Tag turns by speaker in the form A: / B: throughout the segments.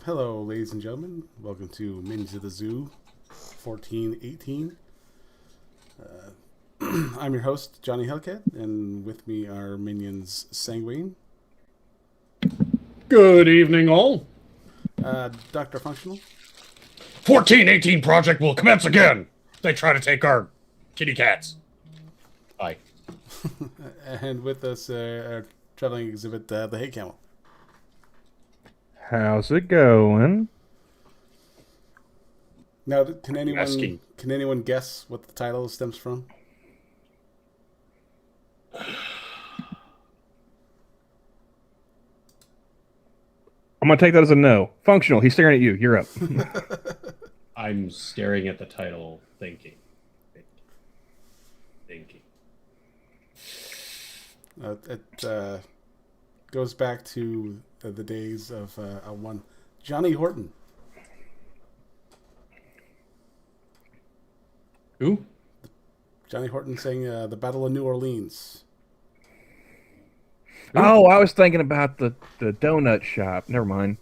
A: Hello, ladies and gentlemen. Welcome to Minions of the Zoo 1418. I'm your host, Johnny Hellcat, and with me are minions Sanguine,
B: Good evening, all.
A: DrFunctional,
B: 1418 project will commence again. They try to take our kitty cats. Hi.
A: and with us, our traveling exhibit, the Hate Camel.
C: How's it going?
A: Now, can
B: Asking.
A: anyone guess what the title stems from?
C: I'm gonna take that as a no. Functional. He's staring at you. You're up.
B: I'm staring at the title, thinking.
A: It goes back to the days of one Johnny Horton.
B: Who?
A: Johnny Horton sang the Battle of New Orleans.
C: Oh, I was thinking about the donut shop. Never mind.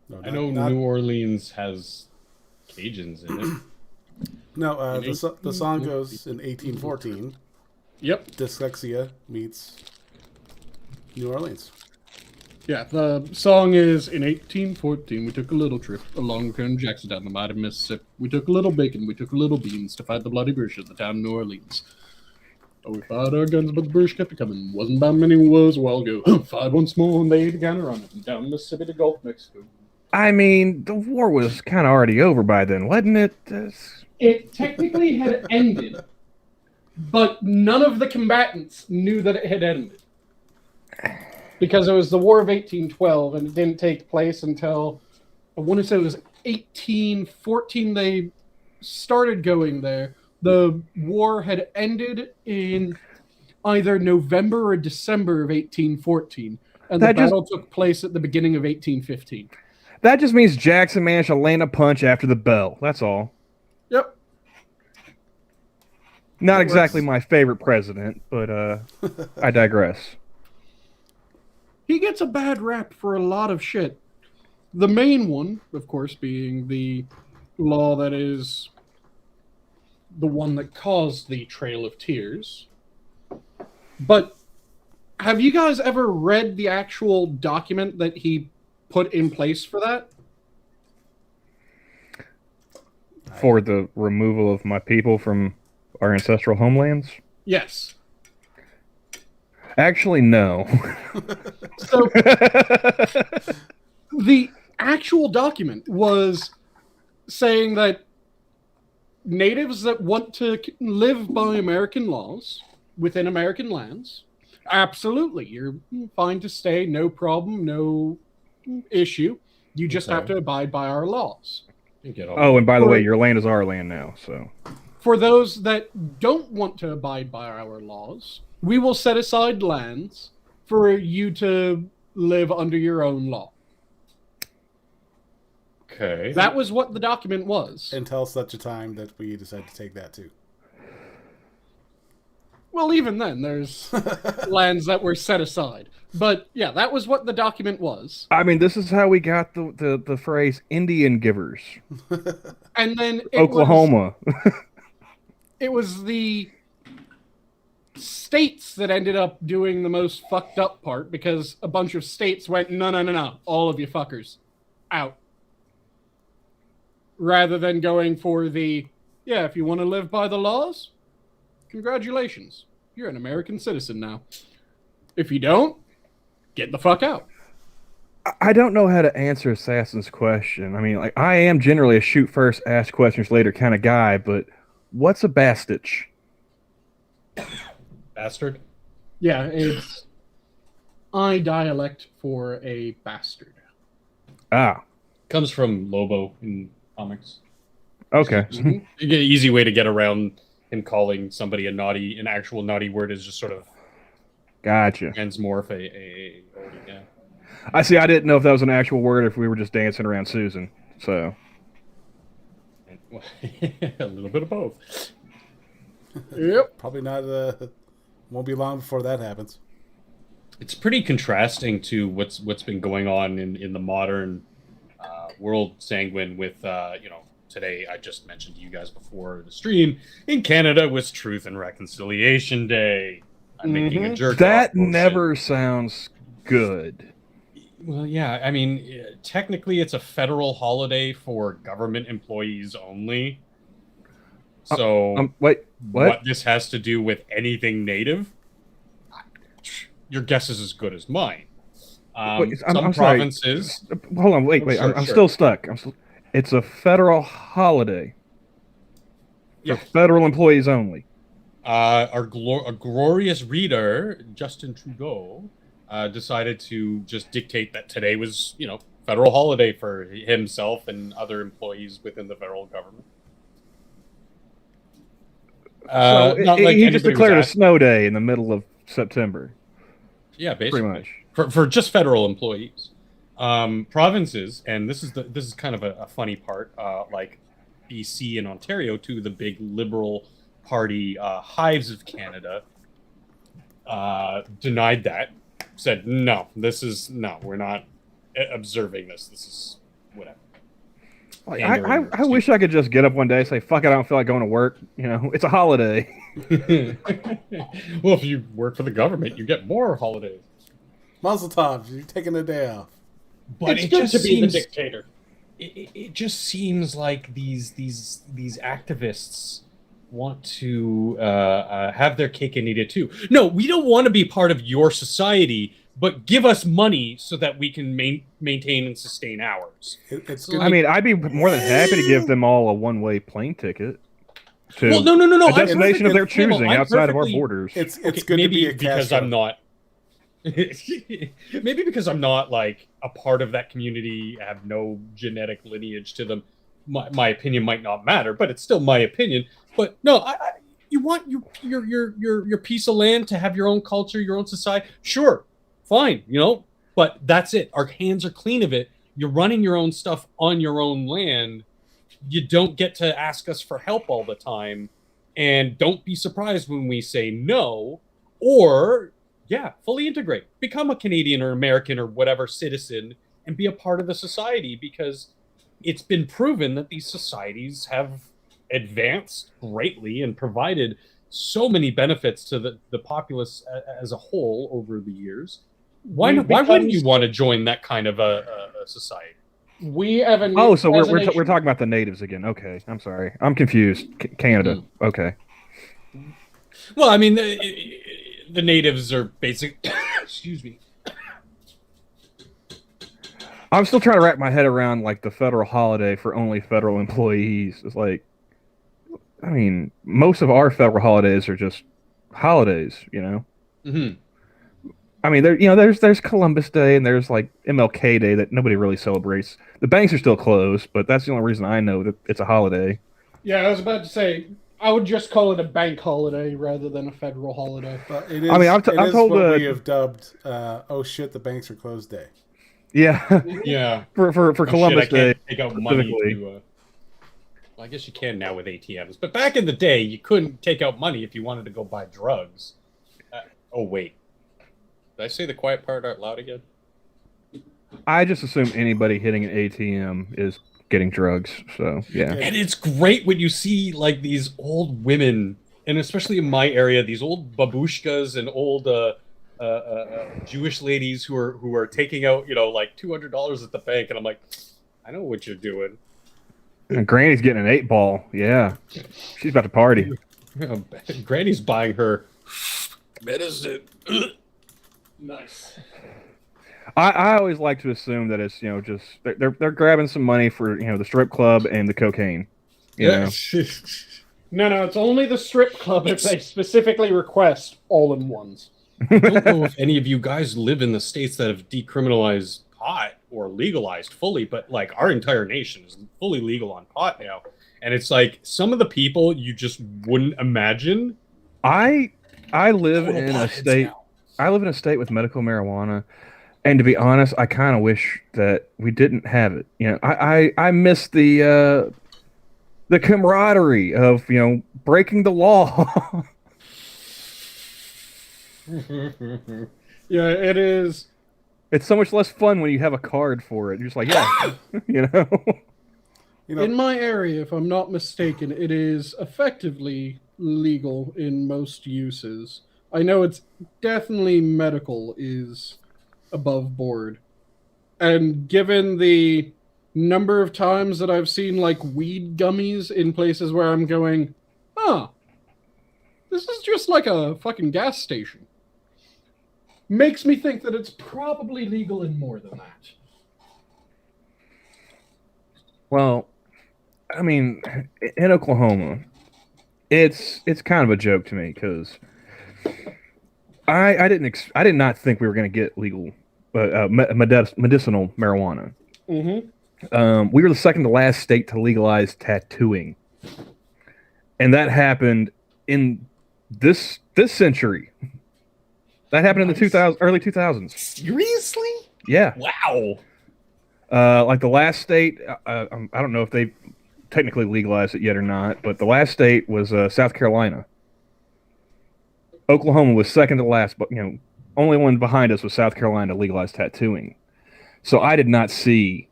A: No,
B: I know New Orleans has Cajuns in it.
A: No, the song goes in 1814.
B: Yep.
A: Dyslexia meets New Orleans.
D: Yeah, the song is in 1814. We took a little trip along Colonel Jackson down the mighty Mississippi. We took a little bacon, we took a little beans to fight the bloody British at the town of New Orleans. Oh, we fired our guns, but the British kept coming. Wasn't about many was a while ago. Fired once more, and they began to run it down Mississippi to Gulf Mexico.
C: I mean, the war was kind of already over by then, wasn't it?
D: It technically had ended, but none of the combatants knew that it had ended. Because it was the War of 1812, and it didn't take place until, I want to say it was 1814 they started going there. The war had ended in either November or December of 1814, and the battle took place at the beginning of 1815.
C: That just means Jackson managed to land a punch after the bell. That's all.
D: Yep.
C: Not exactly my favorite president, but I digress.
D: He gets a bad rap for a lot of shit. The main one, of course, being the law that is the one that caused the Trail of Tears. But have you guys ever read the actual document that he put in place for that?
C: For the removal of my people from our ancestral homelands?
D: Yes.
C: Actually, no.
D: So, the actual document was saying that natives that want to live by American laws within American lands, absolutely, you're fine to stay, no problem, no issue. You just have to abide by our laws.
C: Oh, and by the way, your land is our land now, so.
D: For those that don't want to abide by our laws, we will set aside lands for you to live under your own law.
B: Okay.
D: That was what the document was.
A: Until such a time that we decide to take that too.
D: Well, even then, there's lands that were set aside. But yeah, that was what the document was.
C: I mean, this is how we got the phrase Indian givers.
D: And then
C: Oklahoma.
D: It was the states that ended up doing the most fucked up part, because a bunch of states went, no, all of you fuckers, out. Rather than going for the, yeah, if you want to live by the laws, congratulations, you're an American citizen now. If you don't, get the fuck out.
C: I don't know how to answer Assassin's question. I mean, like, I am generally a shoot first, ask questions later kind of guy, but what's a bastich?
B: Bastard?
D: Yeah, it's I dialect for a bastard.
C: Ah.
B: Comes from Lobo in comics.
C: Okay.
B: Mm-hmm. An easy way to get around him calling somebody an actual naughty word is just sort of
C: Gotcha.
B: transmorph yeah.
C: I see. I didn't know if that was an actual word or if we were just dancing around Susan. So.
B: A little bit of both.
D: Yep.
A: Probably not. Won't be long before that happens.
B: It's pretty contrasting to what's been going on in the modern world, Sanguine, with today I just mentioned to you guys before the stream, in Canada was Truth and Reconciliation Day. I'm making a jerk
C: That
B: off motion.
C: never sounds good.
B: Well, yeah, I mean, technically it's a federal holiday for government employees only. So
C: wait, what
B: this has to do with anything native? Your guess is as good as mine. Some provinces.
C: Sorry. Hold on, wait. I'm still stuck. It's a federal holiday. For federal employees only.
B: Our glorious reader, Justin Trudeau, decided to just dictate that today was, federal holiday for himself and other employees within the federal government.
C: He just declared a snow day in the middle of September.
B: Yeah, basically.
C: Pretty much.
B: For just federal employees. Provinces, and this is kind of a funny part, like BC and Ontario, two of the big Liberal Party hives of Canada, denied that, said, no, we're not observing this. This is whatever.
C: I wish I could just get up one day and say, fuck it, I don't feel like going to work. It's a holiday.
B: Well, if you work for the government, you get more holidays.
A: Mazel tov, you're taking a day off.
B: But
D: it's good to be the dictator.
B: It just seems like these activists want to have their cake and eat it too. No, we don't want to be part of your society, but give us money so that we can maintain and sustain ours.
A: It's
C: I mean, I'd be more than happy to give them all a one-way plane ticket to
B: no.
C: a destination of their choosing outside of our borders.
A: It's good to be a
B: because I'm not. Maybe because I'm not like a part of that community, I have no genetic lineage to them. My opinion might not matter, but it's still my opinion. But no, you want your piece of land to have your own culture, your own society. Sure, fine, but that's it. Our hands are clean of it. You're running your own stuff on your own land. You don't get to ask us for help all the time, and don't be surprised when we say no, or fully integrate, become a Canadian or American or whatever citizen, and be a part of the society, because it's been proven that these societies have advanced greatly and provided so many benefits to the populace as a whole over the years. Why wouldn't you want to join that kind of a society?
D: We have a
C: so we're talking about the natives again. Okay, I'm sorry, I'm confused. Canada. Okay.
B: Well, I mean, the natives are basic. Excuse me.
C: I'm still trying to wrap my head around like the federal holiday for only federal employees. It's like, I mean, most of our federal holidays are just holidays,
B: Mm-hmm.
C: I mean, there's Columbus Day and there's like MLK Day that nobody really celebrates. The banks are still closed, but that's the only reason I know that it's a holiday.
D: Yeah, I was about to say, I would just call it a bank holiday rather than a federal holiday.
A: But it is,
C: I'm told
A: what we have dubbed, oh shit, the banks are closed day.
C: Yeah.
B: Yeah.
C: for Columbus Day.
B: Take out money to, well, I guess you can now with ATMs, but back in the day, you couldn't take out money if you wanted to go buy drugs. Oh wait, did I say the quiet part out loud again?
C: I just assume anybody hitting an ATM is getting drugs. So yeah.
B: And it's great when you see like these old women, and especially in my area, these old babushkas and old Jewish ladies who are taking out like $200 at the bank, and I'm like, I know what you're doing.
C: And Granny's getting an 8-ball. Yeah, she's about to party.
B: Granny's buying her medicine.
D: Nice.
C: I always like to assume that it's just they're grabbing some money for the strip club and the cocaine.
B: No,
D: it's only the strip club if they specifically request all-in-ones.
B: I don't know if any of you guys live in the states that have decriminalized pot or legalized fully, but like our entire nation is fully legal on pot now, and it's like some of the people you just wouldn't imagine.
C: I live in a state. Now. I live in a state with medical marijuana. And to be honest, I kind of wish that we didn't have it. I miss the camaraderie of breaking the law.
D: Yeah, it is.
C: It's so much less fun when you have a card for it. You're just like, yeah, you know.
A: You know,
D: In my area, if I'm not mistaken, it is effectively legal in most uses. I know it's definitely medical is above board. And given the number of times that I've seen like weed gummies in places where I'm going, this is just like a fucking gas station. Makes me think that it's probably legal in more than that.
C: Well, I mean, in Oklahoma, it's kind of a joke to me because I did not think we were going to get legal medicinal marijuana.
D: Mm-hmm.
C: We were the second to last state to legalize tattooing, and that happened in this century. That happened in the early 2000s.
B: Seriously?
C: Yeah.
B: Wow.
C: Like the last state, I don't know if they technically legalized it yet or not, but the last state was South Carolina. Oklahoma was second to last, but only one behind us was South Carolina to legalize tattooing. So I did not see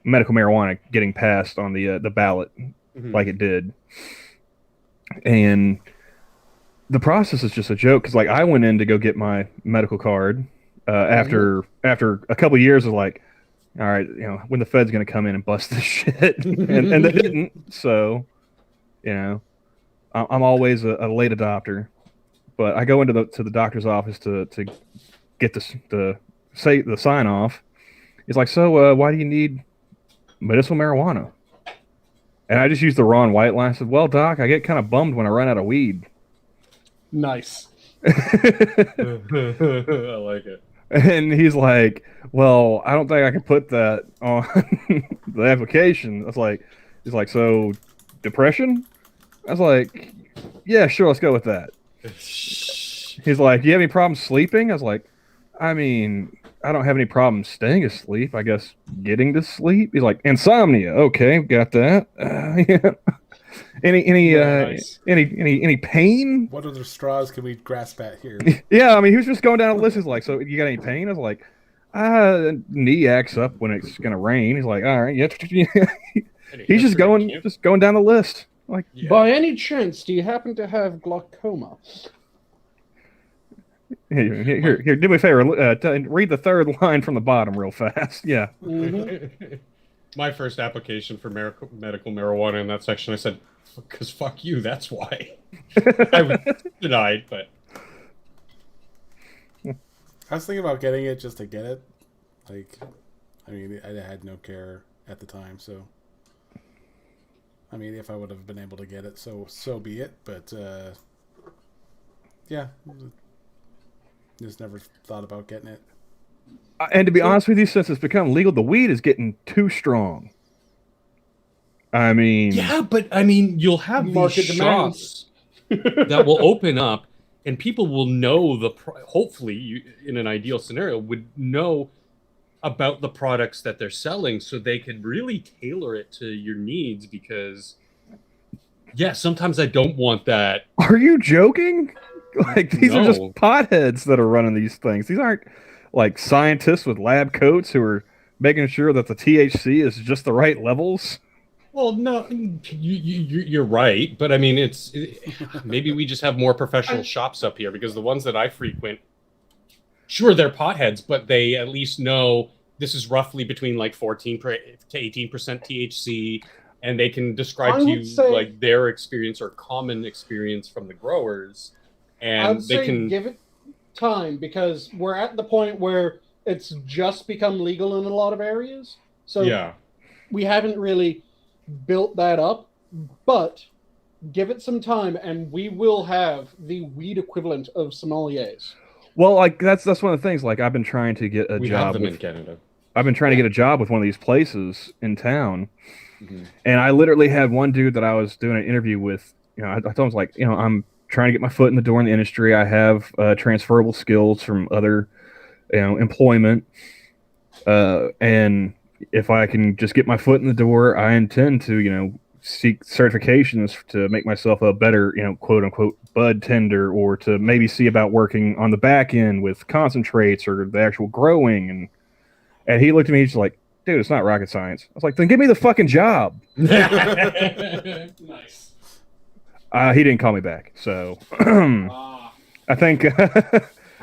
C: medical marijuana getting passed on the ballot like it did, and the process is just a joke because like I went in to go get my medical card after a couple of years of like, all right, when the Fed's going to come in and bust this shit, and they didn't. So, I'm always a late adopter, but I go into the doctor's office to get the sign off. He's like, so why do you need medicinal marijuana? And I just used the Ron White line. I said, well, doc, I get kind of bummed when I run out of weed.
D: Nice.
B: I like it.
C: And he's like, well, I don't think I can put that on the application. He's like, so depression? I was like, yeah, sure, let's go with that. He's like, do you have any problems sleeping? I was like, I mean, I don't have any problems staying asleep. I guess getting to sleep. He's like, insomnia. Okay, got that. Yeah. Any pain?
A: what other straws can we grasp at here?
C: Yeah, I mean, he was just going down the list. He's like, so you got any pain? I was like, knee acts up when it's gonna rain. He's like, all right, yeah. He's just going down the list. Like,
B: Yeah.
D: By any chance, do you happen to have glaucoma?
C: here, do me a favor. Read the third line from the bottom real fast. Yeah.
D: Mm-hmm.
B: My first application for medical marijuana in that section, I said, because fuck you, that's why. I was denied, but...
A: I was thinking about getting it just to get it. Like, I mean, I had no care at the time, so... I mean, if I would have been able to get it, so be it. But, yeah. Just never thought about getting it.
C: And to be honest with you, since it's become legal, the weed is getting too strong. I mean...
B: Yeah, but, I mean, you'll have
D: Market
B: these
D: demands.
B: shops that will open up, and people will know hopefully, you, in an ideal scenario, would know about the products that they're selling so they can really tailor it to your needs because, yeah, sometimes I don't want that.
C: Are you joking? Like, these are just
B: No.
C: potheads that are running these things. These aren't, like, scientists with lab coats who are making sure that the THC is just the right levels.
B: Well, no, you're right, but I mean, maybe we just have more professional shops up here because the ones that I frequent, sure, they're potheads, but they at least know this is roughly between like 14 to 18% THC, and they can describe to you like their experience or common experience from the growers, and they can
D: give it time because we're at the point where it's just become legal in a lot of areas. So
B: yeah.
D: we haven't really built that up, but give it some time and we will have the weed equivalent of sommeliers.
C: Well, like that's one of the things. Like I've been trying to get a
B: We
C: job
B: have them
C: with,
B: in Canada.
C: I've been trying to get a job with one of these places in town,
B: Mhm.
C: and I literally had one dude that I was doing an interview with. I told him, I was like, I'm trying to get my foot in the door in the industry. I have transferable skills from other, employment, and if I can just get my foot in the door, I intend to, seek certifications to make myself a better, quote unquote, bud tender, or to maybe see about working on the back end with concentrates or the actual growing. And he looked at me, he's like, dude, it's not rocket science. I was like, then give me the fucking job.
D: Nice.
C: He didn't call me back, so I think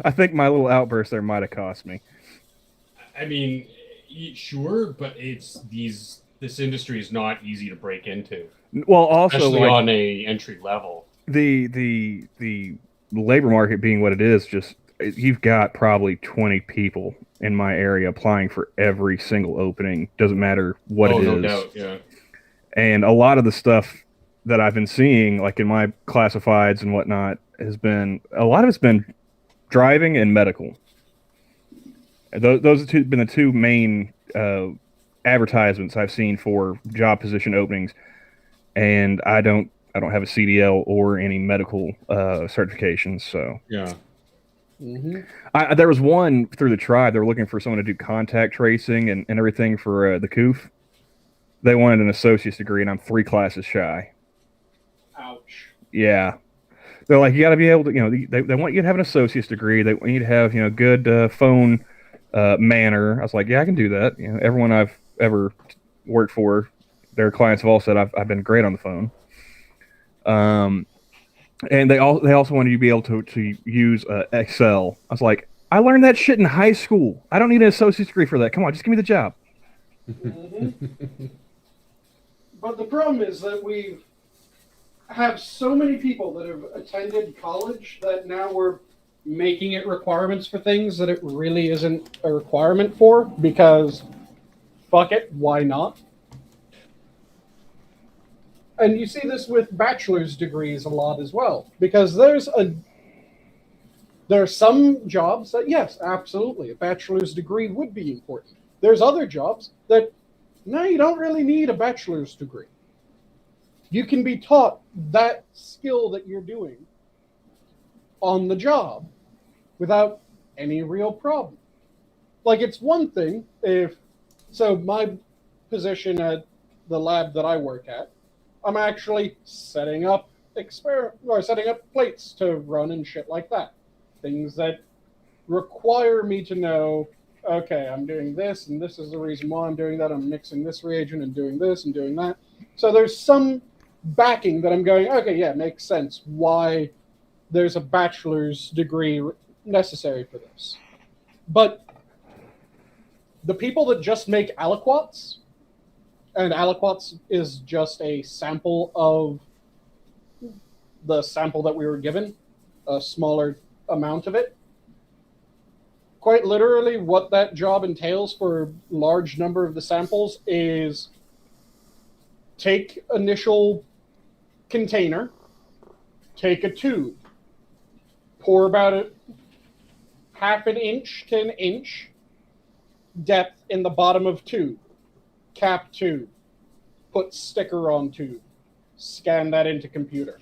C: I think my little outburst there might have cost me.
B: I mean, sure, but this industry is not easy to break into.
C: Well, also
B: especially on a entry level.
C: The labor market being what it is, just you've got probably 20 people in my area applying for every single opening. Doesn't matter what it is.
B: No doubt, yeah.
C: And a lot of the stuff that I've been seeing, like in my classifieds and whatnot, a lot of it's been driving and medical. Those have been the two main advertisements I've seen for job position openings, and I don't have a CDL or any medical certifications. So
B: yeah,
C: there was one through the tribe. They were looking for someone to do contact tracing and everything for the COOF. They wanted an associate's degree, and I'm 3 classes shy.
D: Ouch.
C: Yeah. They're like, you got to be able to, they want you to have an associate's degree. They want you to have, good phone manner. I was like, yeah, I can do that. Everyone I've ever worked for, their clients have all said I've been great on the phone. And they also wanted you to be able to use Excel. I was like, I learned that shit in high school. I don't need an associate's degree for that. Come on, just give me the job.
D: But the problem is that we have so many people that have attended college that now we're making it requirements for things that it really isn't a requirement for, because fuck it, why not? And you see this with bachelor's degrees a lot as well, because there are some jobs that, yes, absolutely, a bachelor's degree would be important. There's other jobs that, no, you don't really need a bachelor's degree. You can be taught that skill that you're doing on the job without any real problem. Like, it's one thing so my position at the lab that I work at, I'm actually setting up plates to run and shit like that. Things that require me to know, okay, I'm doing this, and this is the reason why I'm doing that. I'm mixing this reagent and doing this and doing that. So there's some backing that I'm going, okay, yeah, it makes sense why there's a bachelor's degree necessary for this. But the people that just make aliquots, and aliquots is just a sample of the sample that we were given, a smaller amount of it. Quite literally, what that job entails for a large number of the samples is take initial container, take a tube, pour about a half an inch to an inch depth in the bottom of tube, cap tube, put sticker on tube, scan that into computer,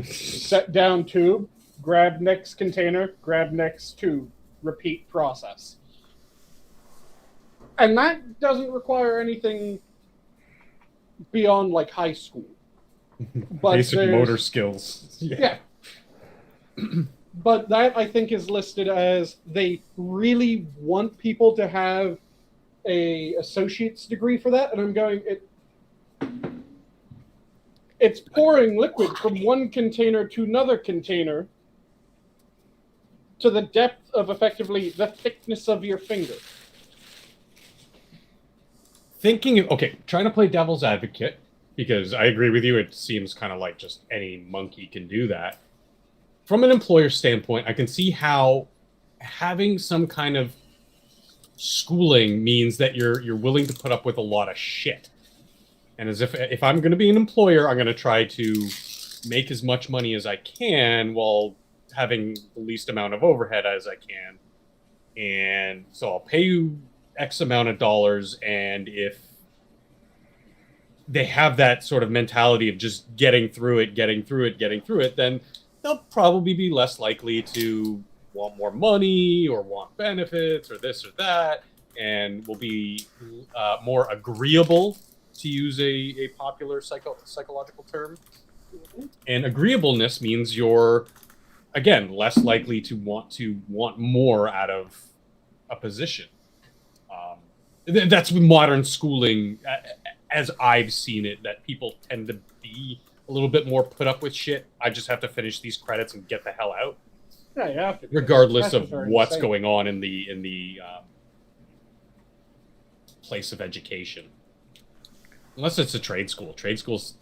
D: set down tube, grab next container, grab next tube, repeat process. And that doesn't require anything beyond like high school. But
B: basic motor skills.
D: Yeah. But that, I think, is listed as they really want people to have a associate's degree for that. And I'm going, it's pouring liquid from one container to another container to the depth of effectively the thickness of your finger.
B: Trying to play devil's advocate, because I agree with you, it seems kind of like just any monkey can do that. From an employer standpoint, I can see how having some kind of schooling means that you're willing to put up with a lot of shit. And as if I'm going to be an employer, I'm going to try to make as much money as I can while having the least amount of overhead as I can. And so I'll pay you X amount of dollars, and if they have that sort of mentality of just getting through it, then they'll probably be less likely to want more money or want benefits or this or that, and will be more agreeable to use a popular psychological term. And agreeableness means you're, again, less likely to want more out of a position. That's with modern schooling, as I've seen it, that people tend to be a little bit more put up with shit. I just have to finish these credits and get the hell out.
D: Yeah, you have to.
B: Regardless of what's going on in the place of education. Unless it's a trade school. Trade schools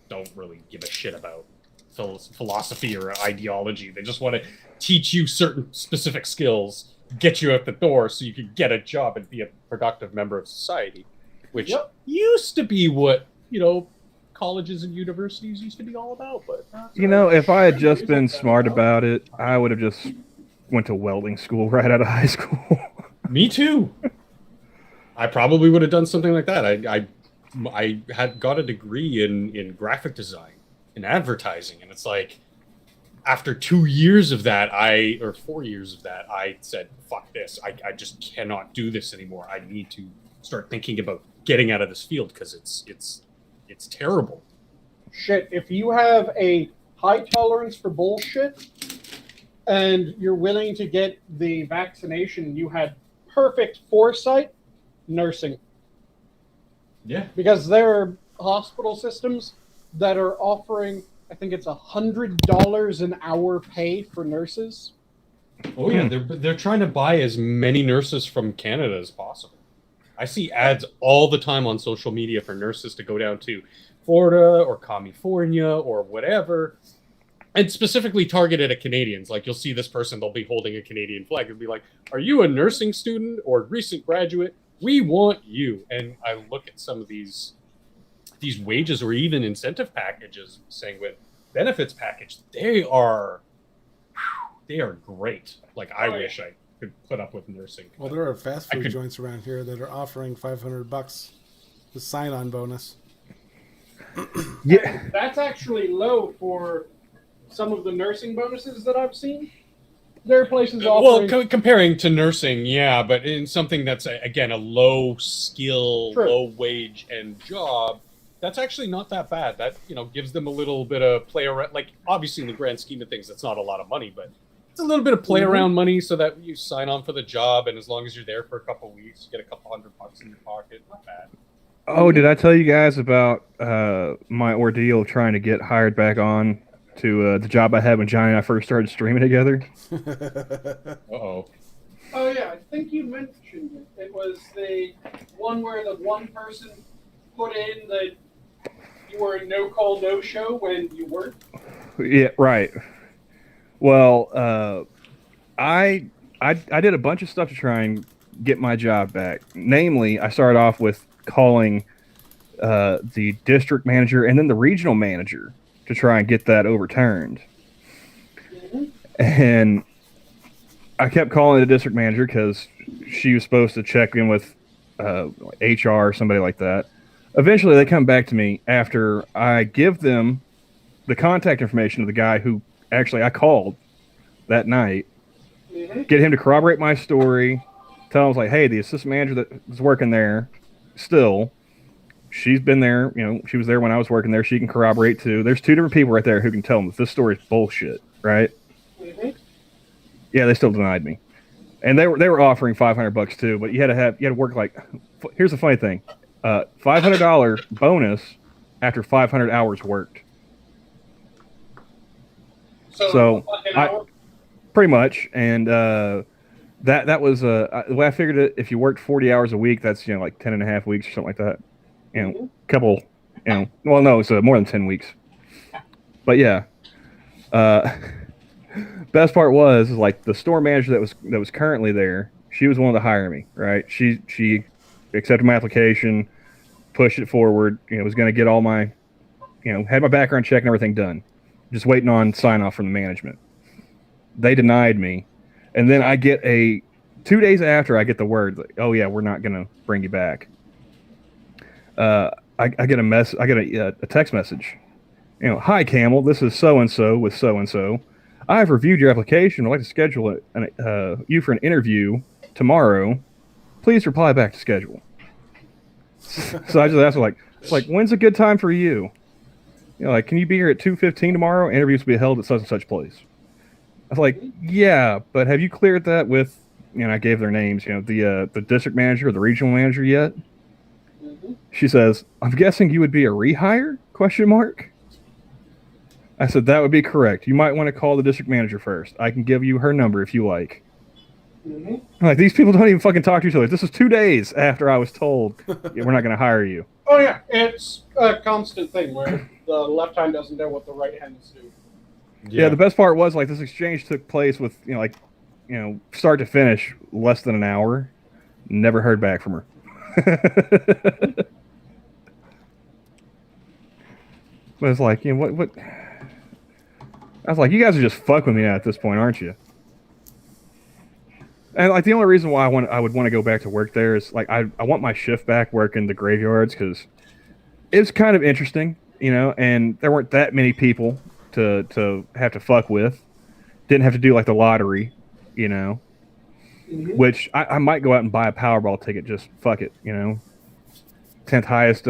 B: don't really give a shit about philosophy or ideology. They just want to teach you certain specific skills, get you out the door so you can get a job and be a productive member of society, which used to be what, colleges and universities used to be all about. But
C: if I had just been smart about it, I would have just went to welding school right out of high school.
B: Me too. I probably would have done something like that. I had got a degree in graphic design, in advertising, and it's like, after 2 years of that, or 4 years of that, I said, fuck this. I just cannot do this anymore. I need to start thinking about getting out of this field because it's terrible.
D: Shit, if you have a high tolerance for bullshit and you're willing to get the vaccination, you had perfect foresight, nursing.
B: Yeah.
D: Because there are hospital systems that are offering, I think it's $100 an hour pay for nurses.
B: Oh yeah, they're trying to buy as many nurses from Canada as possible. I see ads all the time on social media for nurses to go down to Florida or California or whatever, and specifically targeted at Canadians. Like, you'll see this person, they'll be holding a Canadian flag and be like, "Are you a nursing student or recent graduate? We want you." And I look at some of these wages or even incentive packages, Sanguine benefits package. They are great. Like, I wish I could put up with nursing.
A: Well, there are fast food joints around here that are offering $500 the sign-on bonus.
D: Yeah, that's actually low for some of the nursing bonuses that I've seen. There are places offering...
B: Well, comparing to nursing, yeah, but in something that's, again, a low skill, low wage and job, that's actually not that bad. That, gives them a little bit of play around. Like, obviously, in the grand scheme of things, that's not a lot of money, but it's a little bit of play around money so that you sign on for the job, and as long as you're there for a couple of weeks, you get a couple $100 in your pocket. Not bad.
C: Oh, did I tell you guys about my ordeal of trying to get hired back on to the job I had when Johnny and I first started streaming together?
B: Uh-oh.
D: Oh, yeah, I think you mentioned it. It was the one where the one person put in that you were a no-call, no-show when you weren't.
C: Yeah, right. Well, I did a bunch of stuff to try and get my job back. Namely, I started off with calling the district manager and then the regional manager to try and get that overturned. And I kept calling the district manager because she was supposed to check in with HR or somebody like that. Eventually, they come back to me after I give them the contact information of the guy who actually I called that night, get him to corroborate my story, tell him, like, hey, the assistant manager that was working there still, she's been there, she was there when I was working there, she can corroborate too. There's two different people right there who can tell them that this story is bullshit, right? Yeah, they still denied me. And they were offering $500 too, but you had to work like, here's the funny thing, $500 bonus after 500 hours worked. So pretty much, and that was the way I figured it. If you worked 40 hours a week, that's like 10 and a half weeks or something like that. Couple, well, no, it's more than 10 weeks. But yeah, best part was like the store manager that was currently there. She was one to hire me, right? She accepted my application, pushed it forward. Was going to get all my, had my background check and everything done. Just waiting on sign off from the management. They denied me, and then I get 2 days after I get the word, like, oh yeah, we're not gonna bring you back. I get a text message. Hi Camel, this is so and so with so and so. I've reviewed your application. I'd like to schedule you for an interview tomorrow. Please reply back to schedule. So I just asked her, like, It's like, when's a good time for you? You know, like, can you be here at 2:15 tomorrow? Interviews will be held at such and such place. I was like, yeah, but have you cleared that with, you know, I gave their names, you know, the district manager or the regional manager yet? She says, I'm guessing you would be a rehire? Question mark. I said, that would be correct. You might want to call the district manager first. I can give you her number if you like. I'm like, these people don't even fucking talk to each other. This is 2 days after I was told, yeah, we're not going to hire you.
D: Oh yeah, it's a constant thing where the left hand doesn't know what the right hand's do.
C: Yeah, the best part was, like, this exchange took place with, you know, like, you know, start to finish, less than an hour. Never heard back from her. But it's like, you know, what? I was like, you guys are just fucking with me at this point, aren't you? And like, the only reason why I would want to go back to work there is, like, I want my shift back working the graveyards, because it's kind of interesting, you know, and there weren't that many people to have to fuck with. Didn't have to do like the lottery, you know, which I might go out and buy a Powerball ticket. Just fuck it, you know. 10th highest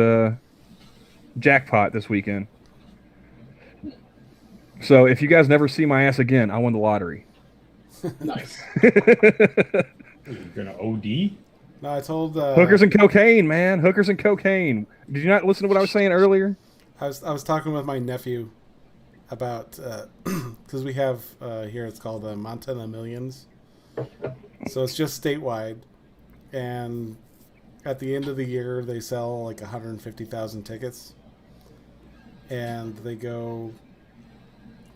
C: jackpot this weekend. So if you guys never see my ass again, I won the lottery.
D: Nice.
B: You're gonna OD?
A: No, I told
C: hookers and cocaine, man. Hookers and cocaine. Did you not listen to what I was saying earlier?
A: I was talking with my nephew about because we have here, it's called Montana Millions, so it's just statewide, and at the end of the year they sell like 150,000 tickets, and they go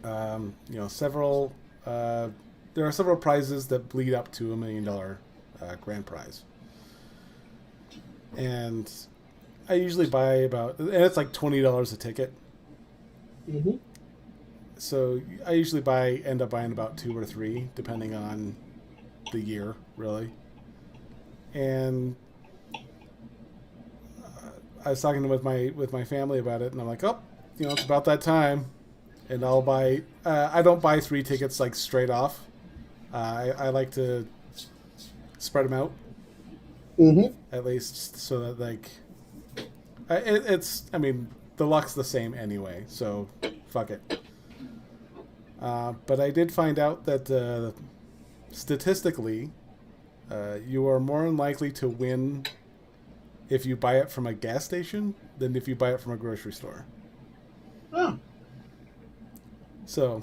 A: you know, several there are several prizes that lead up to $1 million grand prize, and I usually buy about, and it's like $20 a ticket. So I usually end up buying about 2 or 3, depending on the year, really. And I was talking with my family about it, and I'm like, oh, you know, it's about that time, and I'll buy. I don't buy 3 tickets like straight off. I like to spread them out, at least, so that like it's. I mean, the luck's the same anyway, so fuck it. But I did find out that statistically, you are more than likely to win if you buy it from a gas station than if you buy it from a grocery store.
D: Oh.
A: So,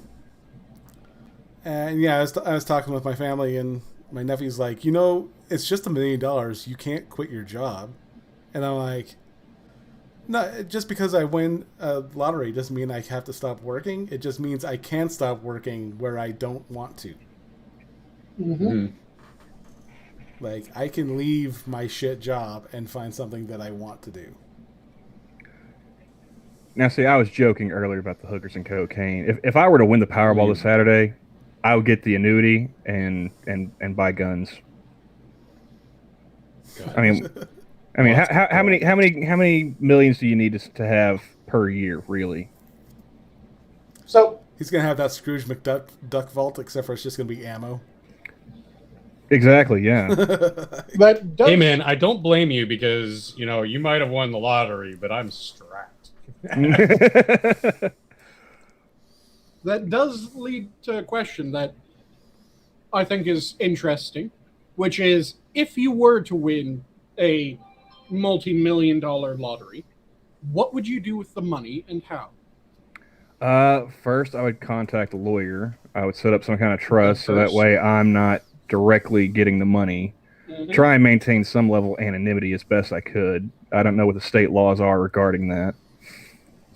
A: and yeah, I was talking with my family, and my nephew's like, you know, it's just $1 million. You can't quit your job. And I'm like, no, just because I win a lottery doesn't mean I have to stop working. It just means I can stop working where I don't want to. Like, I can leave my shit job and find something that I want to do.
C: Now, see, I was joking earlier about the hookers and cocaine. If I were to win the Powerball this Saturday, I would get the annuity and buy guns. I mean, how many millions do you need to have per year, really?
D: So
A: he's gonna have that Scrooge McDuck vault, except for it's just gonna be ammo.
C: Exactly. Yeah.
D: that does,
B: Hey man, I don't blame you, because you know you might have won the lottery, but I'm strapped.
D: that does lead to a question that I think is interesting, which is, if you were to win a multi-million-dollar lottery, what would you do with the money and how?
C: First, I would contact a lawyer. I would set up some kind of trust, so that way I'm not directly getting the money. Try and maintain some level of anonymity as best I could. I don't know what the state laws are regarding that.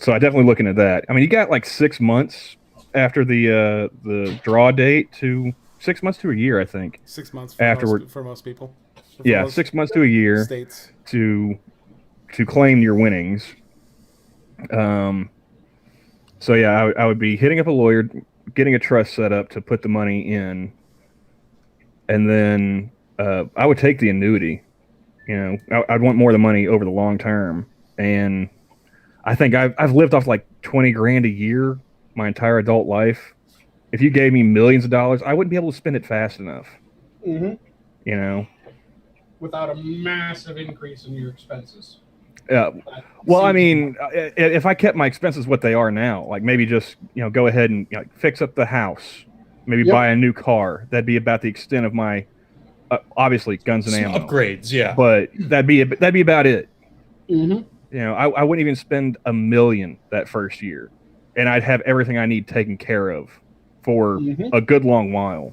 C: So I definitely look into that. I mean, you got like 6 months after the draw date to 6 months to a year, I think.
A: 6 months for most people.
C: Yeah, 6 months to a year
A: states
C: to claim your winnings. So yeah, I would be hitting up a lawyer, getting a trust set up to put the money in, and then I would take the annuity. You know, I'd want more of the money over the long term, and I think I've lived off like 20 grand a year my entire adult life. If you gave me millions of dollars, I wouldn't be able to spend it fast enough. You know,
D: without a massive increase in your expenses.
C: Yeah. Well, I mean, if I kept my expenses what they are now, like maybe just go ahead and fix up the house, maybe buy a new car. That'd be about the extent of my obviously guns and ammo
B: upgrades. Yeah,
C: but that'd be about it.
D: Mm-hmm.
C: I wouldn't even spend $1 million that first year, and I'd have everything I need taken care of for a good long while.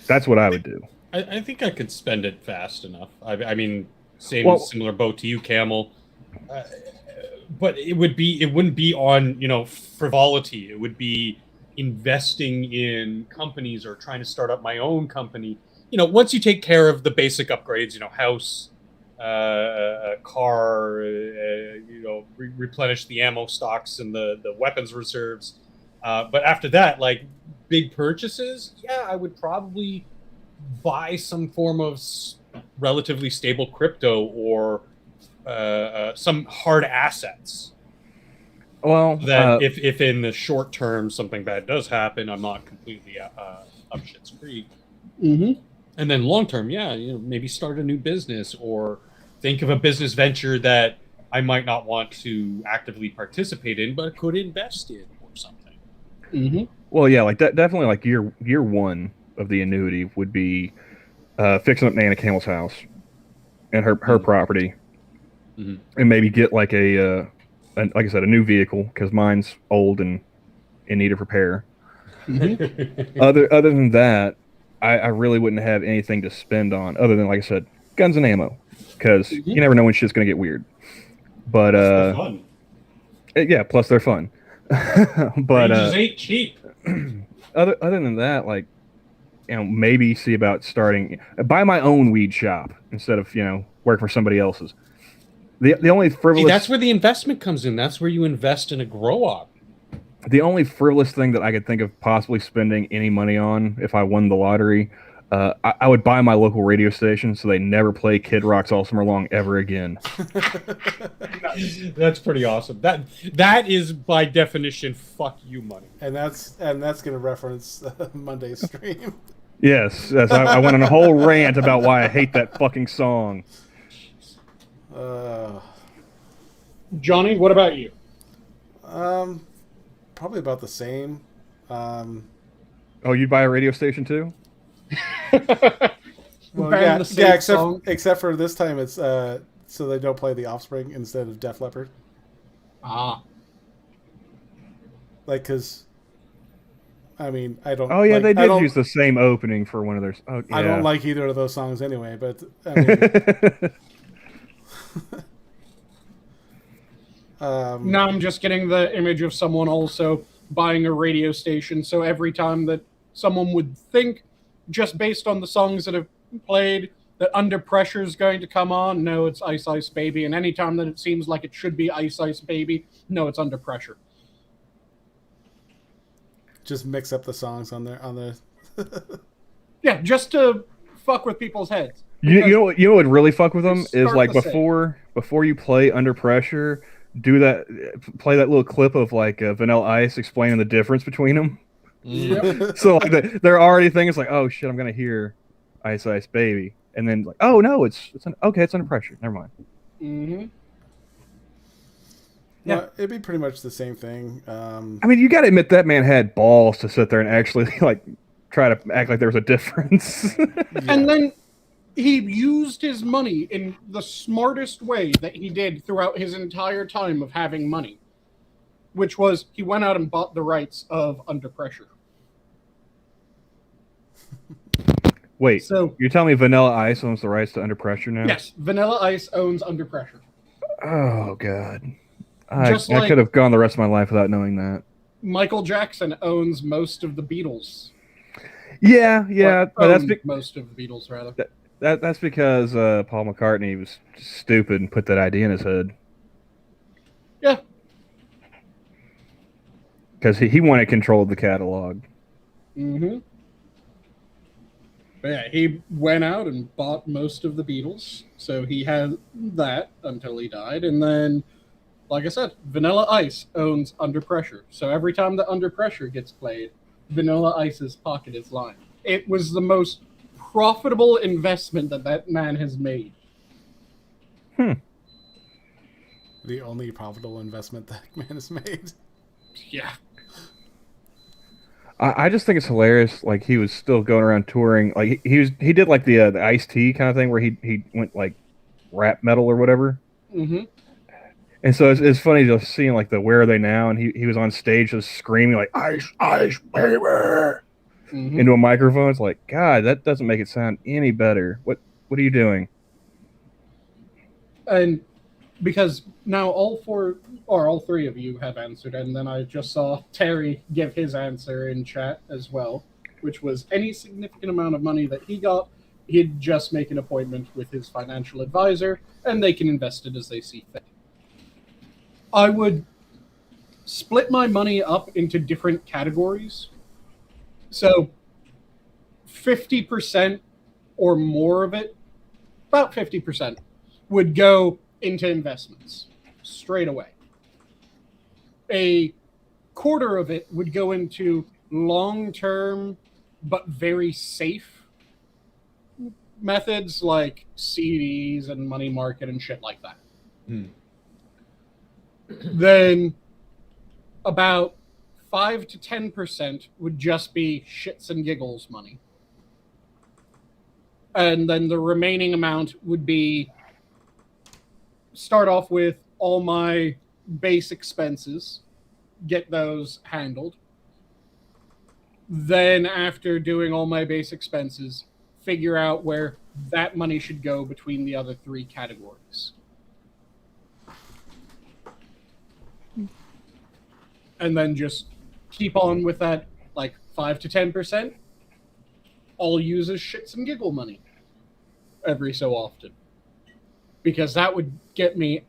C: That's what I would do.
B: I think I could spend it fast enough. I mean, similar boat to you, Camel. But it wouldn't be on frivolity. It would be investing in companies or trying to start up my own company. Once you take care of the basic upgrades, house, car, replenish the ammo stocks and the weapons reserves. But after that, like big purchases, I would probably buy some form of relatively stable crypto or some hard assets.
C: Well,
B: that if in the short term something bad does happen, I'm not completely up shit's creek.
D: Mm-hmm.
B: And then long term, maybe start a new business or think of a business venture that I might not want to actively participate in, but could invest in or something.
D: Mm-hmm.
C: Well, yeah, like definitely like year one of the annuity would be fixing up Nana Camel's house and her property, and maybe get like like I said, a new vehicle because mine's old and in need of repair. Other than that, I really wouldn't have anything to spend on other than, like I said, guns and ammo because you never know when shit's gonna get weird. But
B: fun.
C: Plus they're fun. But
B: Ranges ain't cheap.
C: Other than that, like maybe see about buy my own weed shop instead of work for somebody else's. The only frivolous.
B: See, that's where the investment comes in. That's where you invest in a grow op.
C: The only frivolous thing that I could think of possibly spending any money on if I won the lottery, I would buy my local radio station so they never play Kid Rock's All Summer Long ever again.
B: That's pretty awesome. That is by definition fuck you money.
A: And that's going to reference Monday's stream.
C: Yes, I went on a whole rant about why I hate that fucking song.
D: Johnny, what about you?
A: Probably about the same.
C: Oh, you'd buy a radio station too?
A: Well, except for this time, it's so they don't play The Offspring instead of Def Leppard. Like, because I mean, I don't.
C: Oh yeah, they did use the same opening for one of their. Oh, yeah.
A: I don't like either of those songs anyway, but I mean.
D: Now I'm just getting the image of someone also buying a radio station. So every time that someone would think, just based on the songs that have played, that Under Pressure is going to come on, no, it's Ice Ice Baby. And anytime that it seems like it should be Ice Ice Baby, no, it's Under Pressure.
A: Just mix up the songs on the.
D: Yeah, just to fuck with people's heads.
C: You know what would really fuck with them is like before you play Under Pressure, play that little clip of like Vanilla Ice explaining the difference between them.
D: Yep.
C: So like they're already thinking it's like, oh shit, I'm gonna hear Ice Ice Baby, and then like, oh no, it's Under Pressure. Never mind.
D: Mm-hmm.
A: Yeah, well, it'd be pretty much the same thing.
C: I mean, you got to admit that man had balls to sit there and actually like try to act like there was a difference.
D: And then he used his money in the smartest way that he did throughout his entire time of having money, which was he went out and bought the rights of Under Pressure.
C: Wait, so you're telling me Vanilla Ice owns the rights to Under Pressure now?
D: Yes, Vanilla Ice owns Under Pressure.
C: Oh God. I could have gone the rest of my life without knowing that.
D: Michael Jackson owns most of the Beatles.
C: Yeah, but that's
D: most of the Beatles, rather.
C: That's because Paul McCartney was stupid and put that idea in his head.
D: Yeah.
C: Because he wanted control of the catalog.
D: Mm-hmm. But yeah, he went out and bought most of the Beatles, so he had that until he died, and then, like I said, Vanilla Ice owns Under Pressure. So every time that Under Pressure gets played, Vanilla Ice's pocket is lined. It was the most profitable investment that man has made.
A: The only profitable investment that man has made.
D: Yeah.
C: I just think it's hilarious. Like he was still going around touring. Like he did like the Ice-T kind of thing where he went like rap metal or whatever.
D: Mm-hmm.
C: And so it's funny just seeing like the Where Are They Now, and he was on stage just screaming like ice ice baby into a microphone. It's like, God, that doesn't make it sound any better. What are you doing?
D: And because now all three of you have answered, and then I just saw Terry give his answer in chat as well, which was any significant amount of money that he got, he'd just make an appointment with his financial advisor, and they can invest it as they see fit. I would split my money up into different categories. So 50% or more of it, about 50%, would go into investments straight away. A quarter of it would go into long-term but very safe methods like CDs and money market and shit like that. Then about 5 to 10% would just be shits and giggles money. And then the remaining amount would be start off with all my base expenses, get those handled. Then after doing all my base expenses, figure out where that money should go between the other three categories. And then just keep on with that, like 5 to 10%. I'll use as shits and giggle money every so often. Because that would get me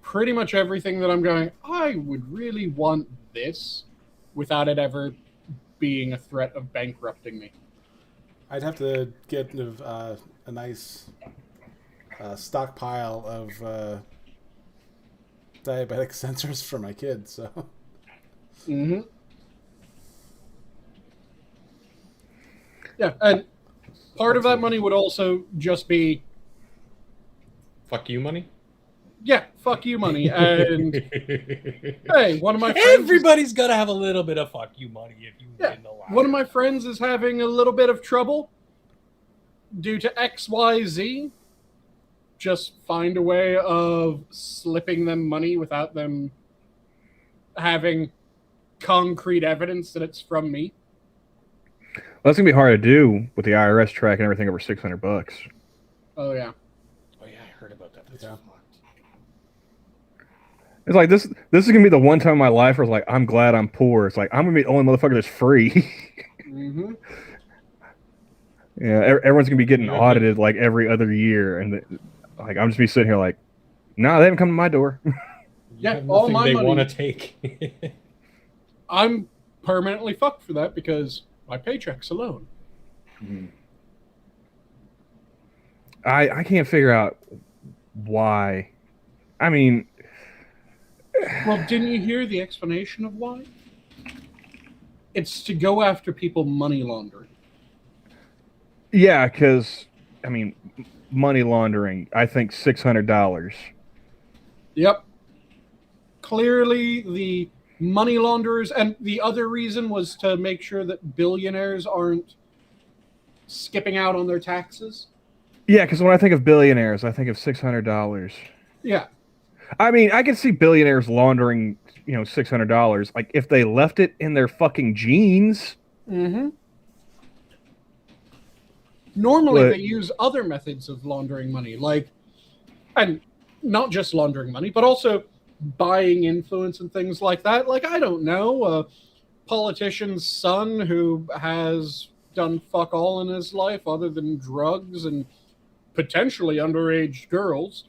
D: pretty much everything that I'm going, I would really want this without it ever being a threat of bankrupting me.
A: I'd have to get a nice stockpile of diabetic sensors for my kids, so...
D: Mm-hmm. Yeah, and part of that money would also just be...
B: Fuck you money?
D: Yeah, fuck you money. And hey, one of my friends...
E: Everybody's got to have a little bit of fuck you money if you didn't allow
D: One of my friends is having a little bit of trouble due to XYZ. Just find a way of slipping them money without them having concrete evidence that it's from me.
C: Well, that's gonna be hard to do with the IRS tracking everything over $600.
D: Oh yeah.
E: Oh yeah, I heard about that. That's
A: Yeah.
E: fucked.
C: It's like this is gonna be the one time in my life where it's like I'm glad I'm poor. It's like I'm gonna be the only motherfucker that's free.
D: Mm-hmm.
C: Yeah, everyone's gonna be getting audited like every other year, and like I'm just be sitting here like, nah, they haven't come to my door.
D: Yeah, all my
B: they
D: money.
B: want to take.
D: I'm permanently fucked for that because my paycheck's alone.
C: I can't figure out why. I mean,
D: Well, didn't you hear the explanation of why? It's to go after people money laundering.
C: yeah, because I mean, money laundering. I think $600.
D: Yep. Clearly, the money launderers, and the other reason was to make sure that billionaires aren't skipping out on their taxes.
C: Yeah, because when I think of billionaires, I think of $600.
D: Yeah.
C: I mean, I can see billionaires laundering, $600. Like if they left it in their fucking jeans.
D: Mm-hmm. Normally,
C: But-
D: they use other methods of laundering money, like, and not just laundering money, but also buying influence and things like that. Like, I don't know, a politician's son who has done fuck all in his life other than drugs and potentially underage girls,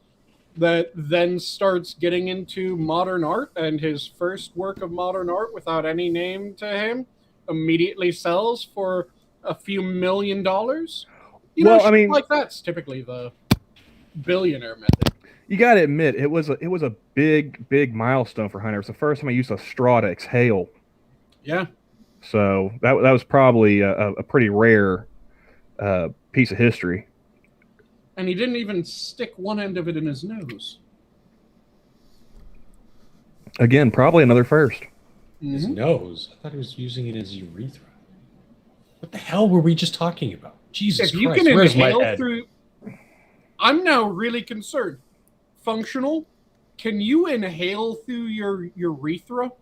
D: that then starts getting into modern art, and his first work of modern art without any name to him immediately sells for a few $1 million.
C: Well,
D: Shit
C: I mean-
D: like that's typically the billionaire method.
C: You got to admit, it was a big milestone for Hunter. It was the first time I used a straw to exhale.
D: Yeah.
C: So that was probably a pretty rare piece of history.
D: And he didn't even stick one end of it in his nose.
C: Again, probably another first.
B: His nose. I thought he was using it as urethra. What the hell were we just talking about? Jesus
D: If you
B: Christ,
D: can
B: where's my
D: inhale
B: head?
D: through, I'm now really concerned. Functional, can you inhale through your urethra?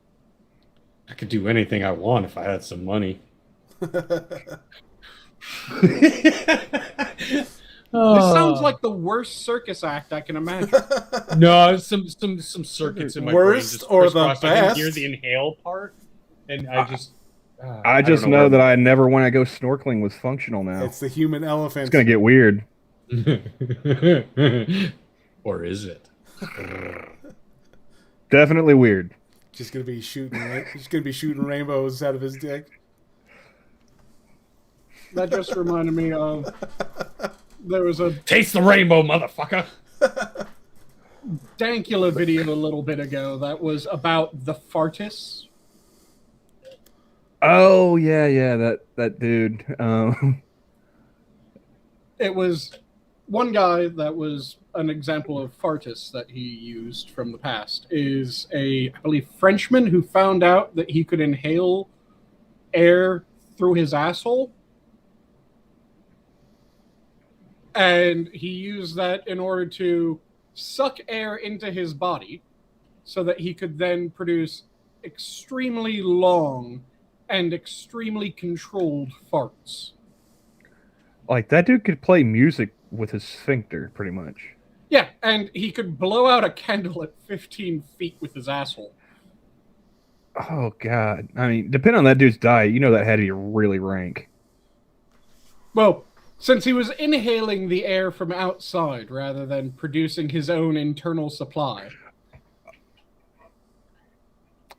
B: I could do anything I want if I had some money.
D: This sounds like the worst circus act I can imagine.
B: No, some circuits in my brain
A: Worst
B: just
A: or the
B: crisscrossed. I didn't hear
A: best?
B: the inhale part, and I just.
C: I just know that I never want to go snorkeling with Functional now.
A: It's the human elephant.
C: It's gonna get weird.
B: Or is it?
C: Definitely weird.
A: Just gonna be shooting rainbows out of his dick.
D: That just reminded me of there was a
B: Taste the rainbow, motherfucker!
D: Dankula video a little bit ago that was about the Fartus.
C: Oh yeah, that dude.
D: It was one guy that was an example of Fartus that he used from the past is I believe, Frenchman who found out that he could inhale air through his asshole. And he used that in order to suck air into his body so that he could then produce extremely long and extremely controlled farts.
C: Like that dude could play music with his sphincter, pretty much.
D: Yeah, and he could blow out a candle at 15 feet with his asshole.
C: Oh god. I mean, depending on that dude's diet, you know that had to be really rank.
D: Well, since he was inhaling the air from outside rather than producing his own internal supply.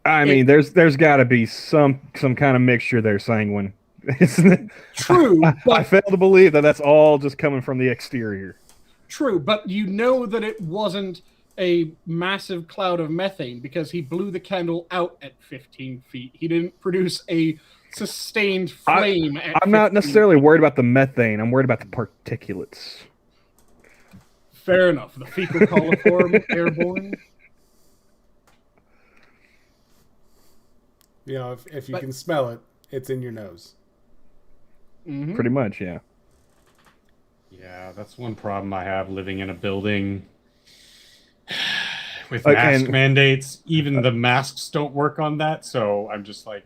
C: I mean, there's got to be some kind of mixture there, Sanguine. Isn't it?
D: True,
C: I fail to believe that that's all just coming from the exterior.
D: True, but you know that it wasn't a massive cloud of methane because he blew the candle out at 15 feet. He didn't produce a sustained flame.
C: I'm not necessarily worried about the methane. I'm worried about the particulates.
D: Fair enough. The fecal coliform airborne.
A: You know, if you can smell it, it's in your nose.
D: Mm-hmm.
C: Pretty much, yeah.
B: Yeah, that's one problem I have living in a building with mask mandates. Even the masks don't work on that, so I'm just like...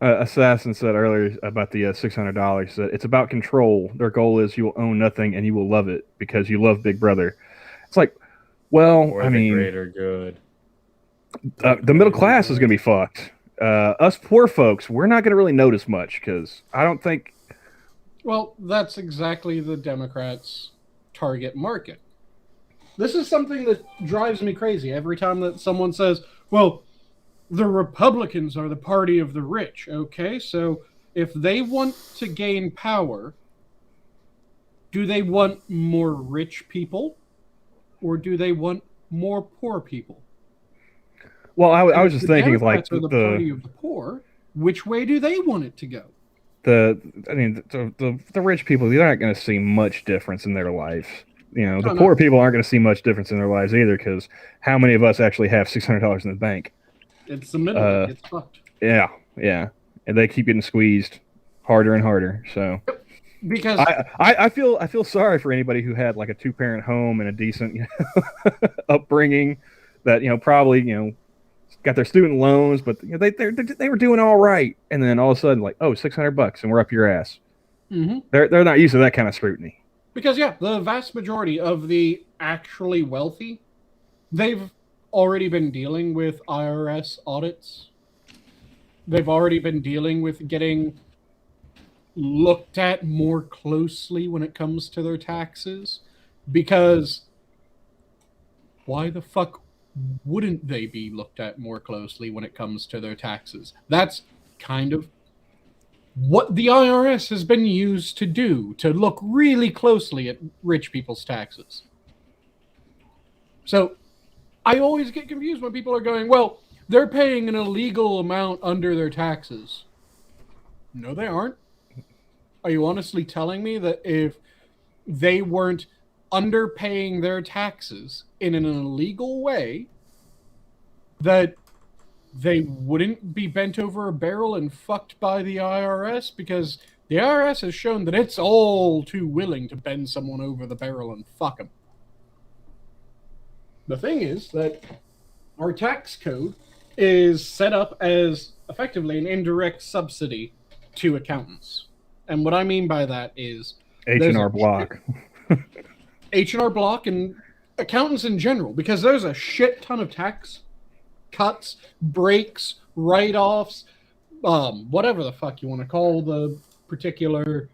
C: Assassin said earlier about the $600 that it's about control. Their goal is you will own nothing and you will love it because you love Big Brother. It's like, well,
B: or
C: I mean...
B: greater good.
C: The middle class is going to be fucked. Us poor folks, we're not going to really notice much because I don't think...
D: Well, that's exactly the Democrats' target market. This is something that drives me crazy every time that someone says, well, the Republicans are the party of the rich. Okay, so if they want to gain power, do they want more rich people or do they want more poor people?
C: Well, I was just thinking of like
D: the party of the poor. Which way do they want it to go?
C: The rich people, they're not going to see much difference in their life. You know, the poor people aren't going to see much difference in their lives either because how many of us actually have $600 in the bank?
D: It's the middle that gets fucked.
C: Yeah, and they keep getting squeezed harder and harder. So
D: because
C: I feel sorry for anybody who had like a 2-parent home and a decent upbringing that probably got their student loans, but they were doing all right, and then all of a sudden like $600 and we're up your ass.
D: Mm-hmm.
C: They're not used to that kind of scrutiny.
D: Because the vast majority of the actually wealthy, they've already been dealing with IRS audits. They've already been dealing with getting looked at more closely when it comes to their taxes. Because why the fuck wouldn't they be looked at more closely when it comes to their taxes? That's kind of what the IRS has been used to do, to look really closely at rich people's taxes. So I always get confused when people are going, well, they're paying an illegal amount under their taxes. No, they aren't. Are you honestly telling me that if they weren't underpaying their taxes in an illegal way, that they wouldn't be bent over a barrel and fucked by the IRS, because the IRS has shown that it's all too willing to bend someone over the barrel and fuck them. The thing is that our tax code is set up as effectively an indirect subsidy to accountants. And what I mean by that is
C: H&R Block.
D: H&R Block and accountants in general, because there's a shit ton of tax cuts, breaks, write-offs, whatever the fuck you want to call the particular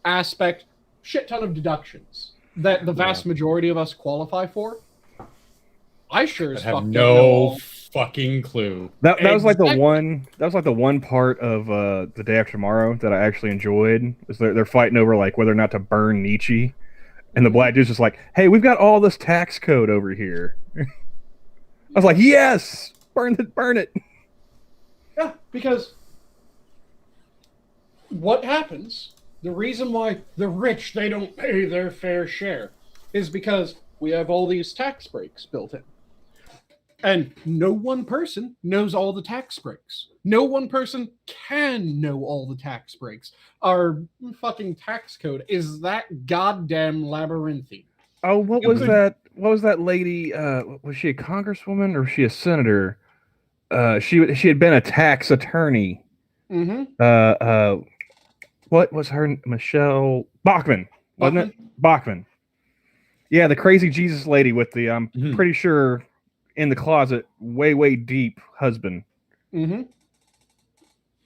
D: aspect, shit ton of deductions that the vast majority of us qualify for. I sure as fuck
B: have
D: don't know
B: no
D: all.
B: fucking clue.
C: That was like the one. That was like the one part of The Day After Tomorrow that I actually enjoyed. Is they're fighting over like whether or not to burn Nietzsche, and the black dude's just like, "Hey, we've got all this tax code over here." I was like, "Yes, burn it, burn it."
D: Yeah, because what happens, the reason why the rich, they don't pay their fair share, is because we have all these tax breaks built in. And no one person knows all the tax breaks. No one person can know all the tax breaks. Our fucking tax code is that goddamn labyrinthine.
C: Oh, what was that? What was that lady? Was she a congresswoman or was she a senator? She had been a tax attorney.
D: Mm-hmm.
C: What was her? Michelle Bachmann, wasn't it? Bachmann. Yeah, the crazy Jesus lady with the I'm pretty sure in the closet, way deep husband.
D: Mm-hmm.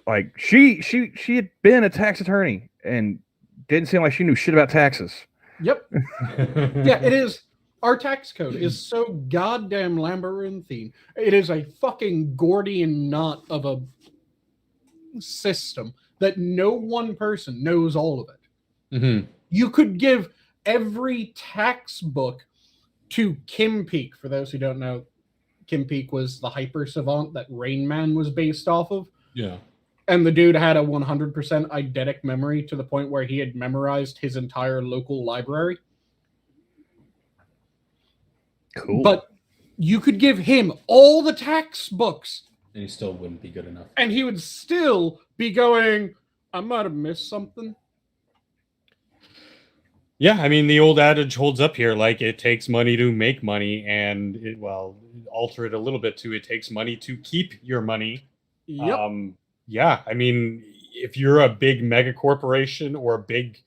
C: Like she had been a tax attorney and didn't seem like she knew shit about taxes.
D: Yep. Yeah, it is. Our tax code is so goddamn labyrinthine. It is a fucking Gordian knot of a system that no one person knows all of it.
B: Mm-hmm.
D: You could give every tax book to Kim Peek. For those who don't know, Kim Peek was the hyper savant that Rain Man was based off of.
B: Yeah.
D: And the dude had a 100% eidetic memory to the point where he had memorized his entire local library.
C: Cool.
D: But you could give him all the tax books,
B: And he still wouldn't be good enough.
D: and he would still be going, I might have missed something.
B: Yeah, I mean, the old adage holds up here. Like, it takes money to make money, and alter it a little bit to it takes money to keep your money.
D: Yep.
B: Yeah, I mean, if you're a big mega corporation or a big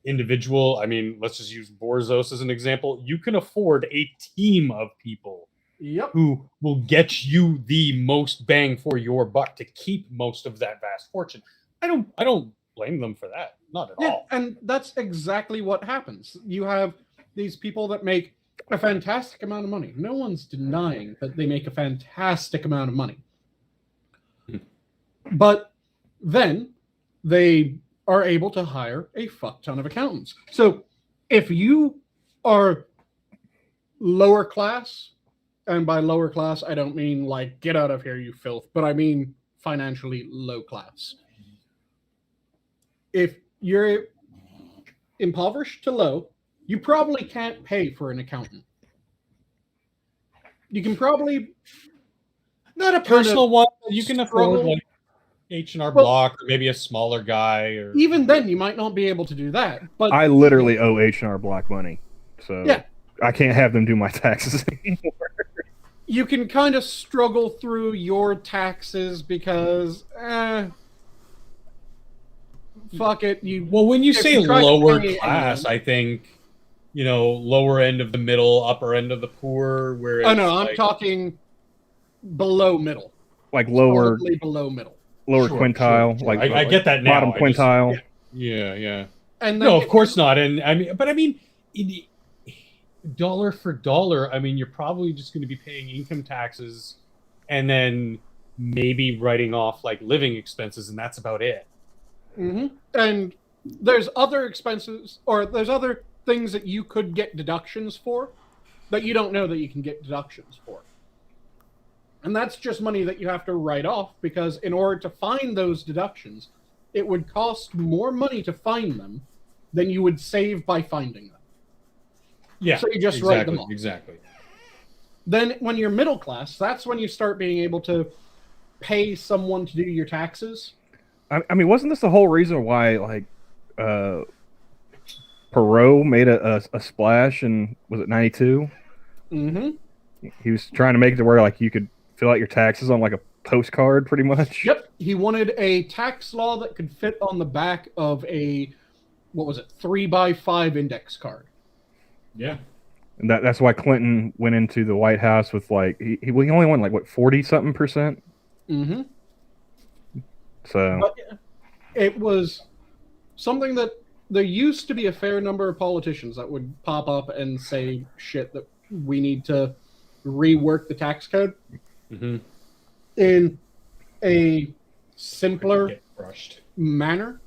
B: individual, I mean, let's just use Borzos as an example. You can afford a team of people
D: Yep.
B: who will get you the most bang for your buck to keep most of that vast fortune. I don't blame them for that. Not at all.
D: And that's exactly what happens. You have these people that make a fantastic amount of money. No one's denying that they make a fantastic amount of money. But then they are able to hire a fuck ton of accountants. So if you are lower class, and by lower class, I don't mean like, get out of here, you filth, but I mean financially low class. If you're impoverished to low, you probably can't pay for an accountant. You can probably...
B: Not a personal one. You can afford
D: struggle.
B: like H&R Block or maybe a smaller guy. Or
D: Even then, you might not be able to do that. But
C: I literally owe H&R Block money, so
D: yeah,
C: I can't have them do my taxes anymore.
D: you can kind of struggle through your taxes because, fuck it.
B: Well, when you
D: if
B: say
D: you try to
B: lower
D: pay
B: class,
D: anyone-
B: I think, lower end of the middle, upper end of the poor. Where
D: Oh no, I'm talking below middle.
C: Like lower
D: Solidly below middle.
C: Sure,
B: Sure.
C: Like
B: I get that now.
C: bottom quintile.
B: Yeah.
D: And then
B: No, of course not. And I mean, dollar for dollar, I mean, you're probably just going to be paying income taxes and then maybe writing off like living expenses, and that's about it.
D: Mm-hmm. And there's other expenses, or there's other things that you could get deductions for that you don't know that you can get deductions for. And that's just money that you have to write off, because in order to find those deductions, it would cost more money to find them than you would save by finding them.
B: Yeah.
D: So you just write them off.
B: Exactly.
D: Then when you're middle class, that's when you start being able to pay someone to do your taxes.
C: I mean, wasn't this the whole reason why, like, Perot made a splash in, was it 92?
D: Mm-hmm.
C: He was trying to make it to where, like, you could fill out your taxes on, like, a postcard, pretty much.
D: Yep. He wanted a tax law that could fit on the back of a, 3x5 index card.
B: Yeah.
C: And that's why Clinton went into the White House with, like, he only won, like, what, 40-something%?
D: Mm-hmm.
C: So.
D: But it was something that there used to be a fair number of politicians that would pop up and say shit that we need to rework the tax code in a simpler manner.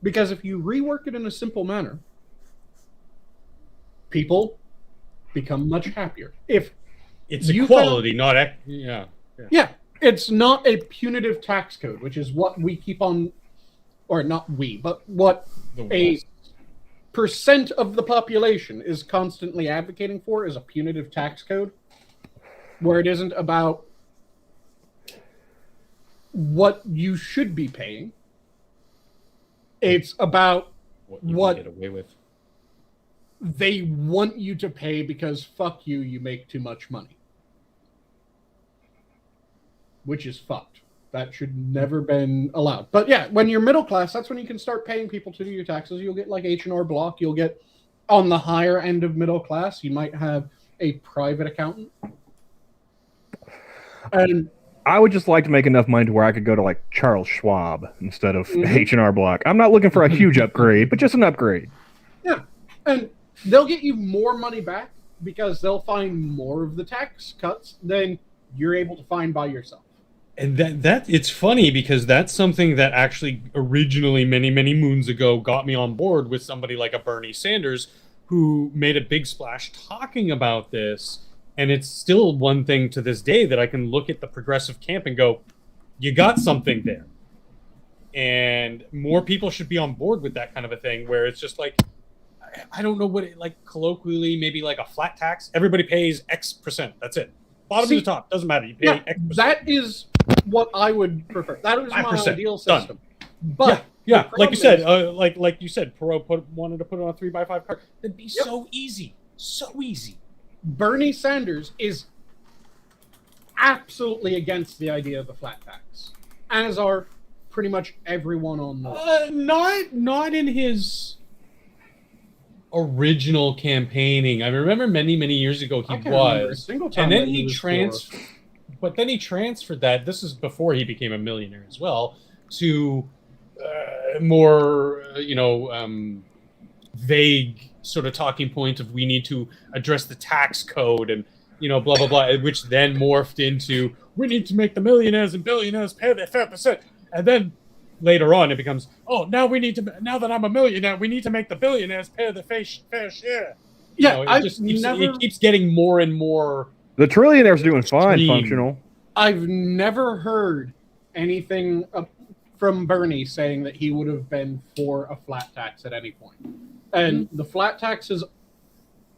D: Because if you rework it in a simple manner, people become much happier. If
B: it's equality, not yeah.
D: It's not a punitive tax code, which is what we keep on, or not we, but what a percent of the population is constantly advocating for is a punitive tax code, where it isn't about what you should be paying. It's about what
B: get away with.
D: They want you to pay because fuck you, you make too much money. Which is fucked. That should never been allowed. But yeah, when you're middle class, that's when you can start paying people to do your taxes. You'll get like H&R Block. You'll get on the higher end of middle class. You might have a private accountant. And
C: I would just like to make enough money to where I could go to like Charles Schwab instead of H&R Block. I'm not looking for a huge upgrade, but just an upgrade.
D: Yeah, and they'll get you more money back because they'll find more of the tax cuts than you're able to find by yourself.
B: And that it's funny because that's something that actually originally many moons ago got me on board with somebody like a Bernie Sanders who made a big splash talking about this. And it's still one thing to this day that I can look at the progressive camp and go, you got something there. And more people should be on board with that kind of a thing where it's just like, I don't know what it, like colloquially, maybe like a flat tax. Everybody pays X%. That's it. Bottom to the top. Doesn't matter. You pay X%.
D: That is what I would prefer. That is my ideal system.
B: Done.
D: But
B: yeah, like you said, like you said, Perot wanted to put it on a 3x5 card. It'd be so easy. So easy.
D: Bernie Sanders is absolutely against the idea of the flat tax, as are pretty much everyone on the
B: not in his original campaigning. I remember many years ago he was, and then he transferred. But then he transferred that. This is before he became a millionaire as well. To more, vague sort of talking point of we need to address the tax code and blah blah blah, which then morphed into we need to make the millionaires and billionaires pay their 5%, and then later on it becomes now that I'm a millionaire we need to make the billionaires pay the fair share.
D: Yeah,
B: it keeps getting more and more.
C: The trillionaire's doing fine, functional.
D: I've never heard anything from Bernie saying that he would have been for a flat tax at any point. And the flat tax is,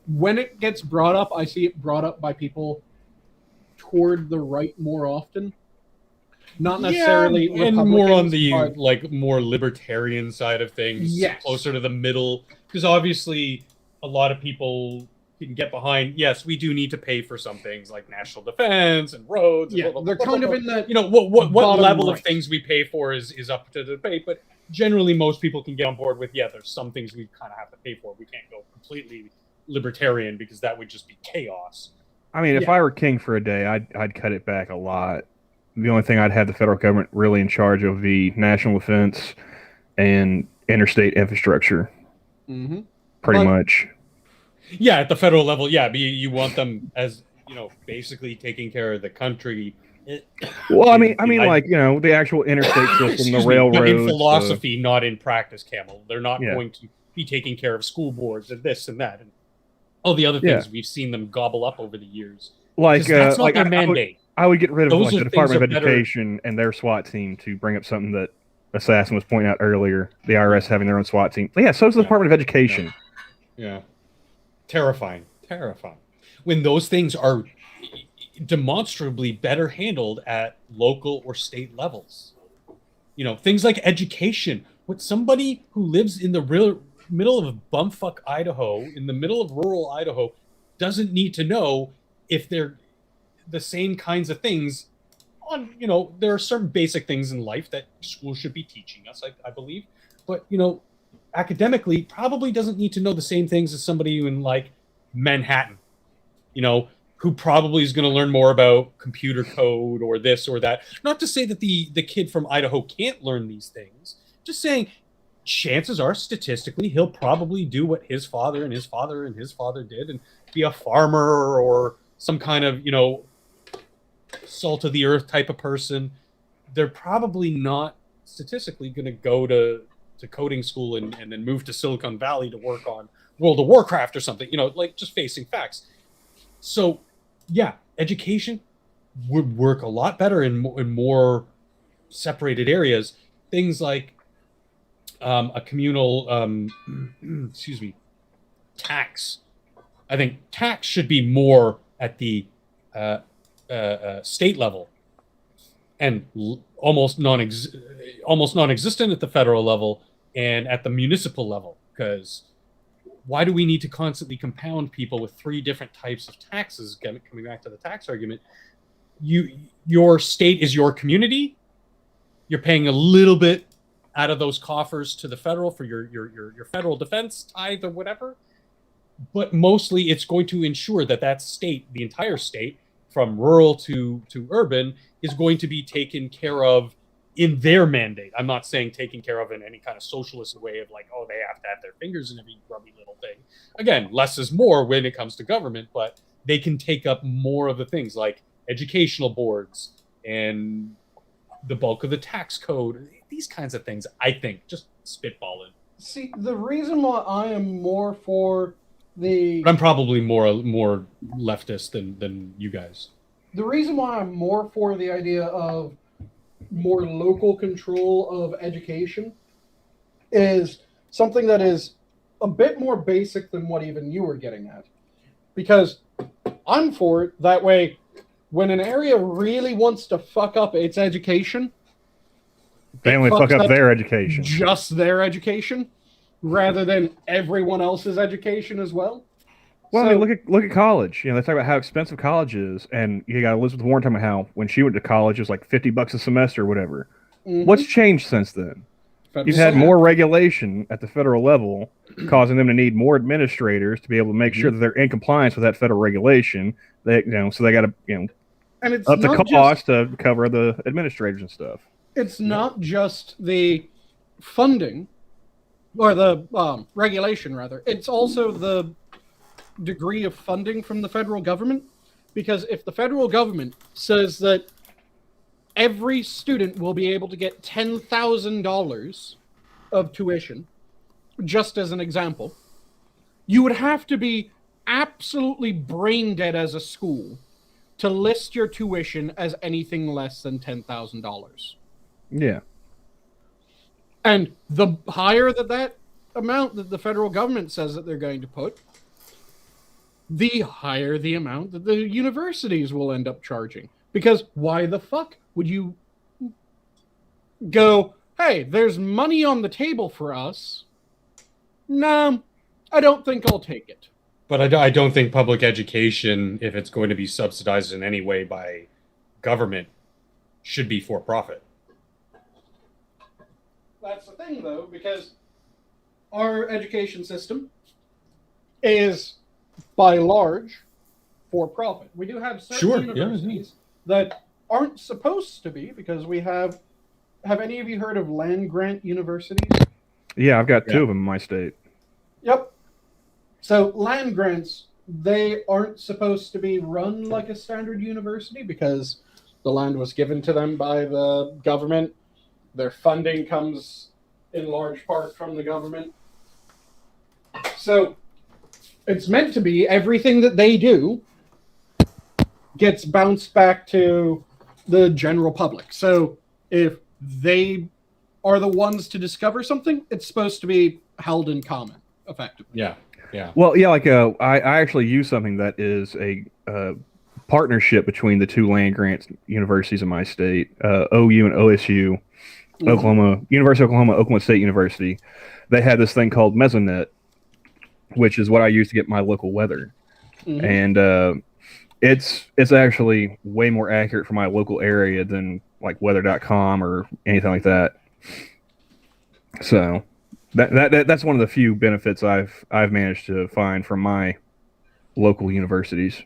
D: when it gets brought up, I see it brought up by people toward the right more often. Not necessarily
B: and more on the more libertarian side of things, closer to the middle. Because obviously a lot of people can get behind, yes, we do need to pay for some things like national defense and roads.
D: Yeah, they're kind of in that.
B: What level of things we pay for is up to debate, but generally most people can get on board with, there's some things we kind of have to pay for. We can't go completely libertarian because that would just be chaos.
C: I mean, if I were king for a day, I'd cut it back a lot. The only thing I'd have the federal government really in charge of the national defense and interstate infrastructure. Pretty much.
B: Yeah, at the federal level, you want them as, basically taking care of the country.
C: Well, I mean, the actual interstate system, the railroads.
B: In philosophy, not in practice, Camel. They're not going to be taking care of school boards and this and that and all the other things we've seen them gobble up over the years. That's not their mandate.
C: I would get rid of the Department of Education and their SWAT team to bring up something that Assassin was pointing out earlier. The IRS having their own SWAT team. But so is the Department of Education.
B: Yeah. Terrifying. when those things are demonstrably better handled at local or state levels. You know, things like education. What somebody who lives in the real middle of bumfuck Idaho, in the middle of rural Idaho, doesn't need to know if they're the same kinds of things on, you know, there are certain basic things in life that schools should be teaching us, I believe. But, you know, academically probably doesn't need to know the same things as somebody in like Manhattan, you know, who probably is going to learn more about computer code or this or that. Not to say that the kid from Idaho can't learn these things. Just saying, chances are statistically he'll probably do what his father and his father and his father did and be a farmer or some kind of, you know, salt of the earth type of person. They're probably not statistically going to go to coding school and then move to Silicon Valley to work on World of Warcraft or something, you know, like just facing facts. So yeah, education would work a lot better in more separated areas. Things like a communal, tax. I think tax should be more at the state level and almost non-existent at the federal level and at the municipal level. Because why do we need to constantly compound people with 3 different types of taxes? Coming back to the tax argument, your state is your community. You're paying a little bit out of those coffers to the federal for your federal defense tithe or whatever. But mostly it's going to ensure that state, the entire state, from rural to urban, is going to be taken care of in their mandate. I'm not saying taken care of in any kind of socialist way of like, oh, they have to have their fingers in every grubby little thing. Again, less is more when it comes to government, but they can take up more of the things like educational boards and the bulk of the tax code, these kinds of things. I think, just spitballing.
D: See, the reason why I am more for
B: I'm probably more leftist than you guys.
D: The reason why I'm more for the idea of more local control of education is something that is a bit more basic than what even you were getting at. Because I'm for it. That way, when an area really wants to fuck up its education,
C: they only fuck up their education.
D: Just their education, rather than everyone else's education as well.
C: Well, so, I mean, look at college. You know, they talk about how expensive college is, and you got Elizabeth Warren talking about how when she went to college, it was like $50 a semester or whatever. Mm-hmm. What's changed since then? You've had more regulation at the federal level, causing them to need more administrators to be able to make sure that they're in compliance with that federal regulation. They, you know, so they got to, you know,
D: and it's
C: up the cost to cover the administrators and stuff.
D: It's not just the funding or the regulation, rather. It's also the degree of funding from the federal government. Because if the federal government says that every student will be able to get $10,000 of tuition, just as an example, you would have to be absolutely brain dead as a school to list your tuition as anything less than $10,000.
C: Yeah.
D: And the higher that amount that the federal government says that they're going to put, the higher the amount that the universities will end up charging. Because why the fuck would you go, hey, there's money on the table for us? No, I don't think I'll take it.
B: But I don't think public education, if it's going to be subsidized in any way by government, should be for profit.
D: That's the thing, though, because our education system is, by large, for profit. We do have certain universities that aren't supposed to be, because we have any of you heard of land-grant universities?
C: Yeah, I've got 2 of them in my state.
D: Yep. So land grants, they aren't supposed to be run like a standard university because the land was given to them by the government. Their funding comes in large part from the government. So it's meant to be everything that they do gets bounced back to the general public. So if they are the ones to discover something, it's supposed to be held in common, effectively.
B: Yeah. Yeah.
C: Well, yeah, like I actually use something that is a partnership between the two land grant universities in my state, OU and OSU, Oklahoma, University of Oklahoma, Oklahoma State University. They had this thing called MotZ, which is what I use to get my local weather, and it's actually way more accurate for my local area than like weather.com or anything like that. So that's one of the few benefits I've managed to find from my local universities.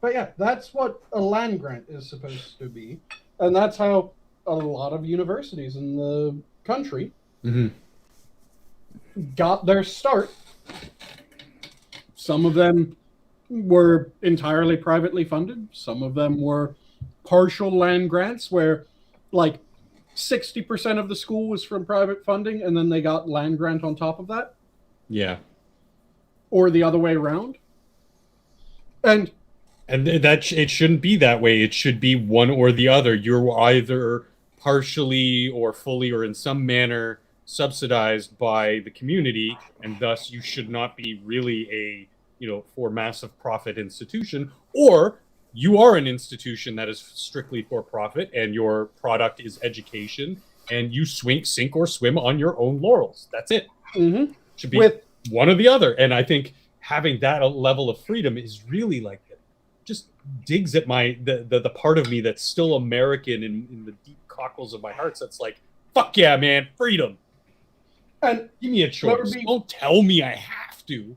D: But yeah, that's what a land grant is supposed to be, and that's how a lot of universities in the country got their start. Some of them were entirely privately funded. Some of them were partial land grants where like 60% of the school was from private funding and then they got land grant on top of that.
B: Yeah.
D: Or the other way around. And
B: that it shouldn't be that way. It should be one or the other. You're either partially or fully or in some manner subsidized by the community, and thus you should not be really a, for massive profit institution, or you are an institution that is strictly for profit and your product is education and you sink or swim on your own laurels. That's it. Should be one or the other. And I think having that level of freedom is really like, just digs at the part of me that's still American in the deep cockles of my heart. So it's like, fuck yeah, man, freedom.
D: And
B: give me a choice. Don't tell me I have to.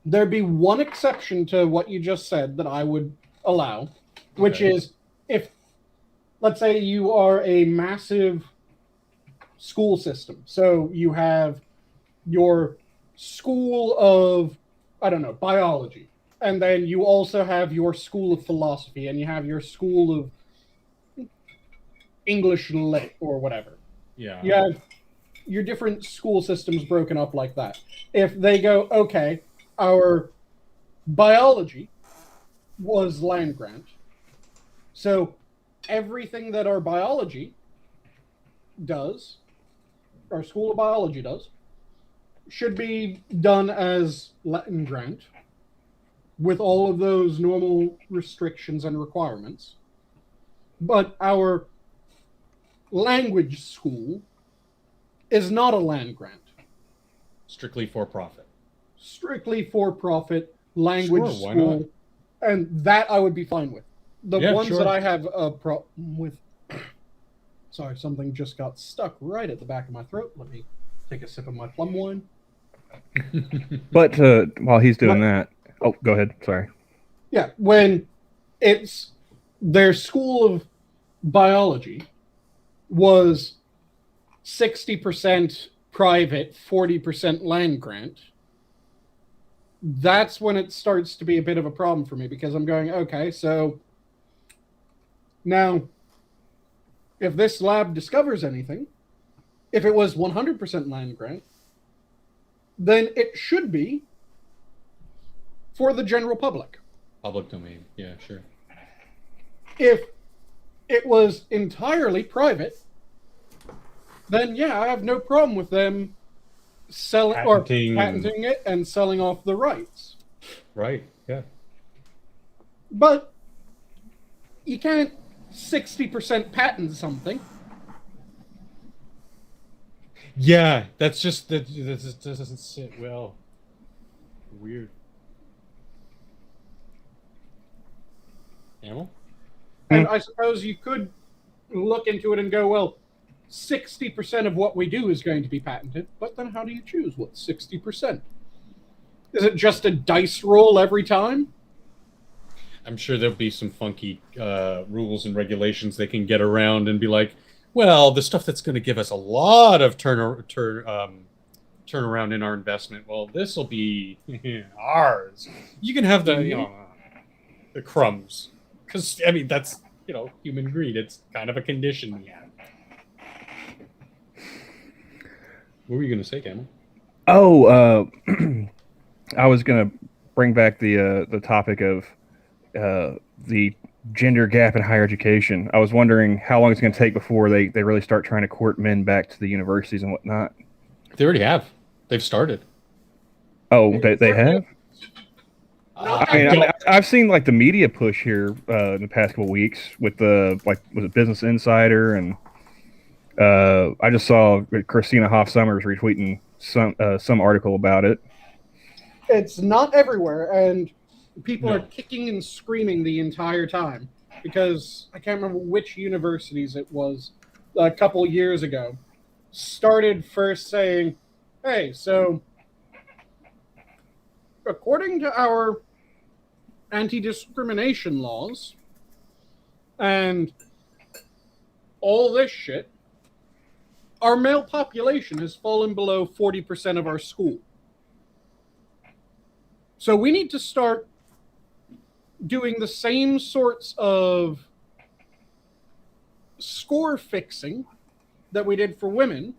D: There'd be one exception to what you just said that I would allow, which is if, let's say you are a massive school system. So you have your school of, I don't know, biology. And then you also have your school of philosophy, and you have your school of English lit or whatever.
B: Yeah.
D: You have your different school systems broken up like that. If they go, okay, our biology was land grant, so everything that our biology does, our school of biology does, should be done as land grant, with all of those normal restrictions and requirements. But our language school is not a land grant.
B: Strictly for profit.
D: Strictly for profit language
B: Sure, why
D: school.
B: not?
D: And that I would be fine with. The ones that I have a problem with... Sorry, something just got stuck right at the back of my throat. Let me take a sip of my plum wine.
C: But while he's doing that... Oh, go ahead. Sorry.
D: Yeah, when it's their school of biology was 60% private, 40% land grant, that's when it starts to be a bit of a problem for me, because I'm going, okay, so now if this lab discovers anything, if it was 100% land grant, then it should be for the general public.
B: Public domain, yeah, sure.
D: If it was entirely private, then yeah, I have no problem with them patenting it and selling off the rights.
B: Right, yeah.
D: But you can't 60% patent something.
B: Yeah, that doesn't sit well. Weird. Animal?
D: And I suppose you could look into it and go, well, 60% of what we do is going to be patented, but then how do you choose what 60%? Is it just a dice roll every time?
B: I'm sure there'll be some funky rules and regulations they can get around and be like, well, the stuff that's going to give us a lot of turnaround in our investment, well, this will be ours. You can have the crumbs. Because, I mean, that's, human greed. It's kind of a condition we have. What were you going to say, Cameron?
C: Oh, I was going to bring back the topic of the gender gap in higher education. I was wondering how long it's going to take before they really start trying to court men back to the universities and whatnot.
B: They already have. They've started.
C: Oh, they have.
D: Not
C: I mean,
D: every-
C: I've seen like the media push here in the past couple weeks with the was it Business Insider, and I just saw Christina Hoff Sommers retweeting some article about it.
D: It's not everywhere, and people
B: No.
D: are kicking and screaming the entire time because I can't remember which universities it was a couple years ago started first saying, hey, so according to our anti-discrimination laws and all this shit, our male population has fallen below 40% of our school. So we need to start doing the same sorts of score fixing that we did for women,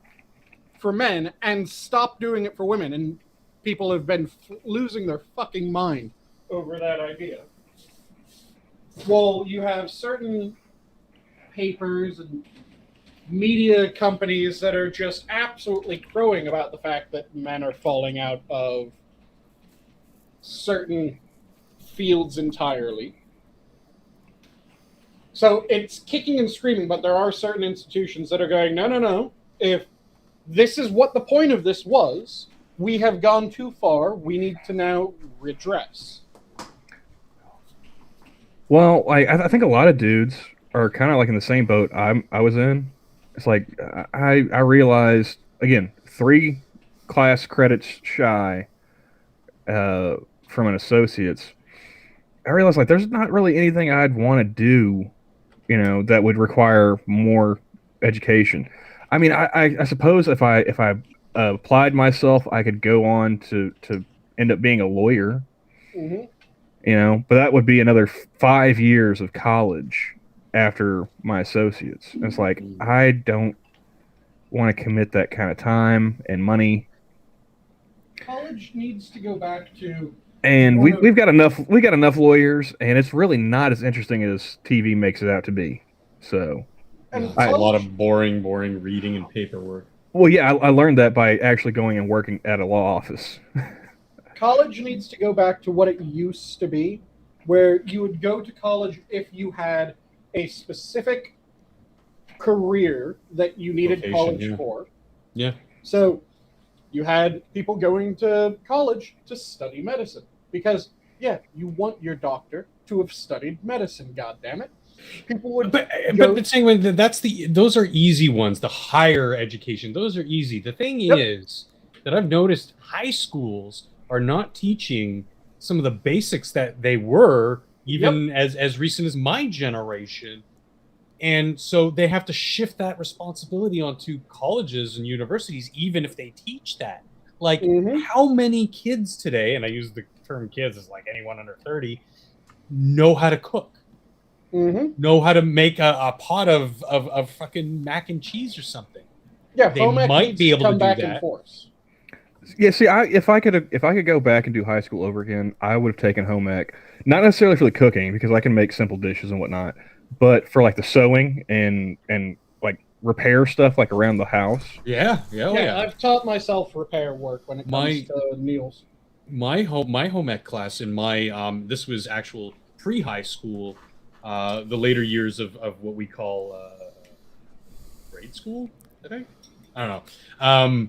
D: for men, and stop doing it for women. And people have been losing their fucking mind over that idea. Well, you have certain papers and media companies that are just absolutely crowing about the fact that men are falling out of certain fields entirely. So it's kicking and screaming, but there are certain institutions that are going, no, no, no. If this is what the point of this was, we have gone too far. We need to now redress.
C: Well, like I think a lot of dudes are kind of like in the same boat I was in. It's like I realized again 3 class credits shy from an associate's. I realized like there's not really anything I'd want to do, you know, that would require more education. I mean, I suppose if I applied myself, I could go on to end up being a lawyer.
D: Mm-hmm.
C: You know, but that would be another 5 years of college after my associates. And it's like I don't want to commit that kind of time and money.
D: College needs to go back to,
C: and we've got enough lawyers, and it's really not as interesting as TV makes it out to be. So
D: and
B: a lot of boring reading and paperwork.
C: Well, yeah, I learned that by actually going and working at a law office.
D: College needs to go back to what it used to be, where you would go to college if you had a specific career that you needed
B: Vocation,
D: college
B: yeah.
D: for.
B: Yeah.
D: So you had people going to college to study medicine because, yeah, you want your doctor to have studied medicine, goddammit. People would
B: but saying those are easy ones. The higher education, those are easy. The thing is that I've noticed high schools are not teaching some of the basics that they were even as recent as my generation. And so they have to shift that responsibility onto colleges and universities, even if they teach that. Like, how many kids today, and I use the term kids as like anyone under 30, know how to cook? Know how to make a pot of fucking mac and cheese or something?
D: Yeah,
B: they might be able to do
D: back
B: that.
D: In force.
C: Yeah, see, if I could go back and do high school over again, I would have taken home ec. Not necessarily for the cooking, because I can make simple dishes and whatnot, but for like the sewing and like repair stuff like around the house.
B: Yeah.
D: I've taught myself repair work when it comes to meals.
B: My home ec class in my this was actual pre-high school, the later years of what we call grade school. I don't know.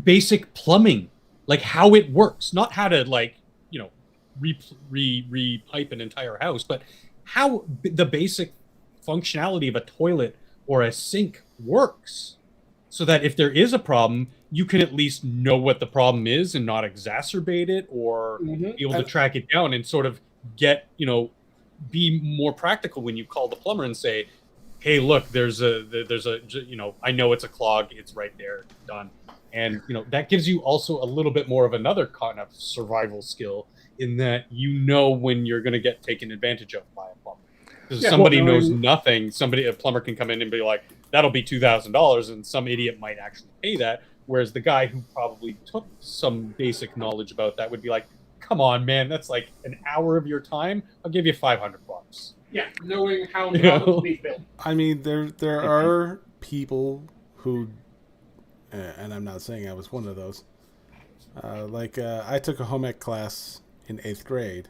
B: Basic plumbing, like how it works, not how to like, you know, re-pipe an entire house, but how the basic functionality of a toilet or a sink works, so that if there is a problem, you can at least know what the problem is and not exacerbate it, or be able to track it down and sort of get, you know, be more practical when you call the plumber and say, hey, look, there's a you know, I know it's a clog, it's right there, done. And, you know, that gives you also a little bit more of another kind of survival skill, in that you know when you're going to get taken advantage of by a plumber. Because somebody knows nothing, a plumber can come in and be like, that'll be $2,000, and some idiot might actually pay that. Whereas the guy who probably took some basic knowledge about that would be like, come on, man, that's like an hour of your time. I'll give you $500.
D: Yeah, knowing how to be built.
A: I mean, there are people who, and I'm not saying I was one of those, I took a home ec class in 8th grade,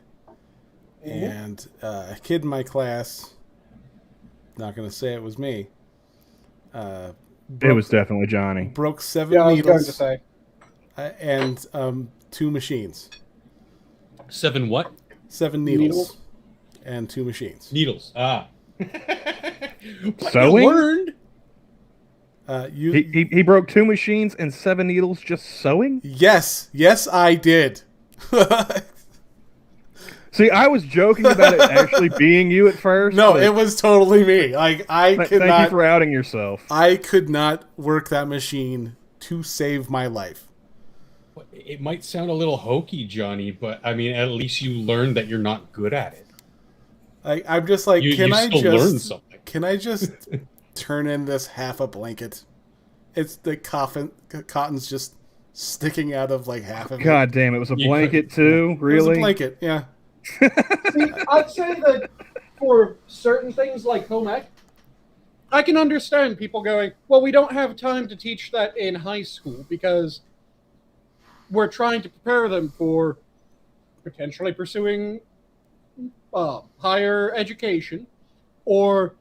A: and a kid in my class, not going to say it was me,
C: It was definitely Johnny.
A: broke 7
D: Yeah, I was going
A: needles
D: to say.
A: and 2 machines.
B: 7 what?
A: 7 needles and 2 machines.
B: Needles. Ah.
C: Sewing?
B: You learned.
C: He broke 2 machines and 7 needles just sewing?
A: Yes, I did.
C: See, I was joking about it actually being you at first.
A: No,
C: but
A: it was totally me. Like
C: thank you for outing yourself.
A: I could not work that machine to save my life.
B: It might sound a little hokey, Johnny, but I mean, at least you learned that you're not good at it.
A: I'm just like,
B: You still learn something.
A: Can I just turn in this half a blanket? It's the cotton's just sticking out of like half of it.
C: God damn, it was a blanket too? Really?
A: It was a blanket, yeah.
D: See, I'd say that for certain things like home ec, I can understand people going, well, we don't have time to teach that in high school because we're trying to prepare them for potentially pursuing higher education or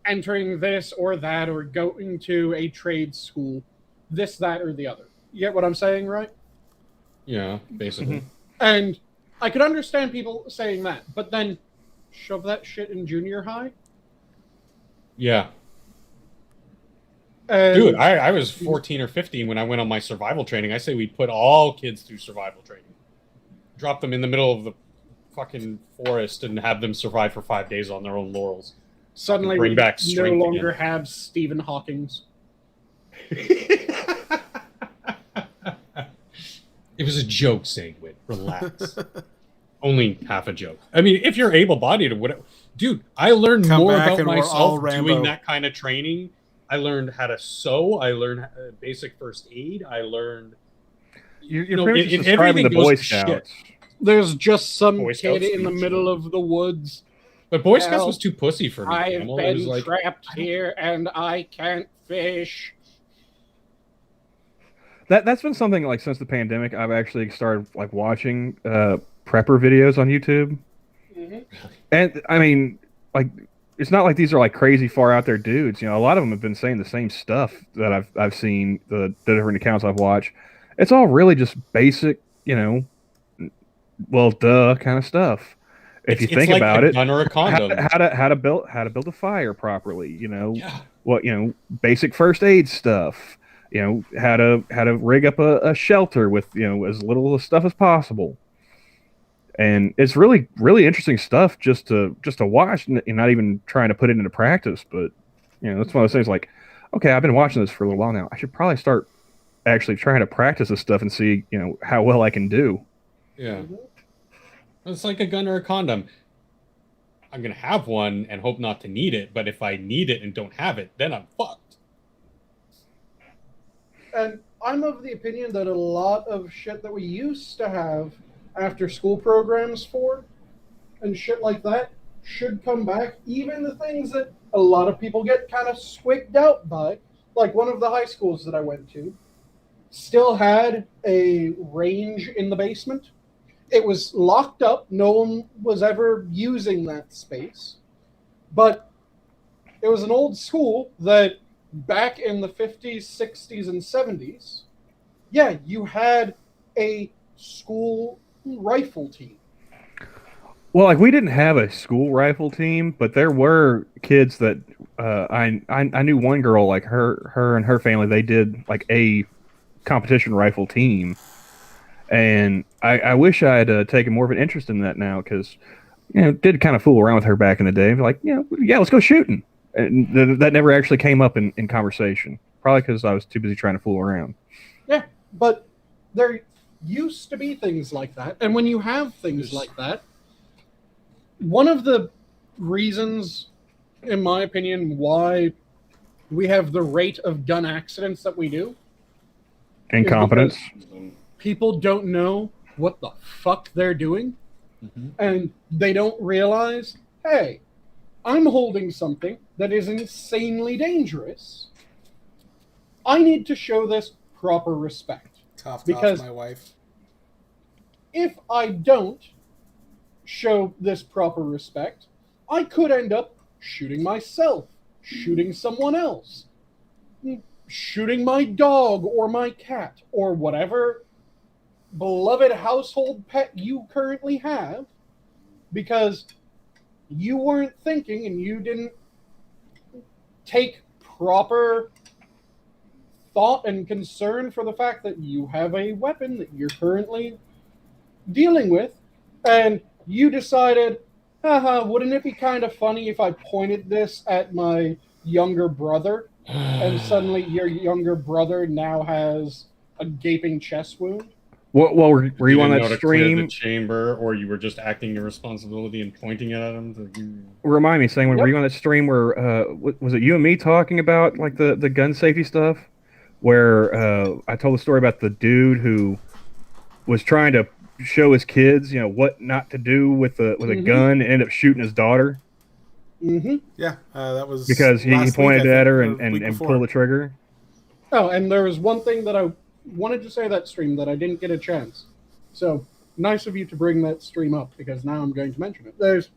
D: entering this or that or going to a trade school, this, that, or the other. You get what I'm saying, right?
B: Yeah, basically.
D: And I could understand people saying that, but then shove that shit in junior high?
B: Yeah.
D: And
B: Dude, I was 14 or 15 when I went on my survival training. I say we put all kids through survival training. Drop them in the middle of the fucking forest and have them survive for 5 days on their own laurels.
D: suddenly
B: Bring
D: we
B: back
D: no
B: strength
D: longer
B: again.
D: have Stephen Hawking's.
B: It was a joke, Sanguine. Relax. Only half a joke. I mean, if you're able-bodied or whatever. Dude, I learned
A: Come
B: more
A: back
B: about
A: and we're all
B: myself
A: Rambo.
B: doing that kind of training. I learned how to sew. I learned basic first aid. I learned...
C: You're
B: know,
C: pretty much
B: if
C: describing the
B: everything
C: Boy
B: goes to shit.
C: Scouts.
D: There's just some
B: Boy
D: kid
B: Scouts
D: in the
B: speech.
D: middle of the woods.
B: But Boy Scouts
D: Well,
B: was too pussy for me.
D: I've
B: Camel. It was
D: been
B: like,
D: trapped here and I can't fish.
C: That's been something like since the pandemic. I've actually started like watching prepper videos on YouTube, and I mean, like, it's not like these are like crazy far out there dudes. You know, a lot of them have been saying the same stuff that I've seen the different accounts I've watched. It's all really just basic, you know, well, duh kind of stuff. If you think
B: like
C: about
B: a
C: it,
B: gun or a condom.
C: how to build a fire properly. You know,
B: Yeah.
C: what, you know, basic first aid stuff. You know, how to rig up a shelter with, you know, as little stuff as possible. And it's really, really interesting stuff just to watch and not even trying to put it into practice. But, you know, that's one of those things like, okay, I've been watching this for a little while now. I should probably start actually trying to practice this stuff and see, you know, how well I can do.
B: Yeah. It's like a gun or a condom. I'm going to have one and hope not to need it. But if I need it and don't have it, then I'm fucked.
D: And I'm of the opinion that a lot of shit that we used to have after school programs for and shit like that should come back. Even the things that a lot of people get kind of squicked out by, like one of the high schools that I went to, still had a range in the basement. It was locked up. No one was ever using that space. But it was an old school that back in the 50s, 60s, and 70s, yeah, you had a school rifle team.
C: Well, like we didn't have a school rifle team, but there were kids that I knew one girl, like her and her family, they did like a competition rifle team, and I wish I had taken more of an interest in that now because, you know, did kind of fool around with her back in the day, like, you know, yeah, let's go shooting. And that never actually came up in conversation. Probably because I was too busy trying to fool around.
D: Yeah, but there used to be things like that. And when you have things like that, one of the reasons, in my opinion, why we have the rate of gun accidents that we do.
C: Incompetence.
D: People don't know what the fuck they're doing. And they don't realize, hey, I'm holding something that is insanely dangerous. I need to show this proper respect.
A: Cough,
D: Because-
A: my wife.
D: if I don't show this proper respect, I could end up shooting myself, shooting someone else, shooting my dog or my cat or whatever beloved household pet you currently have, because you weren't thinking and you didn't take proper thought and concern for the fact that you have a weapon that you're currently dealing with, and you decided, haha, wouldn't it be kind of funny if I pointed this at my younger brother, and suddenly your younger brother now has a gaping chest wound?
C: Well, were you on that
B: To clear
C: stream?
B: the chamber, or you were just acting your responsibility and pointing it at him?
C: Remind me, Sanguine, were
D: Yep.
C: you on that stream where was it you and me talking about like the gun safety stuff? Where I told the story about the dude who was trying to show his kids, you know, what not to do with a gun, and ended up shooting his daughter
D: Mm-hmm.
A: Yeah, that was
C: because he
A: last week,
C: pointed
A: I
C: at
A: think,
C: her
A: or
C: and,
A: the week
C: and
A: before.
C: pulled the trigger.
D: Oh, and there was one thing that I wanted to say that stream that I didn't get a chance. So nice of you to bring that stream up, because now I'm going to mention it. There's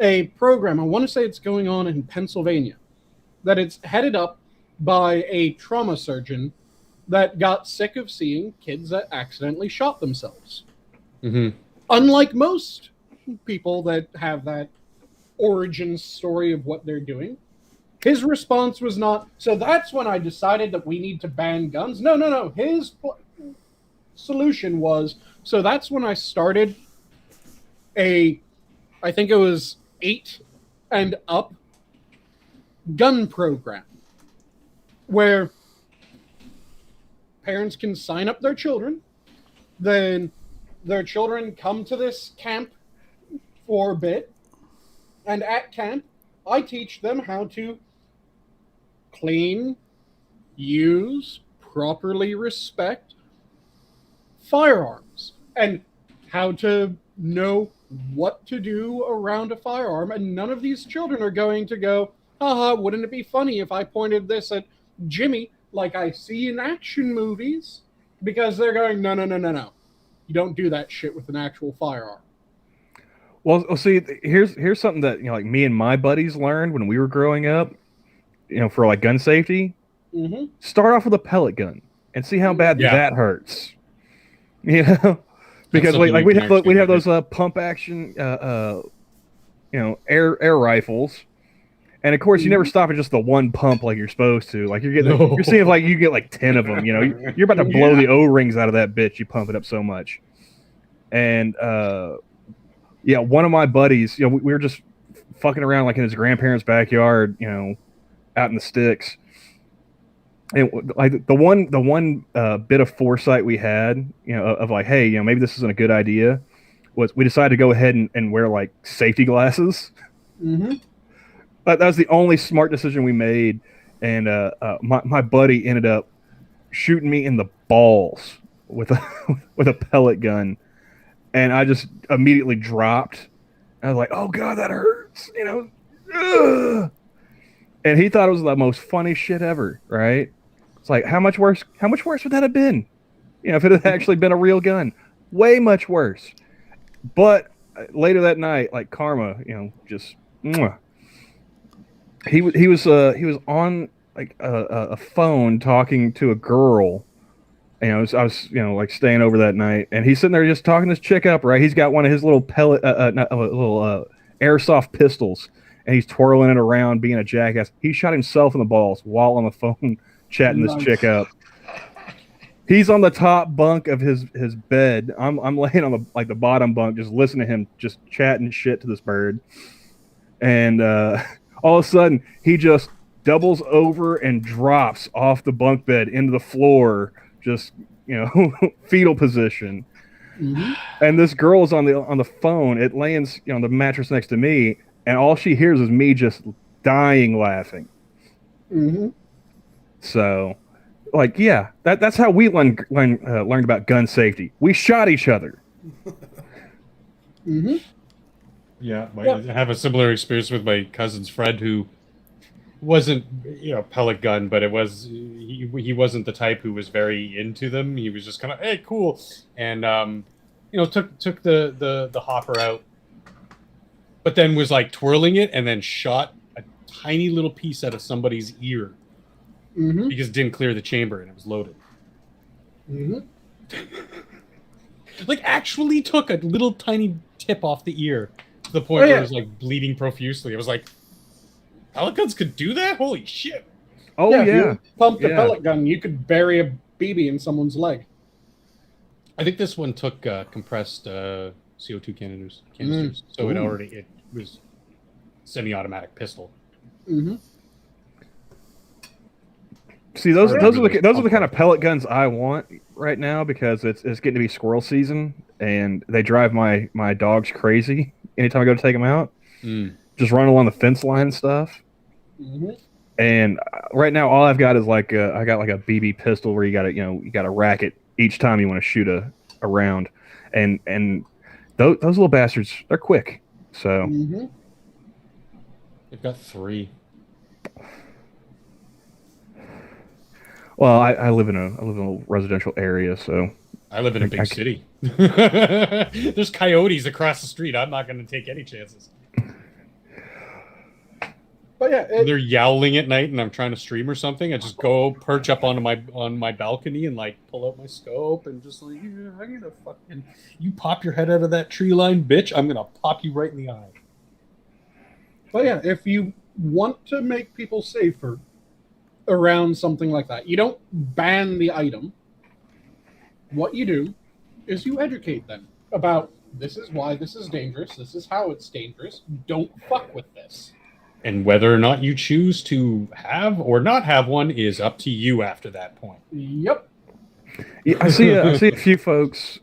D: a program, I want to say it's going on in Pennsylvania, that it's headed up by a trauma surgeon that got sick of seeing kids that accidentally shot themselves.
B: Mm-hmm.
D: Unlike most people that have that origin story of what they're doing, his response was not, so that's when I decided that we need to ban guns. No. His solution was, so that's when I started I think it was 8 and up gun program, where parents can sign up their children, then their children come to this camp for a bit, and at camp, I teach them how to clean, use, properly respect firearms, and how to know what to do around a firearm. And none of these children are going to go, haha, wouldn't it be funny if I pointed this at Jimmy like I see in action movies? Because they're going, no. You don't do that shit with an actual firearm.
C: Well, see, here's something that, you know, like me and my buddies learned when we were growing up, you know, for like gun safety.
D: Mm-hmm.
C: Start off with a pellet gun and see how bad
B: Yeah.
C: that hurts. You know, because
B: something
C: like
B: you
C: we'd
B: can
C: have
B: actually
C: those pump action, you know, air rifles, and of course you never stop at just the one pump like you're supposed to. Like you're seeing if like you get like 10 of them. You know, you're about to blow the O-rings out of that bitch. You pump it up so much, and yeah, one of my buddies, you know, we were just fucking around like in his grandparents' backyard, you know, out in the sticks. And like the one bit of foresight we had, you know, of like, hey, you know, maybe this isn't a good idea, was we decided to go ahead and wear like safety glasses.
D: Mm-hmm.
C: That was the only smart decision we made. And my buddy ended up shooting me in the balls with a pellet gun, and I just immediately dropped. I was like, oh god, that hurts, you know. Ugh. And he thought it was the most funny shit ever, right? It's like, how much worse would that have been? You know, if it had actually been a real gun. Way much worse. But later that night, like karma, you know, just mwah. He was on like a phone talking to a girl. You know, I was you know, like staying over that night, and he's sitting there just talking this chick up, right? He's got one of his little airsoft pistols, and he's twirling it around, being a jackass. He shot himself in the balls while on the phone chatting this chick up. He's on the top bunk of his bed. I'm laying on the bottom bunk, just listening to him just chatting shit to this bird. And all of a sudden, he just doubles over and drops off the bunk bed into the floor, just, you know, fetal position.
D: Mm-hmm.
C: And this girl is on the phone. It lands, you know, on the mattress next to me, and all she hears is me just dying laughing.
D: Mm-hmm.
C: So, like, yeah, that's how we learned about gun safety. We shot each other.
D: Mm-hmm.
B: Yeah, I have a similar experience with my cousin's friend who wasn't, you know, pellet gun, but it was he wasn't the type who was very into them. He was just kind of, hey, cool. And took the hopper out, but then was like twirling it and then shot a tiny little piece out of somebody's ear because it didn't clear the chamber and it was loaded. Like actually took a little tiny tip off the ear to the point where it was like bleeding profusely. It was like, pellet guns could do that? Holy shit!
C: Oh yeah.
D: If you pumped a pellet gun, you could bury a BB in someone's leg.
B: I think this one took compressed CO2 canisters, so it was semi-automatic pistol.
C: See, those are the kind of pellet guns I want right now because it's getting to be squirrel season and they drive my dogs crazy anytime I go to take them out. Just run along the fence line and stuff. And right now, all I've got is I got like a BB pistol where you got to rack it each time you want to shoot a round, and those little bastards, they're quick. So
B: they've got 3.
C: Well, I live in a residential area, so
B: I live in a big city. There's coyotes across the street. I'm not going to take any chances.
D: But yeah,
B: they're yowling at night, and I'm trying to stream or something. I just go perch up on my balcony and like pull out my scope and just like, I'm gonna fucking you pop your head out of that tree line, bitch. I'm gonna pop you right in the eye.
D: But yeah, if you want to make people safer around something like that, you don't ban the item. What you do is you educate them about this is why this is dangerous. This is how it's dangerous. Don't fuck with this.
B: And whether or not you choose to have or not have one is up to you after that point.
D: Yep.
C: Yeah, I see a few folks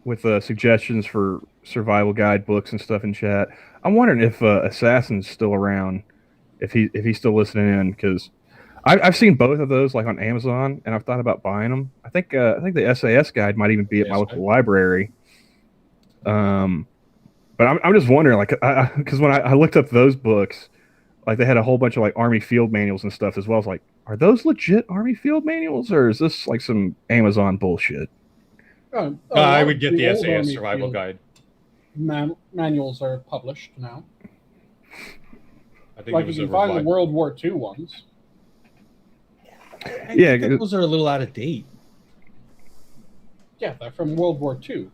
C: with suggestions for survival guide books and stuff in chat. I'm wondering if Assassin's still around, if he's still listening in, because I've seen both of those like on Amazon, and I've thought about buying them. I think the SAS guide might even be at my local library. But I'm just wondering, like, because when I looked up those books, like they had a whole bunch of like Army field manuals and stuff as well. It's like, are those legit Army field manuals, or is this like some Amazon bullshit?
B: I would get the SAS survival guide.
D: Manuals are published now.
B: I think
D: like you can find the World War II ones.
E: I think those are a little out of date.
D: Yeah, they're from World War II.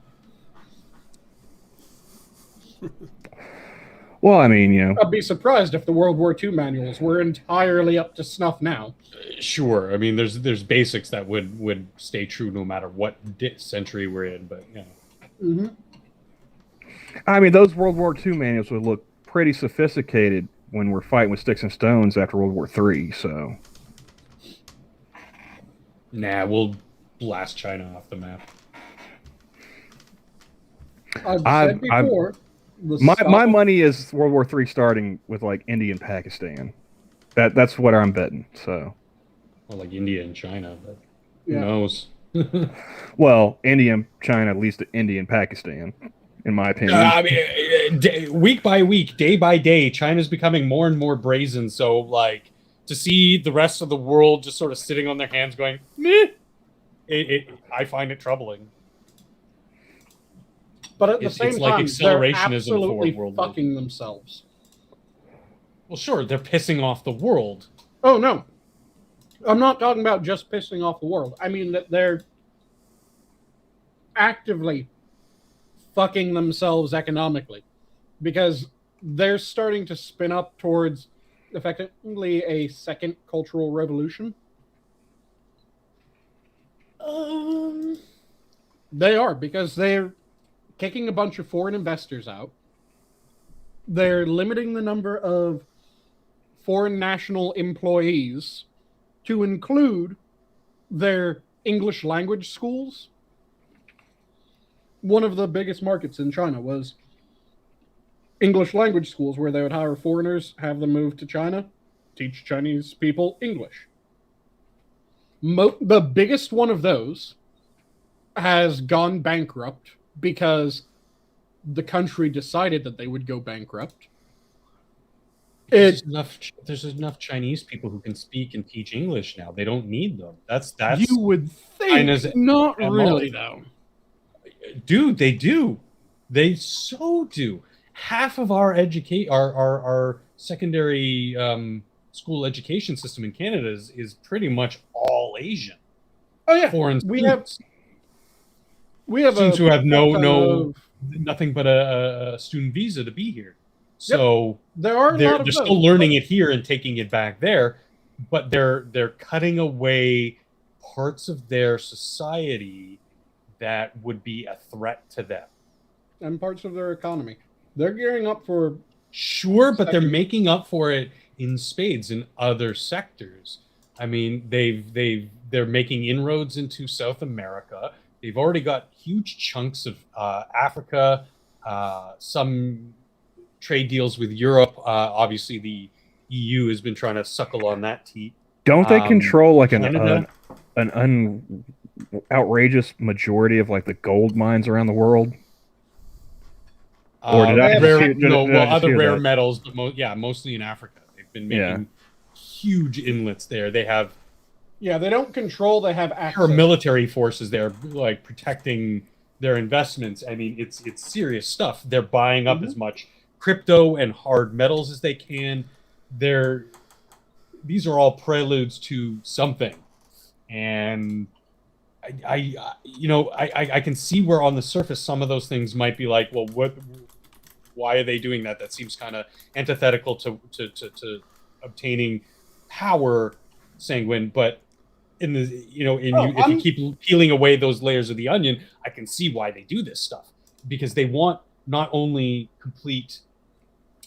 C: Well, I mean,
D: I'd be surprised if the World War II manuals were entirely up to snuff now.
B: Sure, I mean, there's basics that would stay true no matter what century we're in, but
C: I mean, those World War II manuals would look pretty sophisticated when we're fighting with sticks and stones after World War III. So,
B: nah, we'll blast China off the map.
D: I've said before.
C: My money is World War III starting with like India and Pakistan. That's what I'm betting. So,
B: well, like India and China, but who knows?
C: Well, India and China, at least India and Pakistan, in my opinion.
B: I mean, week by week, day by day, China's becoming more and more brazen. So, like, to see the rest of the world just sort of sitting on their hands, going meh, I find it troubling.
D: But at the same time, they're absolutely
B: world
D: fucking themselves.
B: Well, sure, they're pissing off the world.
D: Oh, no. I'm not talking about just pissing off the world. I mean that they're actively fucking themselves economically. Because they're starting to spin up towards, effectively, a second cultural revolution. They are, because they're kicking a bunch of foreign investors out. They're limiting the number of foreign national employees to include their English language schools. One of the biggest markets in China was English language schools, where they would hire foreigners, have them move to China, teach Chinese people English. The biggest one of those has gone bankrupt because the country decided that they would go bankrupt.
B: There's enough Chinese people who can speak and teach English now. They don't need them. That's
D: you would think
B: China's
D: not
B: MO.
D: really though.
B: Dude, they do. They so do. Half of our our secondary school education system in Canada is pretty much all Asian.
D: Oh yeah,
B: Foreign
D: we have
B: students.
D: students
B: Students who have
D: of,
B: nothing but a student visa to be here. So
D: there are a lot of
B: they're
D: those,
B: still learning it here and taking it back there, but they're cutting away parts of their society that would be a threat to them.
D: and parts of their economy. They're gearing up for
B: Sure, but they're making up for it in spades in other sectors. I mean, they're making inroads into South America. They've already got huge chunks of Africa, some trade deals with Europe. Obviously, the EU has been trying to suckle on that teat.
C: Don't they control like
B: Canada?
C: an outrageous majority of like the gold mines around the world? Or did I just hear- did I just
B: other
C: hear
B: rare
C: that?
B: metals, but mostly in Africa. They've been making huge inlets there. They have
D: they don't control. They have access.
B: paramilitary forces there, like protecting their investments. I mean, it's serious stuff. They're buying up as much crypto and hard metals as they can. These are all preludes to something, and I can see where on the surface some of those things might be like, well, why are they doing that? That seems kind of antithetical to obtaining power, Sanguine. But in the if you keep peeling away those layers of the onion, I can see why they do this stuff, because they want not only complete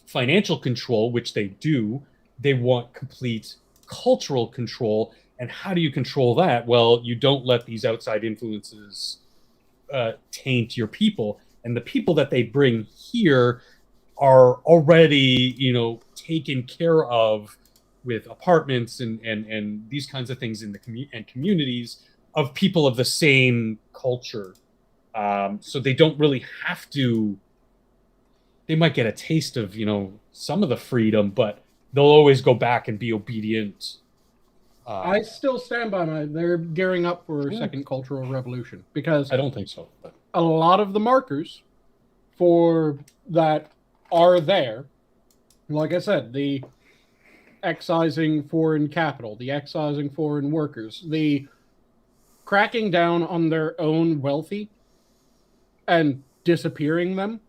B: financial control, which they do, they want complete cultural control. And how do you control that? Well, you don't let these outside influences taint your people. And the people that they bring here are already, taken care of with apartments and these kinds of things in the communities of people of the same culture. So they don't really have to. They might get a taste of, some of the freedom, but they'll always go back and be obedient.
D: I still stand by they're gearing up for a second cultural revolution, because
B: I don't think so. But
D: a lot of the markers for that are there. Like I said, the excising foreign capital, the excising foreign workers, the cracking down on their own wealthy and disappearing them,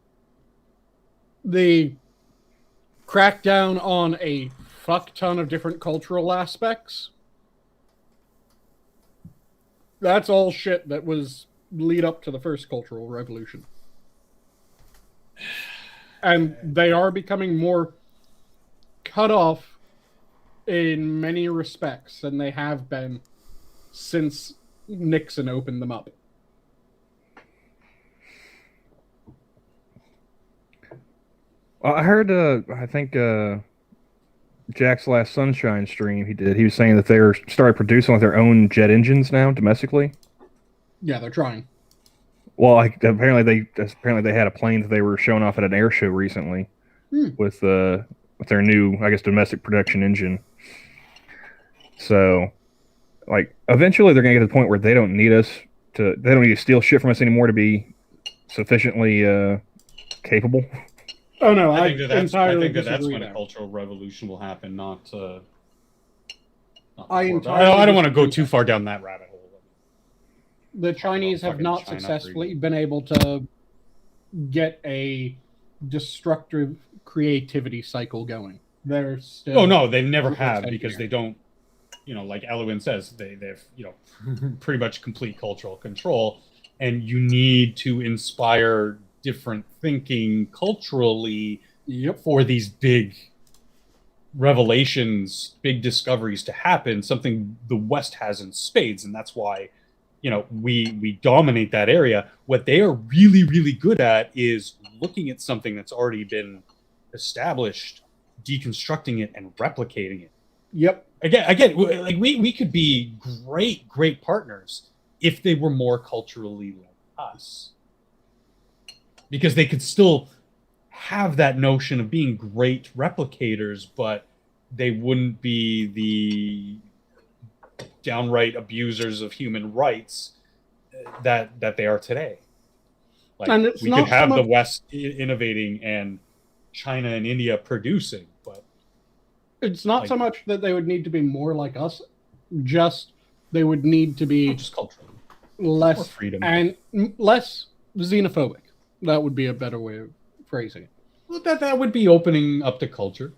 D: the crackdown on a fuck ton of different cultural aspects. That's all shit that was lead up to the first cultural revolution. And they are becoming more cut off in many respects than they have been since Nixon opened them up.
C: Well, I heard, I think Jack's last Sunshine stream he was saying that they're started producing like their own jet engines now domestically.
D: Yeah, they're trying.
C: Well, like apparently they had a plane that they were showing off at an air show recently with their new, I guess, domestic production engine. So, like, eventually they're gonna get to the point where they don't need to steal shit from us anymore to be sufficiently capable.
D: Oh no,
B: I think that's
D: disagree
B: when
D: there.
B: a cultural revolution will happen. Not
D: I
B: before.
D: entirely
B: I don't want to go
D: disagree.
B: too far down that rabbit hole.
D: The Chinese have
B: fucking
D: not
B: China
D: successfully been able to get a destructive creativity cycle going. They're still.
B: Oh no, they never have,
D: engineering.
B: because they don't. Like Eloin says, they've pretty much complete cultural control, and you need to inspire different thinking culturally for these big revelations, big discoveries to happen. Something the West has in spades, and that's why we dominate that area. What they are really, really good at is looking at something that's already been established, deconstructing it, and replicating it.
D: Yep.
B: Again, like we could be great partners if they were more culturally like us, because they could still have that notion of being great replicators, but they wouldn't be the downright abusers of human rights that they are today. Like,
D: And it's
B: we
D: not
B: could have
D: so
B: the
D: much-
B: West innovating and China and India producing, but
D: It's not so much that they would need to be more like us, just they would need to be
B: just culturally.
D: less
B: More freedom.
D: and less xenophobic. That would be a better way of phrasing it.
B: Well, that would be opening up to culture.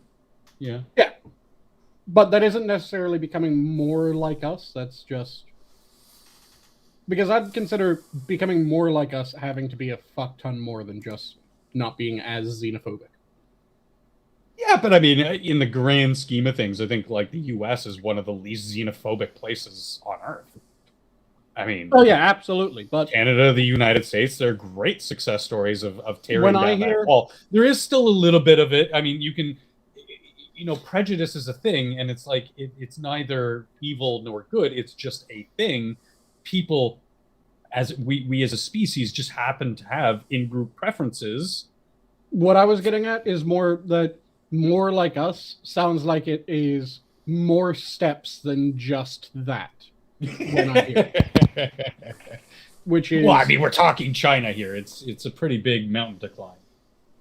B: Yeah.
D: But that isn't necessarily becoming more like us. That's just because I'd consider becoming more like us having to be a fuck ton more than just not being as xenophobic.
B: Yeah, but I mean, in the grand scheme of things, I think like the U.S. is one of the least xenophobic places on Earth. I mean,
D: Oh yeah, absolutely. But
B: Canada, the United States, they're great success stories of tearing
D: When
B: down
D: I
B: that
D: hear-
B: wall. There is still a little bit of it. I mean, you can, prejudice is a thing, and it's like it's neither evil nor good. It's just a thing. People, as we as a species, just happen to have in-group preferences.
D: what I was getting at is more that more like us sounds like it is more steps than just that. When I hear Which is
B: Well, I mean, we're talking China here. It's a pretty big mountain to climb.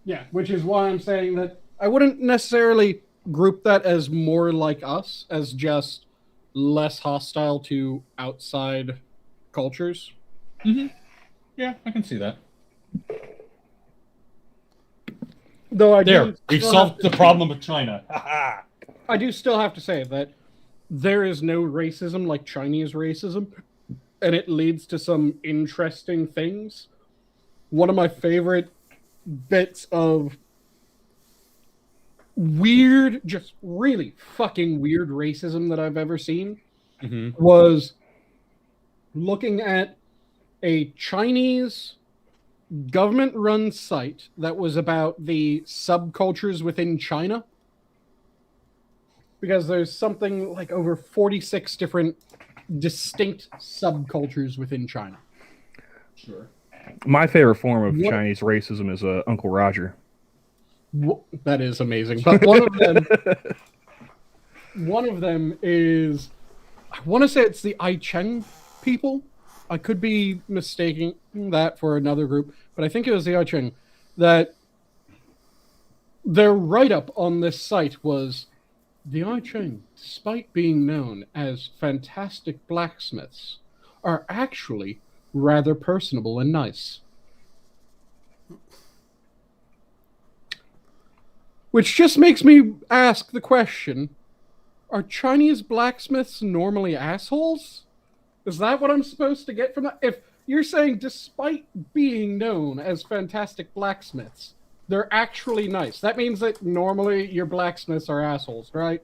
D: yeah, which is why I'm saying that I wouldn't necessarily group that as more like us, as just less hostile to outside cultures.
B: Yeah, I can see that.
D: Though I
B: There,
D: do
B: we've
D: still
B: solved
D: have
B: the
D: to-
B: problem of China.
D: I do still have to say that there is no racism like Chinese racism, and it leads to some interesting things. One of my favorite bits of weird, just really fucking weird racism that I've ever seen
B: Mm-hmm.
D: was looking at a Chinese government-run site that was about the subcultures within China. Because there's something like over 46 different distinct subcultures within China.
B: Sure.
C: My favorite form of
D: What-
C: Chinese racism is Uncle Roger.
D: That is amazing. But one of them is, I want to say it's the I Cheng people. I could be mistaking that for another group, but I think it was the I Cheng. That their write-up on this site was, the I Cheng, despite being known as fantastic blacksmiths, are actually rather personable and nice. Which just makes me ask the question, are Chinese blacksmiths normally assholes? Is that what I'm supposed to get from that? If you're saying despite being known as fantastic blacksmiths, they're actually nice, that means that normally your blacksmiths are assholes, right?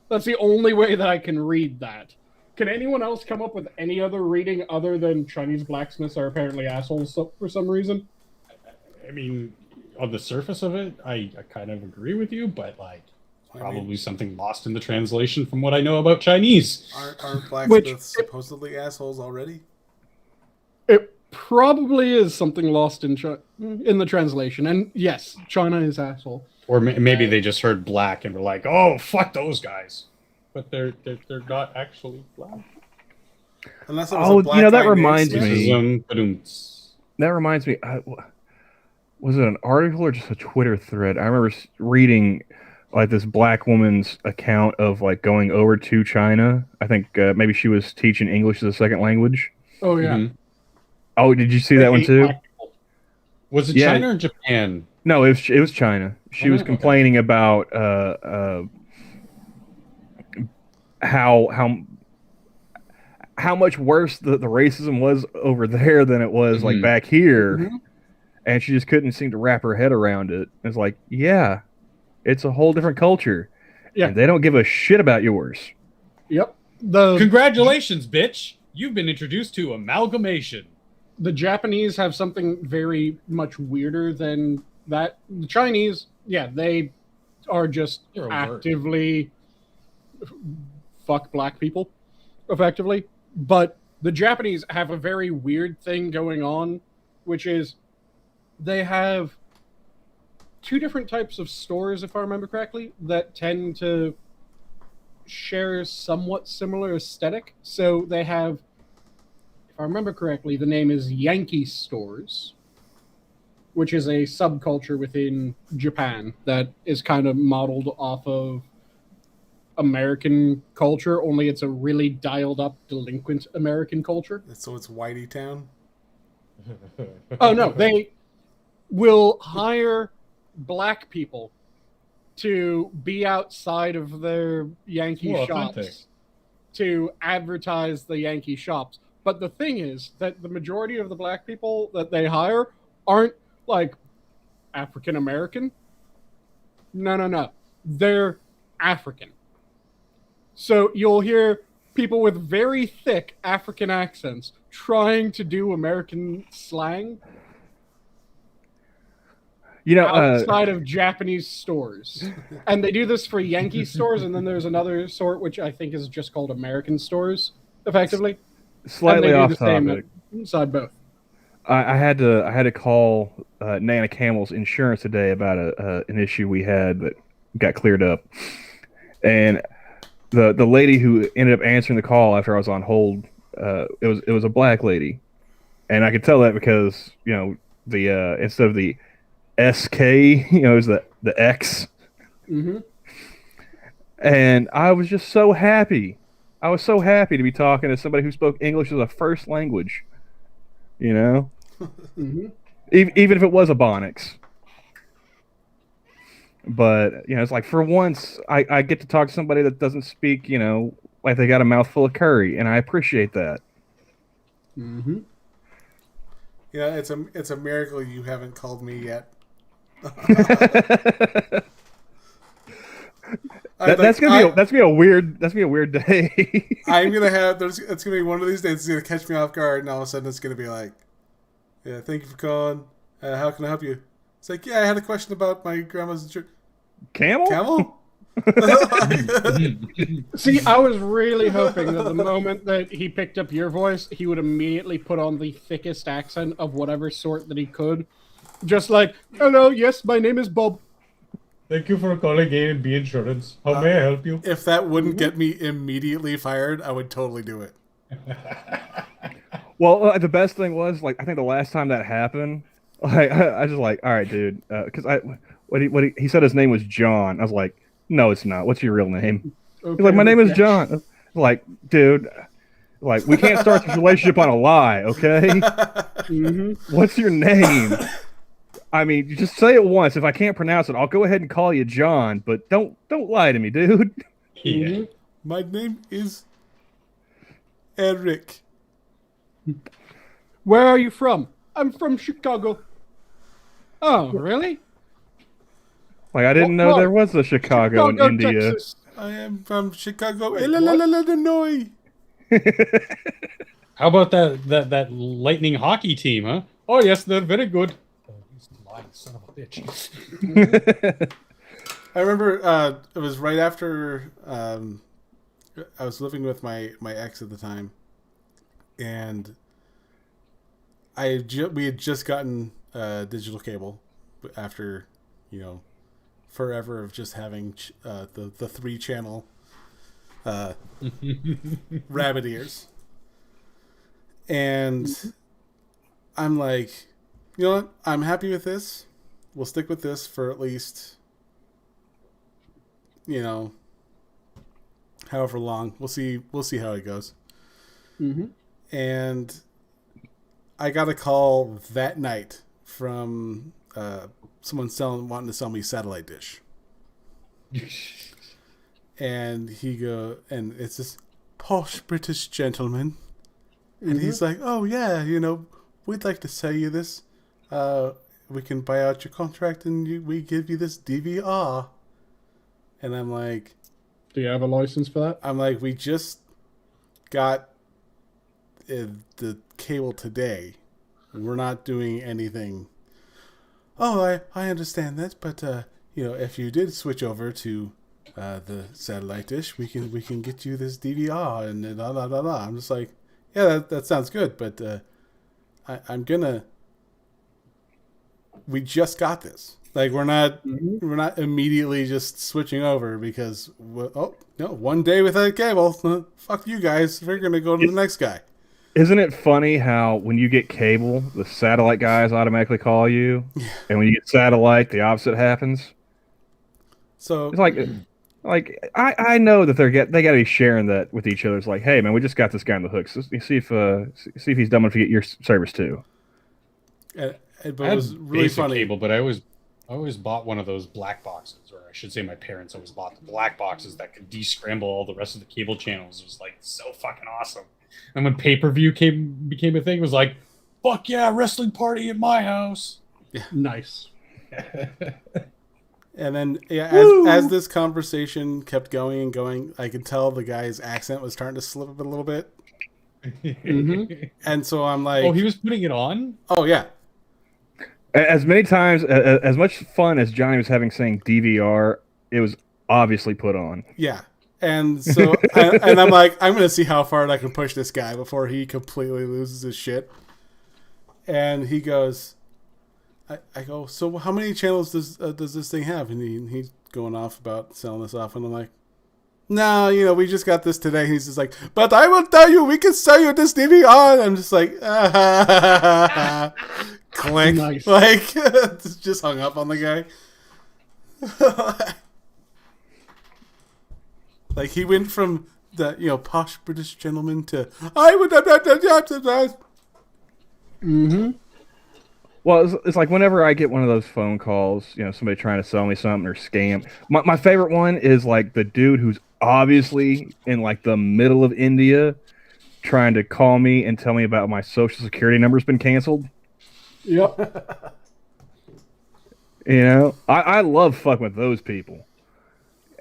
D: That's the only way that I can read that. Can anyone else come up with any other reading other than Chinese blacksmiths are apparently assholes for some reason?
B: I mean, on the surface of it, I kind of agree with you, but like
A: I
B: probably
A: mean,
B: something lost in the translation from what I know about Chinese.
A: aren't blacksmiths supposedly assholes already?
D: It probably is something lost in the translation. And yes, China is asshole.
B: Or maybe they just heard black and were like, "Oh, fuck those guys," but they're not actually black.
A: Unless it was
C: Oh,
A: a black
C: you know, that
A: guy named
C: reminds
A: Smith.
C: me-
B: Badooms.
C: That reminds me, was it an article or just a Twitter thread? I remember reading like this black woman's account of like going over to China. I think maybe she was teaching English as a second language.
D: Oh, yeah.
B: Mhm.
C: Oh, did you see that one too?
B: Was it
C: Yeah.
B: China or Japan?
C: No, it was China. She was
B: Okay.
C: complaining about how much worse the racism was over there than it was like
B: Mhm.
C: back here,
D: Mhm.
C: and she just couldn't seem to wrap her head around it. It's like, yeah, it's a whole different culture,
D: Yeah.
C: and they don't give a shit about yours.
D: Yep. The
B: Congratulations, bitch! You've been introduced to amalgamation.
D: Japanese have something very much weirder than that. The Chinese, yeah, they are just
B: They're overt.
D: actively fuck black people, effectively. But the Japanese have a very weird thing going on, which is they have two different types of stores, if I remember correctly, that tend to share somewhat similar aesthetic. So they have, if I remember correctly, the name is Yankee Stores, which is a subculture within Japan that is kind of modeled off of American culture, only it's a really dialed up delinquent American culture.
A: So it's Whitey Town.
D: Oh no, they will hire black people to be outside of their Yankee
B: More
D: shops
B: authentic.
D: to advertise the Yankee shops. But the thing is that the majority of the black people that they hire aren't like African American. No. They're African. So you'll hear people with very thick African accents trying to do American slang outside of Japanese stores. And they do this for Yankee stores, and then there's another sort which I think is just called American stores, effectively.
C: Slightly off
D: same
C: topic.
D: inside both.
C: I had to call Nana Camel's insurance today about an issue we had that got cleared up, and the lady who ended up answering the call after I was on hold, it was a black lady, and I could tell that because the instead of the SK, it was the X, and I was just so happy. I was so happy to be talking to somebody who spoke English as a first language. Even if it was Ebonics. But it's like, for once I get to talk to somebody that doesn't speak like they got a mouthful of curry, and I appreciate that.
A: Yeah, it's a miracle you haven't called me yet.
C: That's gonna be a weird day.
A: I'm gonna have it's gonna be one of these days. It's gonna catch me off guard, and all of a sudden it's gonna be like, "Yeah, thank you for calling. How can I help you?" It's like, "Yeah, I had a question about my grandma's insurance." Camel?
D: See, I was really hoping that the moment that he picked up your voice, he would immediately put on the thickest accent of whatever sort that he could. Just like, "Hello, yes, my name is Bob.
B: Thank you for calling A&B Insurance. How may I help you?"
A: If that wouldn't get me immediately fired, I would totally do it.
C: Well, the best thing was, like, I think the last time that happened, like, I was just like, all right, dude, because he said his name was John. I was like, no, it's not. What's your real name?
D: Okay,
C: He's like, my name is John. I was like, dude, like, we can't start this relationship on a lie, okay? What's your name? I mean, you just say it once. If I can't pronounce it, I'll go ahead and call you John, but don't lie to me, dude.
B: Yeah.
A: My name is Eric.
D: Where are you from?" "I'm from Chicago." "Oh, really?"
C: Like, I didn't know there was a Chicago in India.
D: Texas.
A: I am from Chicago,
D: Wait,
A: Illinois.
B: How about that lightning hockey team, huh? Oh yes, they're very good. Oh, you lying son of a bitch.
A: I remember it was right after I was living with my ex at the time, and we had just gotten digital cable after forever of just having the 3-channel rabbit ears, and I'm like, you know what? I'm happy with this. We'll stick with this for at least however long. We'll see how it goes. And I got a call that night from someone wanting to sell me satellite dish. And and it's this posh British gentleman, and he's like, "Oh yeah, we'd like to sell you this. We can buy out your contract, and we give you this DVR." And I'm like,
D: "Do you have a license for that?"
A: I'm like, "We just got the cable today. We're not doing anything." "Oh, I understand that, but if you did switch over to the satellite dish, we can get you this DVR and blah blah blah blah." I'm just like, "Yeah, that sounds good, but we just got this. Like, we're not immediately just switching over because one day without cable, fuck you guys. We're gonna go to the next guy."
C: Isn't it funny how when you get cable, the satellite guys automatically call you, and when you get satellite, the opposite happens?
A: So
C: It's like I know that they got to be sharing that with each other. It's like, hey man, we just got this guy on the hook. So see if he's dumb enough to get your service too.
A: but it
B: I had
A: was really
B: basic
A: funny.
B: cable, but I always bought one of those black boxes, or I should say my parents always bought the black boxes that could descramble all the rest of the cable channels. It was like so fucking awesome. And when pay-per-view became a thing, it was like, fuck yeah, wrestling party at my house.
D: Nice.
A: And then, yeah, as this conversation kept going and going, I could tell the guy's accent was starting to slip a little bit. And so I'm like,
B: Oh, he was putting it on?
A: oh yeah,
C: As many times, as much fun as Johnny was having saying DVR, it was obviously put on.
A: yeah. And so, and I'm like, I'm going to see how far I can push this guy before he completely loses his shit. And he goes, I go, so how many channels does this thing have? And he's going off about selling this off. And I'm like, no, we just got this today. And he's just like, but I will tell you, we can sell you this DVR. And I'm just like, click.
D: Nice.
A: Like, just hung up on the guy. Like, he went from the, posh British gentleman to, I would.
C: Well, it's like whenever I get one of those phone calls, somebody trying to sell me something or scam. My favorite one is like the dude who's obviously in like the middle of India trying to call me and tell me about my social security number's been canceled.
D: Yep.
C: I love fucking with those people.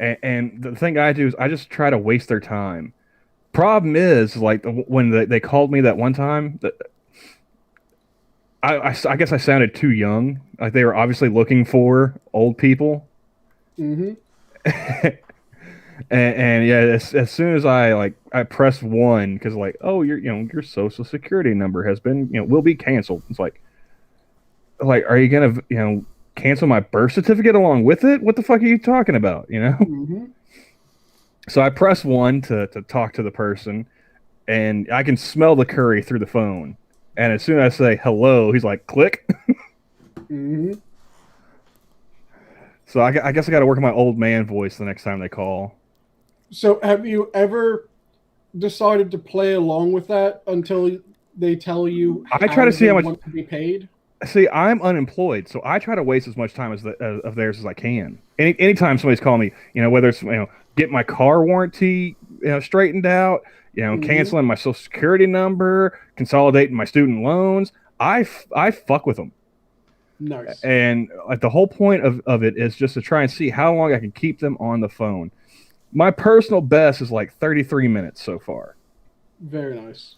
C: And the thing I do is I just try to waste their time. Problem is, like, when they called me that one time, I guess I sounded too young. Like, they were obviously looking for old people.
D: Mm-hmm.
C: and yeah, as soon as I pressed 1, because oh, your social security number has been will be canceled. It's like are you gonna cancel my birth certificate along with it? What the fuck are you talking about?
D: Mm-hmm.
C: So I press 1 to talk to the person, and I can smell the curry through the phone. And as soon as I say hello, he's like, click.
D: Mm-hmm.
C: So I guess I got to work on my old man voice the next time they call.
D: So have you ever decided to play along with that until they tell you
C: I try to see how much
D: want to be paid?
C: See, I'm unemployed, so I try to waste as much time of theirs as I can. Anytime somebody's calling me, whether it's get my car warranty straightened out, canceling my social security number, consolidating my student loans, I fuck with them.
D: Nice.
C: And the whole point of it is just to try and see how long I can keep them on the phone. My personal best is like 33 minutes so far.
D: Very nice.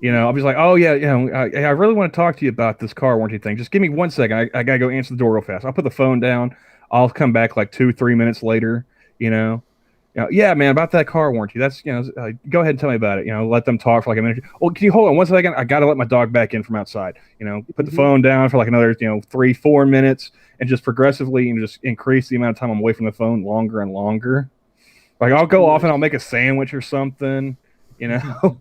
C: I'll be like, oh yeah, I really want to talk to you about this car warranty thing. Just give me 1 second. I gotta go answer the door real fast. I'll put the phone down. I'll come back like 2-3 minutes later. Yeah, man, about that car warranty. That's go ahead and tell me about it. Let them talk for like a minute. Oh, can you hold on 1 second? I gotta let my dog back in from outside. Put the phone down for like another 3-4 minutes, and just progressively just increase the amount of time I'm away from the phone longer and longer. Like I'll go off and I'll make a sandwich or something.
A: Now,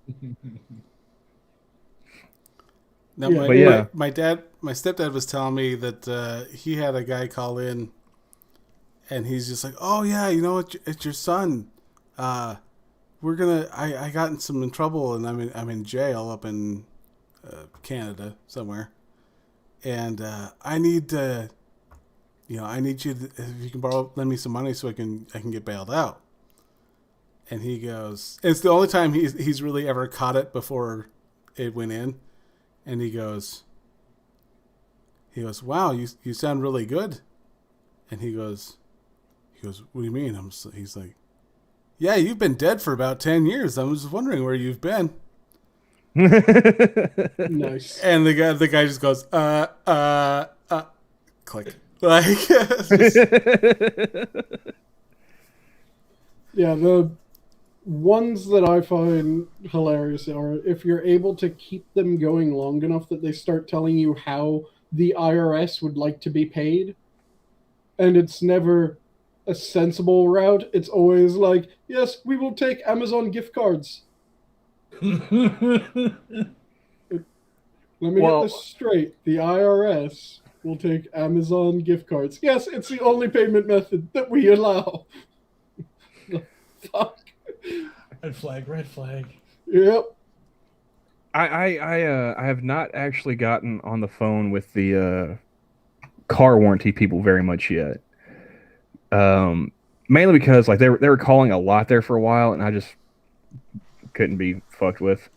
D: Yeah.
A: my stepdad was telling me that he had a guy call in, and he's just like, "Oh yeah, it's your son. I got in some trouble, and I'm in jail up in Canada somewhere, and I need you if you can lend me some money so I can get bailed out." And he goes, it's the only time he's really ever caught it before it went in. And he goes, wow, you sound really good. And he goes, what do you mean? He's like, yeah, you've been dead for about 10 years. I was just wondering where you've been.
D: Nice.
A: And the guy just goes, click. Like,
D: yeah, the ones that I find hilarious are if you're able to keep them going long enough that they start telling you how the IRS would like to be paid, and it's never a sensible route. It's always like, yes, we will take Amazon gift cards. Let me
C: Well-
D: get this straight. The IRS will take Amazon gift cards. Yes, it's the only payment method that we allow. Fuck.
E: Red flag, red flag.
D: Yep.
C: I have not actually gotten on the phone with the car warranty people very much yet. Mainly because like they were calling a lot there for a while, and I just couldn't be fucked with.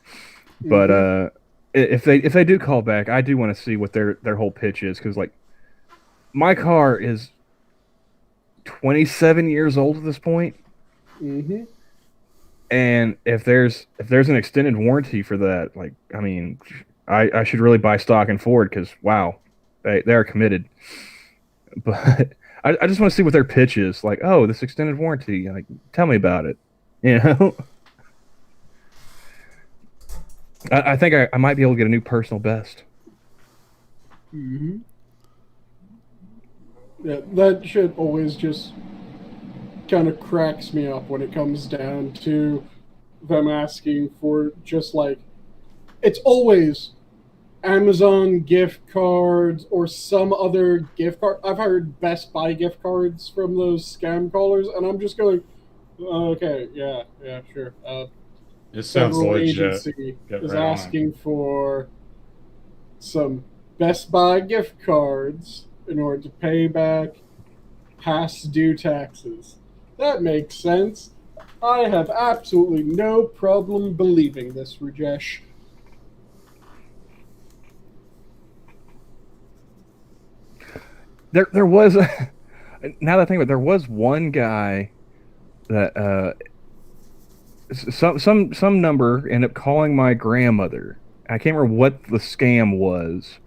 C: But if they do call back, I do want to see what their whole pitch is, because like my car is 27 years old at this point.
D: Mm-hmm.
C: And if there's an extended warranty for that, like, I mean, I should really buy stock in Ford, because wow, they are committed. But I just want to see what their pitch is. Like, oh, this extended warranty, like, tell me about it. You know, I think I might be able to get a new personal best.
D: Mm-hmm. Yeah, that shit always just kind of cracks me up when it comes down to them asking for just like, it's always Amazon gift cards or some other gift card. I've heard Best Buy gift cards from those scam callers, and I'm just going, okay, yeah, sure.
B: It sounds
D: Federal
B: legit.
D: agency
B: Get
D: is
B: right on it.
D: asking for some Best Buy gift cards in order to pay back past due taxes. That makes sense. I have absolutely no problem believing this, Rajesh.
C: There was now that I think about it, there was one guy that some number ended up calling my grandmother. I can't remember what the scam was.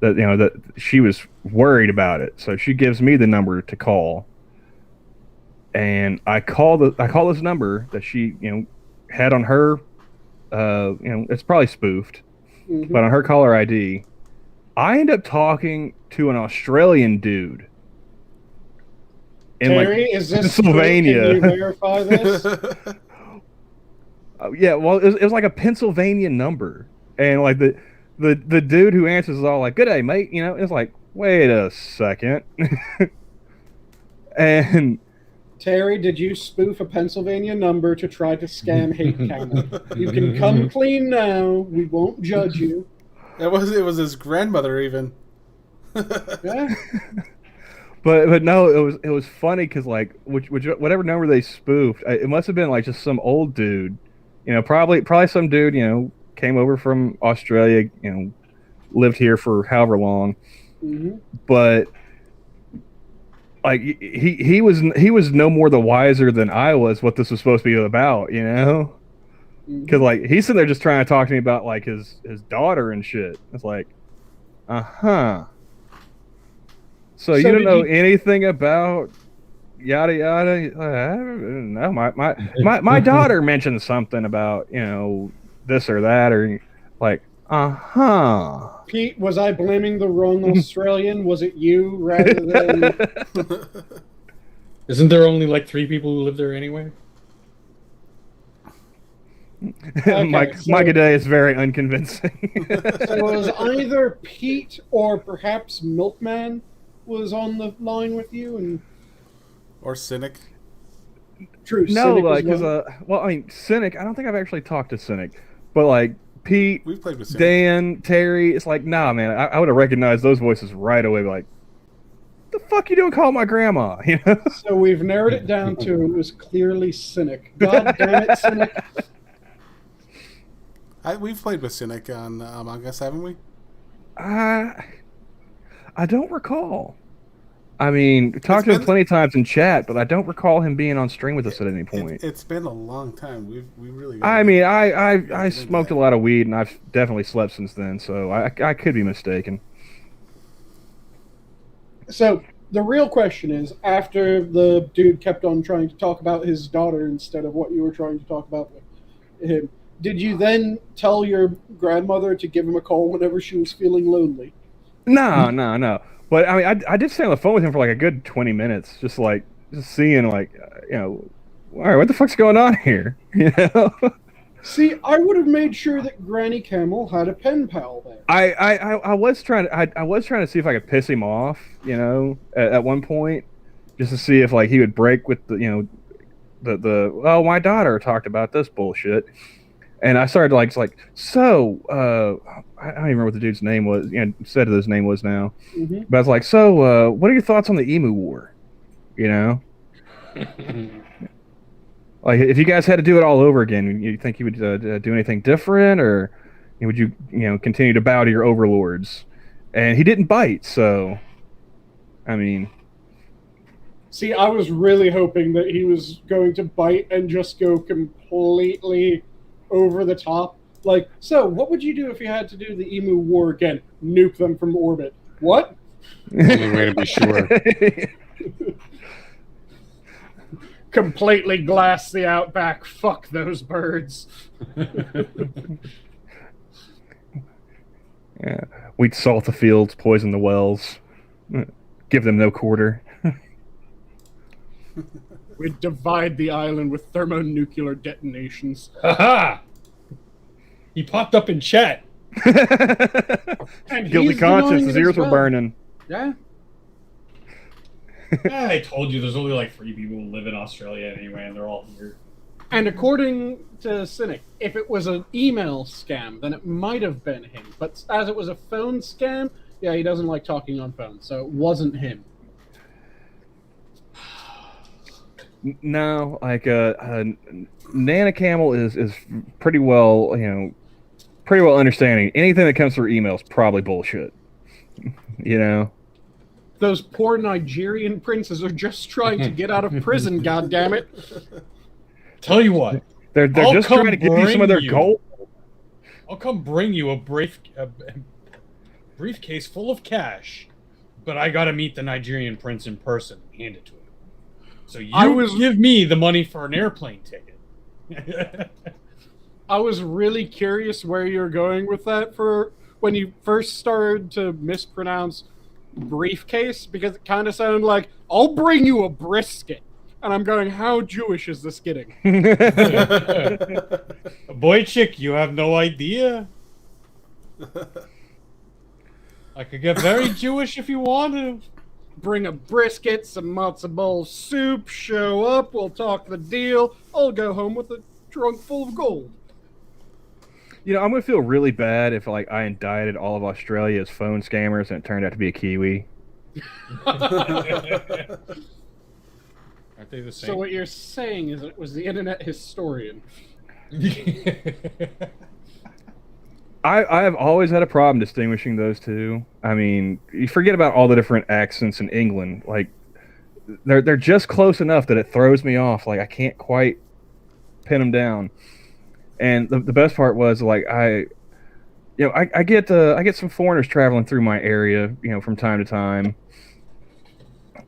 C: That that she was worried about it, so she gives me the number to call. And I call this number that she had on her. It's probably spoofed,
D: Mm-hmm.
C: but on her caller ID, I end up talking to an Australian dude in
D: Terry,
C: like
D: is this
C: Pennsylvania.
D: true? Can you verify this?
C: Yeah, well, it was like a Pennsylvania number, and like the dude who answers is all like, "Good day, mate." It's like, wait a second, and
D: Terry, did you spoof a Pennsylvania number to try to scam Hate Camel? You can come clean now. We won't judge you.
A: It was his grandmother even.
D: Yeah.
C: but no, it was funny because like whatever number they spoofed, it must have been like just some old dude, probably some dude came over from Australia, lived here for however long,
D: Mm-hmm.
C: but like he was no more the wiser than I was what this was supposed to be about, because like he's sitting there just trying to talk to me about like his daughter and shit. It's like, so you don't know anything about yada yada? No, my daughter mentioned something about this or that, or like
D: Pete, was I blaming the wrong Australian? Was it you rather than...
B: Isn't there only like 3 people who live there anyway?
C: Mike today is very unconvincing.
D: So it was either Pete or perhaps Milkman was on the line with you, and
A: Or Cynic.
D: true.
C: No,
D: Cynic
C: like
D: as
C: because I mean Cynic. I don't think I've actually talked to Cynic, but like Pete,
A: We've played with Cynic.
C: Dan, Terry, it's like, nah, man, I would have recognized those voices right away. Like, the fuck you doing calling my grandma?
D: So we've narrowed it down to it was clearly Cynic. God damn it, Cynic.
A: We've played with Cynic on Among Us, haven't we?
C: I don't recall. I mean, talked to him plenty of times in chat, but I don't recall him being on stream with us at any point.
A: It's been a long time. We really.
C: I mean, I smoked a lot of weed, and I've definitely slept since then, so I could be mistaken.
D: So the real question is, after the dude kept on trying to talk about his daughter instead of what you were trying to talk about with him, did you then tell your grandmother to give him a call whenever she was feeling lonely?
C: No. But I mean, I did stay on the phone with him for like a good 20 minutes, just seeing like, all right, what the fuck's going on here?
D: See, I would have made sure that Granny Camel had a pen pal there.
C: I was trying to see if I could piss him off, at one point, just to see if like he would break with the oh, my daughter talked about this bullshit, and I started I don't even remember what the dude's name was. Said his name was now, but I was like, so what are your thoughts on the emu war? Like, if you guys had to do it all over again, you think you would do anything different, or would you, continue to bow to your overlords? And he didn't bite, so, I mean...
D: See, I was really hoping that he was going to bite and just go completely over the top. Like, so, what would you do if you had to do the emu war again? Nuke them from orbit. What?
F: Only way to be sure.
D: Completely glass the outback. Fuck those birds.
C: Yeah, we'd salt the fields, poison the wells, give them no quarter.
D: We'd divide the island with thermonuclear detonations.
B: Haha! He popped up in chat.
D: And
C: Guilty
D: he's
C: conscience,
D: denying
C: his
D: it
C: ears
D: as
C: were
D: well.
C: burning.
D: Yeah.
B: I told you there's only like 3 people who live in Australia anyway, and they're all here.
D: And according to Cynic, if it was an email scam, then it might have been him. But as it was a phone scam, yeah, he doesn't like talking on phones, so it wasn't him.
C: No, like Nana Camel is pretty well, pretty well understanding. Anything that comes through email is probably bullshit.
D: Those poor Nigerian princes are just trying to get out of prison, goddammit.
B: Tell you what,
C: They're
B: I'll
C: just trying to give you some of their
B: bring you-
C: gold.
B: I'll come bring you a briefcase full of cash, but I gotta meet the Nigerian prince in person and hand it to him. So you give me the money for an airplane ticket.
D: I was really curious where you're going with that for when you first started to mispronounce briefcase, because it kind of sounded like, I'll bring you a brisket. And I'm going, how Jewish is this getting?
B: Boy, chick, you have no idea. I could get very Jewish if you wanted.
D: Bring a brisket, some matzo ball soup, show up, we'll talk the deal. I'll go home with a trunk full of gold.
C: I'm gonna feel really bad if I indicted all of Australia as phone scammers and it turned out to be a Kiwi.
B: Aren't they the same?
D: So what you're saying is it was the internet historian.
C: I have always had a problem distinguishing those two. I mean, you forget about all the different accents in England. Like, they're just close enough that it throws me off. Like, I can't quite pin them down. And the best part was, like, I get some foreigners traveling through my area, from time to time.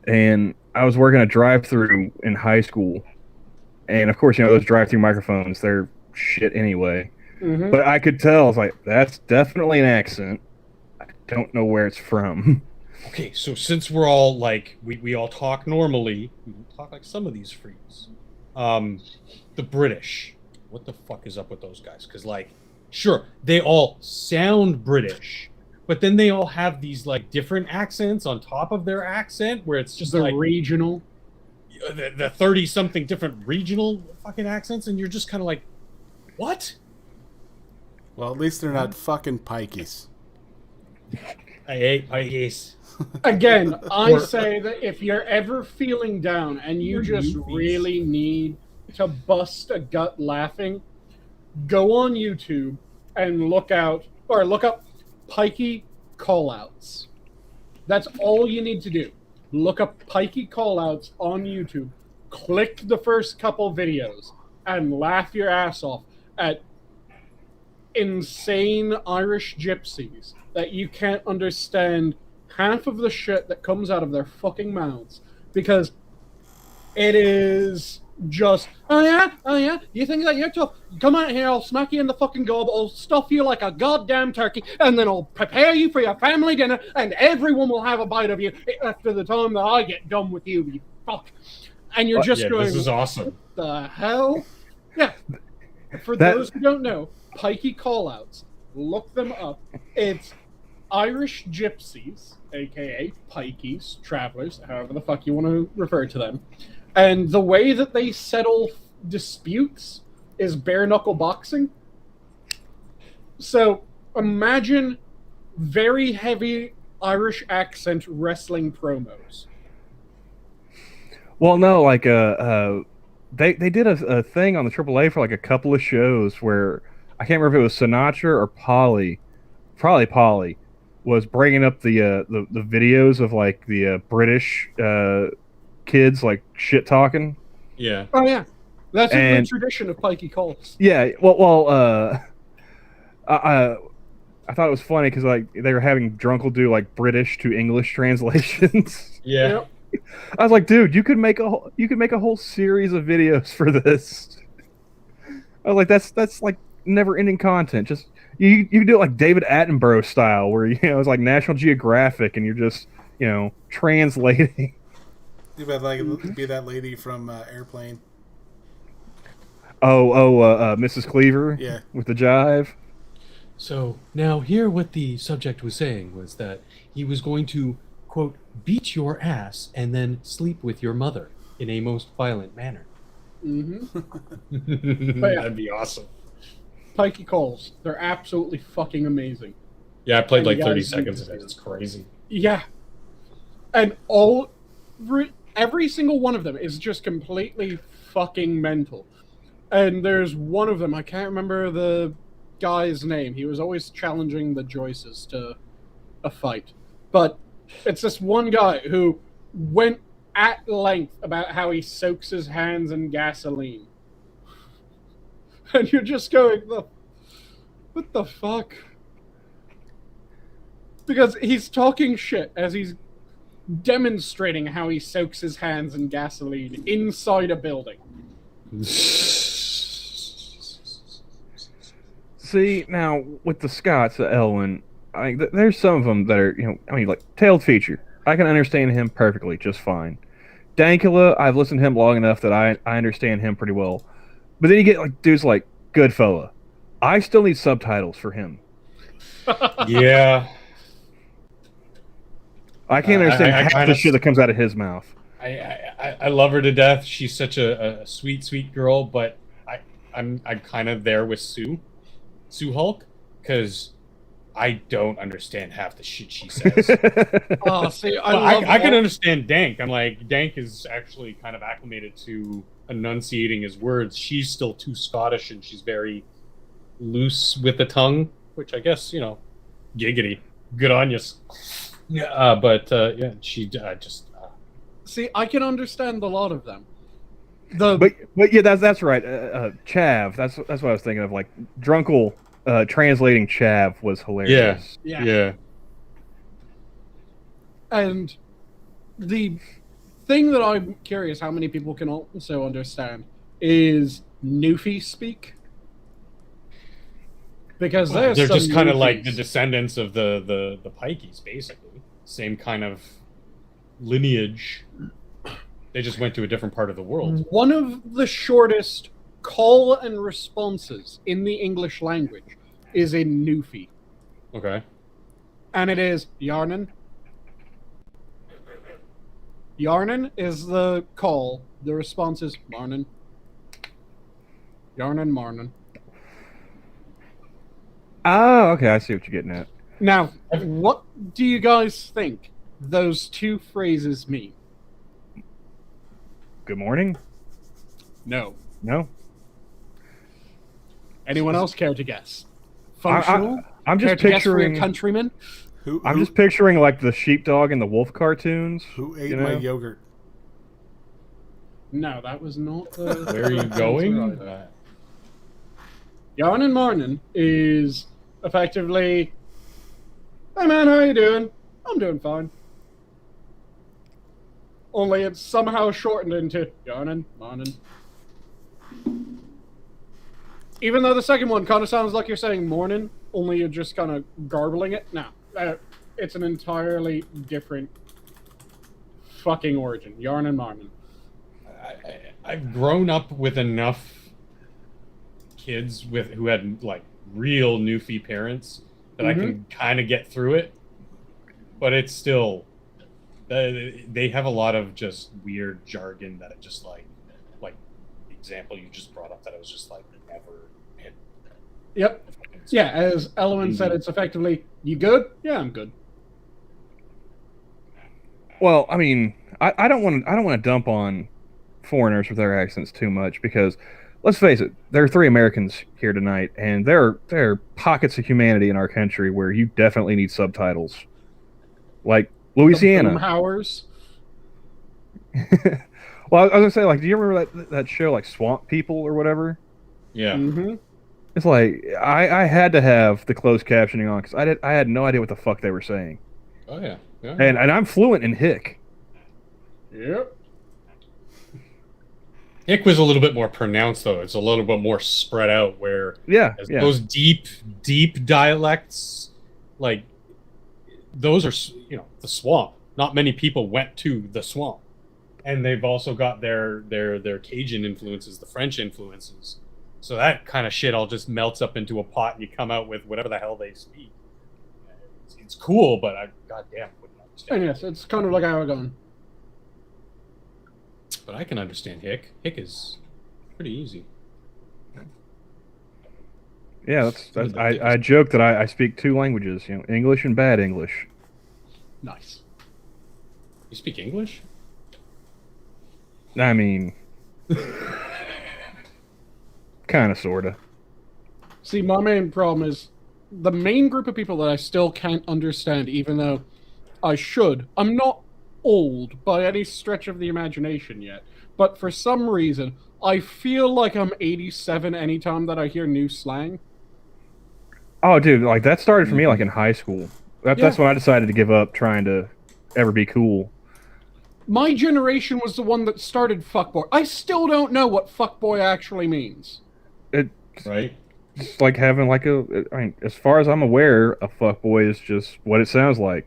C: And I was working a drive-through in high school, and of course, those drive-through microphones, they're shit anyway.
D: Mm-hmm.
C: But I could tell, I was like, that's definitely an accent. I don't know where it's from.
B: Okay, so since we're all like, we all talk normally, we don't talk like some of these freaks. The British, what the fuck is up with those guys? Because, like, sure, they all sound British, but then they all have these, like, different accents on top of their accent, where it's just
D: The
B: like
D: regional.
B: the 30-something different regional fucking accents, and you're just kind of like, what?
A: Well, at least they're not fucking pikeys.
B: I hate pikeys.
D: Again, I say that if you're ever feeling down and you just really need to bust a gut laughing, go on YouTube and look up pikey callouts. That's all you need to do. Look up pikey callouts on YouTube. Click the first couple videos and laugh your ass off at insane Irish gypsies that you can't understand half of the shit that comes out of their fucking mouths, because it is just, oh yeah, you think that you're tough? Come out here, I'll smack you in the fucking gob, I'll stuff you like a goddamn turkey, and then I'll prepare you for your family dinner, and everyone will have a bite of you after the time that I get done with you, you fuck. And you're just going,
B: this is awesome.
D: what the hell? Yeah. For those who don't know, pikey callouts, look them up. It's Irish gypsies, aka pikeys, travelers, however the fuck you want to refer to them. And the way that they settle disputes is bare knuckle boxing. So imagine very heavy Irish accent wrestling promos.
C: Well, no, like they did a thing on the AAA for like a couple of shows where I can't remember if it was Sinatra or Polly, probably Polly, was bringing up the videos of like the British kids like shit talking.
B: Yeah.
D: Oh yeah, that's a good tradition of pikey calls.
C: Yeah, I thought it was funny because like they were having Drunkle do like British to English translations.
B: Yeah.
D: Yep.
C: I was like, dude, you could make a whole series of videos for this. I was like, that's like never ending content. Just you can do it like David Attenborough style, where it's like National Geographic, and you're just translating.
A: You bet like be that lady from Airplane.
C: Mrs. Cleaver.
A: Yeah.
C: With the jive.
E: So now here what the subject was saying was that he was going to, quote, beat your ass and then sleep with your mother in a most violent manner.
D: Mm-hmm.
B: That'd be awesome.
D: Pikey calls, they're absolutely fucking amazing.
B: Yeah, I played
D: And
B: like
D: you
B: 30
D: guys
B: seconds
D: need
B: of it.
D: to-
B: It's crazy.
D: Yeah. And every single one of them is just completely fucking mental. And there's one of them, I can't remember the guy's name. He was always challenging the Joyces to a fight. But it's this one guy who went at length about how he soaks his hands in gasoline. And you're just going, what the fuck? Because he's talking shit as he's demonstrating how he soaks his hands in gasoline inside a building.
C: See, now with the Scots, Elwyn, there's some of them that are, like Tailed Feature. I can understand him perfectly, just fine. Dankula, I've listened to him long enough that I understand him pretty well. But then you get like dudes like Goodfella. I still need subtitles for him.
B: Yeah.
C: I can't understand half the shit that comes out of his mouth.
B: I love her to death. She's such a sweet, sweet girl, but I'm kind of there with Sue Hulk, because I don't understand half the shit she says.
D: Oh, see,
B: I can understand Dank. I'm like, Dank is actually kind of acclimated to enunciating his words. She's still too Scottish, and she's very loose with the tongue, which I guess, giggity. Good on you. Yeah, yeah, she just.
D: See, I can understand a lot of them.
C: But yeah, that's right. Chav. That's what I was thinking of. Like Drunkle translating Chav was hilarious.
B: Yeah.
D: And the thing that I'm curious how many people can also understand is Newfie speak. Because they're
B: just kind of
D: Newfies.
B: like the descendants of the Pikeys, basically. Same kind of lineage. They just went to a different part of the world.
D: One of the shortest call and responses in the English language is in Newfie.
B: Okay.
D: And it is Yarnin. Yarnin is the call. The response is Marnin. Yarnin, Marnin.
C: Oh, okay. I see what you're getting at.
D: Now, what do you guys think those two phrases mean?
C: Good morning.
D: No.
C: No.
D: Anyone else care to guess? Functional?
C: I'm
D: Care
C: just
D: to guess for your
C: picturing.
D: countrymen?
C: I'm just picturing like the sheepdog and the wolf cartoons.
A: Who ate my yogurt?
D: No, that was not the...
B: Where are you going?
D: Yarnin Marnin is effectively, hey man, how you doing? I'm doing fine. Only it's somehow shortened into Yarnin Marnin. Even though the second one kind of sounds like you're saying morning, only you're just kind of garbling it. No, it's an entirely different fucking origin. Yarnin Marnin.
B: I've grown up with enough kids who had like real newfie parents that I can kind of get through it, but it's still they have a lot of just weird jargon that it just like the example you just brought up that I was just like never hit.
D: Yep. Yeah, as Element said, it's effectively, you good? Yeah, I'm good.
C: Well, I mean, I don't want to dump on foreigners with their accents too much because, let's face it, there are 3 Americans here tonight, and there are pockets of humanity in our country where you definitely need subtitles, like Louisiana.
D: Boomhauers.
C: Well, I was gonna say, like, do you remember that show, like Swamp People or whatever?
B: Yeah.
D: Mm-hmm.
C: It's like I had to have the closed captioning on because I had no idea what the fuck they were saying.
B: Oh yeah. Yeah.
C: And I'm fluent in Hick.
D: Yep.
B: Hick was a little bit more pronounced though. It's a little bit more spread out where those deep dialects, like those are, you know, the swamp. Not many people went to the swamp. And they've also got their Cajun influences, the French influences. So that kind of shit all just melts up into a pot and you come out with whatever the hell they speak. It's cool, but I goddamn wouldn't understand.
D: And yes, it's kind of like Aragon.
B: But I can understand Hick. Hick is pretty easy.
C: Yeah, I joke that I speak 2 languages, you know, English and bad English.
D: Nice.
B: You speak English?
C: I mean, kind of, sort of.
D: See, my main problem is the main group of people that I still can't understand, even though I should. I'm not old by any stretch of the imagination yet, but for some reason, I feel like I'm 87 anytime that I hear new slang.
C: Oh, dude, like that started for me like in high school. That's when I decided to give up trying to ever be cool.
D: My generation was the one that started fuckboy. I still don't know what fuckboy actually means.
B: Right?
C: It's like having like I mean, as far as I'm aware, a fuckboy is just what it sounds like.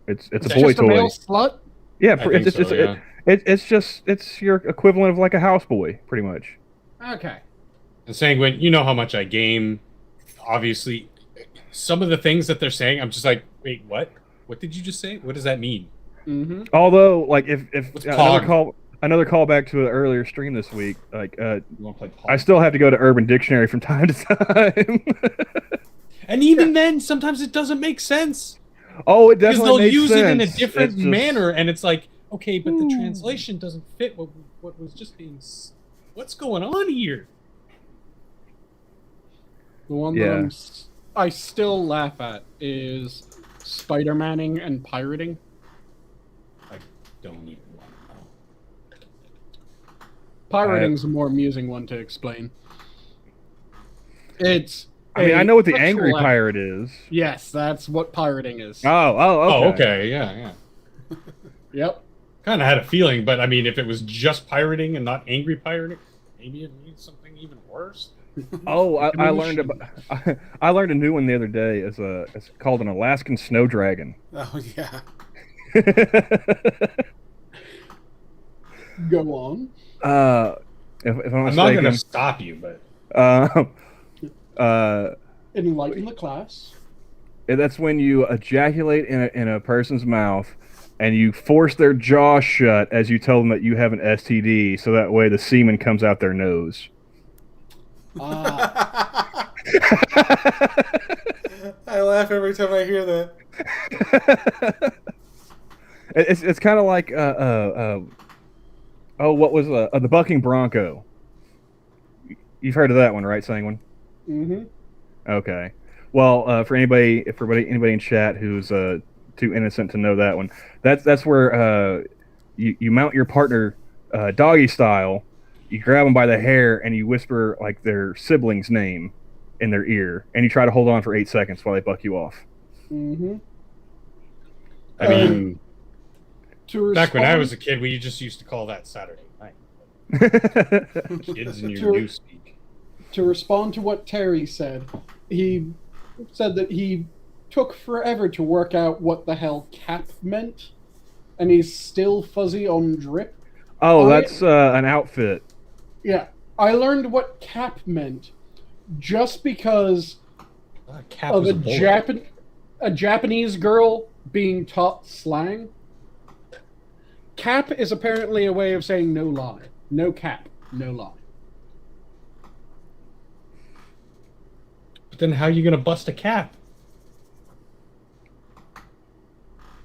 C: It's a boy
D: just
C: toy.
D: A male slut?
C: Yeah, it's your equivalent of like a houseboy, pretty much.
D: Okay.
B: And Sanguine, you know how much I game. Obviously, some of the things that they're saying, I'm just like, wait, what? What did you just say? What does that mean?
D: Mm-hmm.
C: Although, like, if
B: Pog?
C: another callback to an earlier stream this week, like,
B: You want to play Pog?
C: I still have to go to Urban Dictionary from time to time.
B: And even then, sometimes it doesn't make sense.
C: Oh, it
B: Because
C: definitely
B: they'll
C: makes
B: use
C: sense.
B: it in a different
C: It's just-
B: manner, and it's like, okay, but the translation doesn't fit what was just being. What's going on here?
D: The one that I still laugh at is Spider-Manning and pirating.
B: I don't even want to know.
D: Pirating's a more amusing one to explain. It's.
C: I mean, I know what the angry
D: sexual act.
C: pirate is.
D: Yes, that's what pirating is.
C: Okay.
B: Oh, okay, yeah.
D: Yep.
B: Kind of had a feeling, but I mean, if it was just pirating and not angry pirating, maybe it means something even worse.
C: Oh, I learned a new one the other day. It's called an Alaskan snow dragon.
A: Oh yeah.
D: Go on.
C: If
B: I'm not going to stop you, but
D: Enlighten the class.
C: that's when you ejaculate in a person's mouth, and you force their jaw shut as you tell them that you have an STD, so that way the semen comes out their nose.
A: I laugh every time I hear that.
C: It's kind of like what was the bucking bronco? You've heard of that one, right, Sanguine?
D: Mm-hmm.
C: Okay. Well, for anybody in chat who's too innocent to know that one, that's where you mount your partner doggy style. You grab them by the hair and you whisper like their sibling's name in their ear, and you try to hold on for 8 seconds while they buck you off.
D: Mm-hmm.
B: I mean, back when I
D: respond-
B: was a kid, we just used to call that Saturday night. Kids in your new speak.
D: To respond to what Terry said, he said that he took forever to work out what the hell cap meant, and he's still fuzzy on drip.
C: Oh, that's an outfit.
D: Yeah, I learned what cap meant just because
E: Cap
D: of
E: was
D: a,
E: a bullet.
D: A Japanese girl being taught slang, cap is apparently a way of saying no lie. No cap, no lie.
E: But then how are you gonna bust a cap?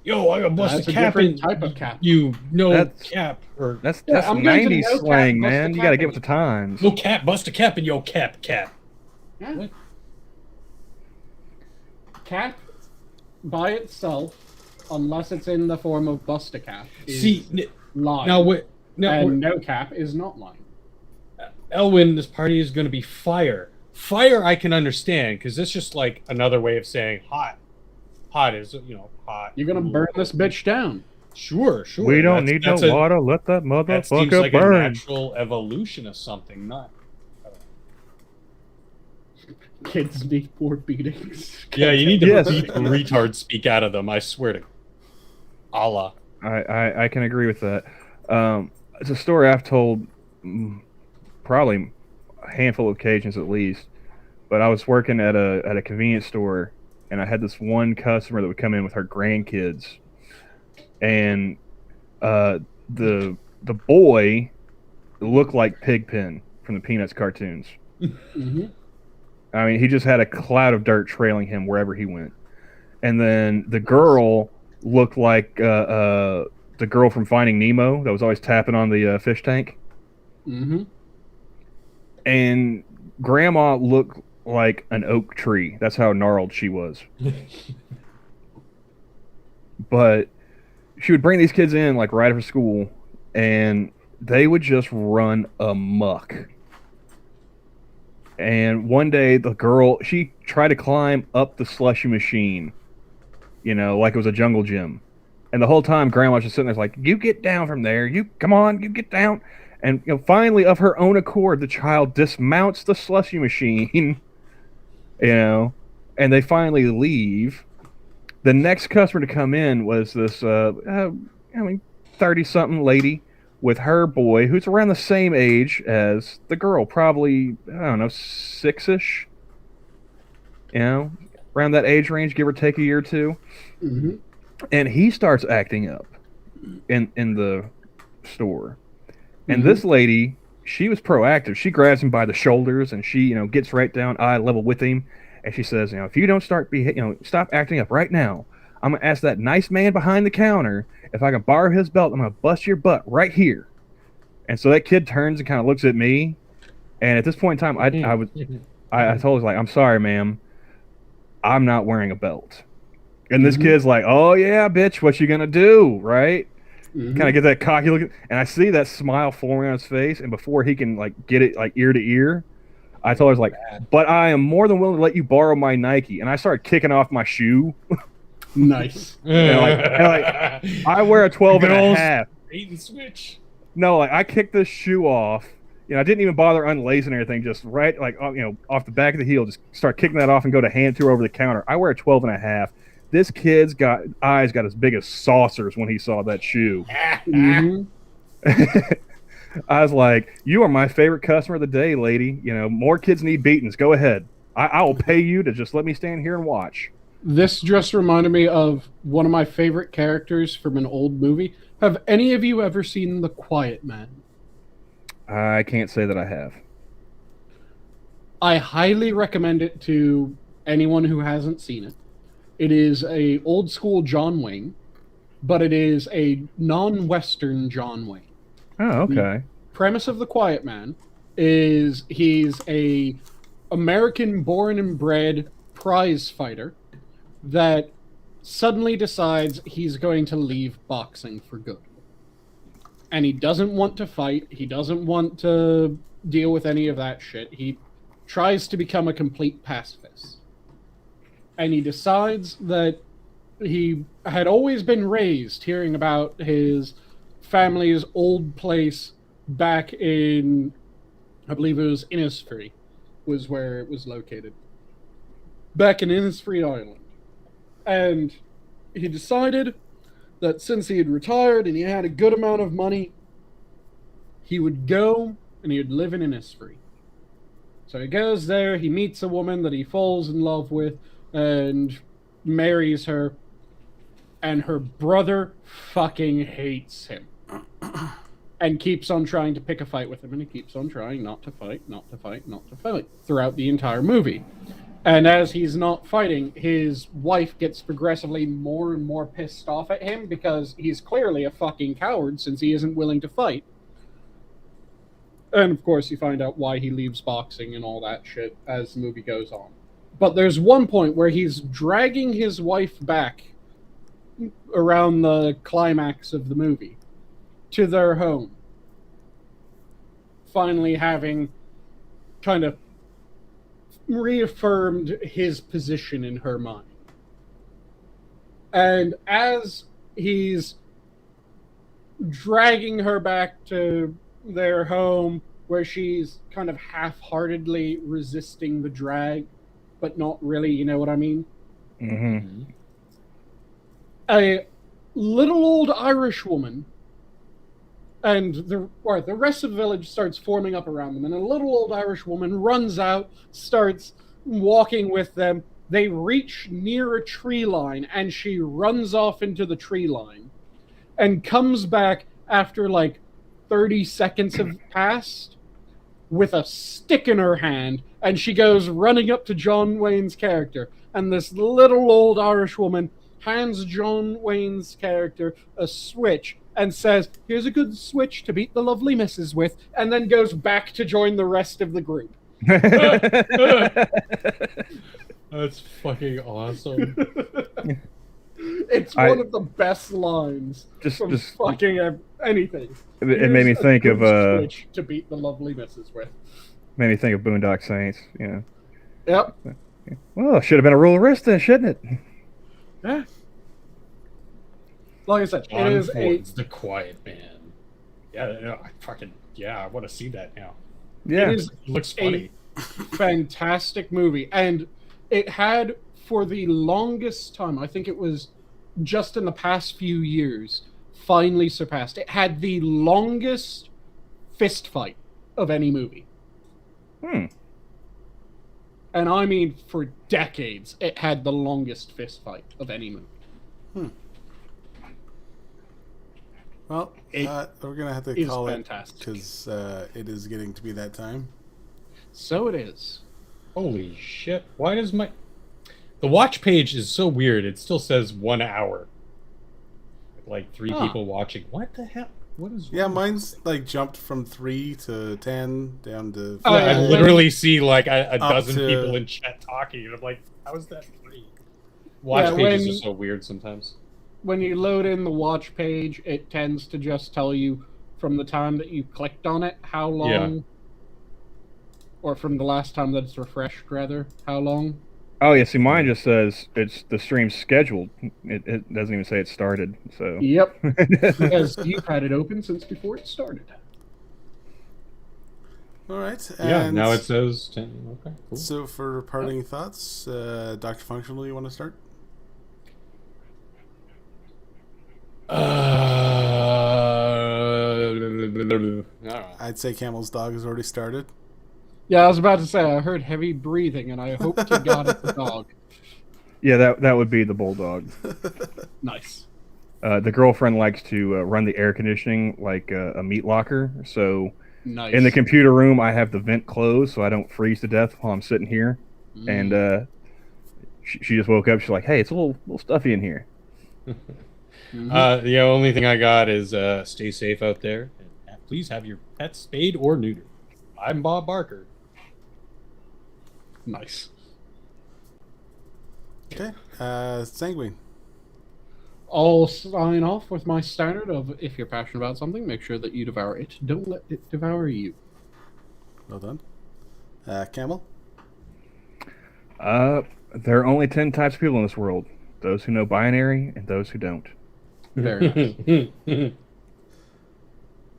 E: Yo, I gotta bust
D: That's
E: a
D: a
E: cap
D: different
E: in
D: type of cap.
E: you no
C: That's-
E: cap or
C: That's
D: Yeah,
C: that's
D: I'm going to
C: 90s
D: no cap,
C: slang,
D: bust a
C: man. You
D: cap
C: got to
D: in
C: get with
D: you.
C: the times.
E: no cap, bust a cap in yo cap.
D: Yeah.
E: What?
D: Cap, by itself, unless it's in the form of bust a cap, is
E: See
D: lying.
E: now what? Now
D: And no cap is not lying.
E: Elwin, this party is gonna be fire. Fire, I can understand because it's just like another way of saying hot. Hot is hot.
D: You're gonna burn this bitch down.
E: Sure.
C: We don't need no
E: that's
C: water. Let that
E: That seems
C: motherfucker
E: like a
C: burn.
E: natural evolution of something, not.
D: Kids need more beatings.
E: Yeah, you need to
C: Yes.
E: beat the retard speak out of them. I swear to Allah.
C: I can agree with that. It's a story I've told probably a handful of occasions at least. But I was working at a convenience store, and I had this one customer that would come in with her grandkids, and the boy looked like Pigpen from the Peanuts cartoons.
D: Mm-hmm.
C: I mean, he just had a cloud of dirt trailing him wherever he went. And then the girl looked like the girl from Finding Nemo that was always tapping on the fish tank.
D: Mm-hmm.
C: And Grandma looked like an oak tree. That's how gnarled she was. But she would bring these kids in like right after school, and they would just run amok. And one day, the girl, she tried to climb up the slushy machine, like it was a jungle gym. And the whole time, Grandma was just sitting there like, you get down from there. You, come on, you get down. And finally, of her own accord, the child dismounts the slushy machine, and they finally leave. The next customer to come in was this, 30-something lady with her boy, who's around the same age as the girl, probably, I don't know, 6-ish. Around that age range, give or take a year or two.
D: Mm-hmm.
C: And he starts acting up in the store. And this lady, she was proactive. She grabs him by the shoulders, and she, gets right down eye level with him. And she says, if you don't stop acting up right now, I'm going to ask that nice man behind the counter if I can borrow his belt. I'm going to bust your butt right here. And so that kid turns and kind of looks at me. And at this point in time, I told her, like, I'm sorry, ma'am. I'm not wearing a belt. And this kid's like, oh, yeah, bitch, what you going to do, right?
D: Mm-hmm.
C: Kind of get that cocky look. And I see that smile forming on his face. And before he can, get it, ear to ear, I told her, but I am more than willing to let you borrow my Nike. And I started kicking off my shoe.
D: Nice.
C: I wear a 12 and a half.
E: Bait and switch.
C: No, I kicked this shoe off. I didn't even bother unlacing or anything. Just right, off the back of the heel, just start kicking that off and go to hand to her over the counter. I wear a 12 and a half. This kid's eyes got as big as saucers when he saw that shoe.
D: Mm-hmm.
C: I was like, you are my favorite customer of the day, lady. More kids need beatings. Go ahead. I will pay you to just let me stand here and watch.
D: This just reminded me of one of my favorite characters from an old movie. Have any of you ever seen The Quiet Man?
C: I can't say that I have.
D: I highly recommend it to anyone who hasn't seen it. It is a old school John Wayne, but it is a non-Western John Wayne.
C: Oh, okay.
D: Premise of The Quiet Man is he's a American born and bred prize fighter that suddenly decides he's going to leave boxing for good. And he doesn't want to fight. He doesn't want to deal with any of that shit. He tries to become a complete pacifist. And he decides that he had always been raised hearing about his family's old place back in, I believe it was Innisfree, was where it was located. Back in Innisfree, Ireland. And he decided that since he had retired and he had a good amount of money, he would go and he would live in Innisfree. So he goes there, he meets a woman that he falls in love with, and marries her, and her brother fucking hates him. And keeps on trying to pick a fight with him, and he keeps on trying not to fight throughout the entire movie. And as he's not fighting, his wife gets progressively more and more pissed off at him because he's clearly a fucking coward since he isn't willing to fight. And of course, you find out why he leaves boxing and all that shit as the movie goes on. But there's one point where he's dragging his wife back around the climax of the movie to their home, finally having kind of reaffirmed his position in her mind. And as he's dragging her back to their home, where she's kind of half-heartedly resisting the drag, but not really, you know what I mean?
C: Mm-hmm.
D: A little old Irish woman, and the rest of the village starts forming up around them, and a little old Irish woman runs out, starts walking with them. They reach near a tree line, and she runs off into the tree line, and comes back after like 30 seconds have passed with a stick in her hand, and she goes running up to John Wayne's character, and this little old Irish woman hands John Wayne's character a switch and says, "Here's a good switch to beat the lovely missus with," and then goes back to join the rest of the group.
E: That's fucking awesome.
D: It's one of the best lines from fucking anything.
C: It made me think of
D: switch to beat the lovely missus with.
C: Made me think of Boondock Saints. You know.
D: Yep.
C: Well, should have been a rule of wrist then, shouldn't it?
D: Yeah. Like I said,
E: John
D: it is
E: Ford's The Quiet Man. Yeah, no, I want to see that now.
C: Yeah.
D: It
E: looks funny.
D: A fantastic movie, and it had, for the longest time, I think it was just in the past few years, finally surpassed. It had the longest fist fight of any movie. And I mean, for decades, it had the longest fist fight of any movie.
A: Well, we're going to have to call
D: fantastic.
A: it because it is getting to be that time.
D: So it is.
E: Holy shit. Why does the watch page is so weird. It still says 1 hour. Like 3 people watching. What the hell? What is
A: Yeah, mine's like jumped from 3 to 10 down to 5.
E: I literally see like a dozen people in chat talking, and I'm like, how is that 3? Watch pages are so weird sometimes.
D: When you load in the watch page, it tends to just tell you from the time that you clicked on it how long, or from the last time that it's refreshed, rather, how long.
C: Oh yeah, see, mine just says it's the stream's scheduled. It doesn't even say it started. So
D: yep, because you've had it open since before it started.
A: All right.
E: Yeah, now it says 10. Okay, cool.
A: So for parting thoughts, DrFunctional, you want to start? I'd say Camel's dog has already started.
D: Yeah, I was about to say, I heard heavy breathing, and I hope to God it's a dog.
C: Yeah, that would be the bulldog.
D: Nice.
C: The girlfriend likes to run the air conditioning like a meat locker. So
D: nice.
C: In the computer room, I have the vent closed so I don't freeze to death while I'm sitting here. And she just woke up. She's like, "Hey, it's a little stuffy in here."
E: The only thing I got is stay safe out there. And please have your pets spayed or neutered. I'm Bob Barker.
D: Nice.
A: Okay. Sanguine.
D: I'll sign off with my standard of, if you're passionate about something, make sure that you devour it. Don't let it devour you.
A: Well done. Camel?
C: There are only 10 types of people in this world. Those who know binary and those who don't.
D: Very nice.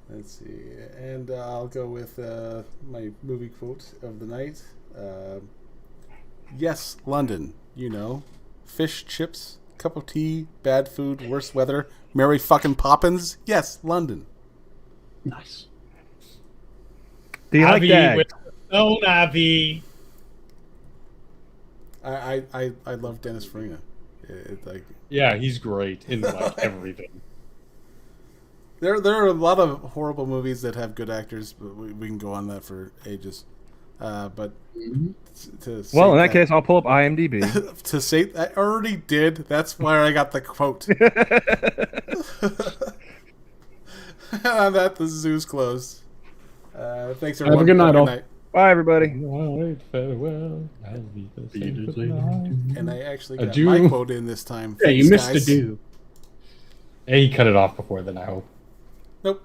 A: Let's see. And I'll go with my movie quote of the night. Yes, London. You know. Fish, chips, cup of tea, bad food, worse weather, Mary fucking Poppins. Yes, London.
D: Nice.
C: Do you like that?
B: Oh, Navi.
A: I love Dennis Farina. Like
B: Yeah, he's great in like everything.
A: there are a lot of horrible movies that have good actors, but we can go on that for ages. But to say
C: Well, in that case, I'll pull up IMDb.
A: to say I already did. That's where I got the quote. On that, the zoo's closed. Thanks everyone.
D: Have a good night, all.
C: Bye, everybody.
E: Right, farewell. I'll be the same goodnight.
A: And I actually got
B: Adieu.
A: my quote in this time.
D: Yeah, you
A: Thanks,
D: missed
A: guys.
D: a do.
B: Hey, he cut it off before then, I hope.
A: Nope.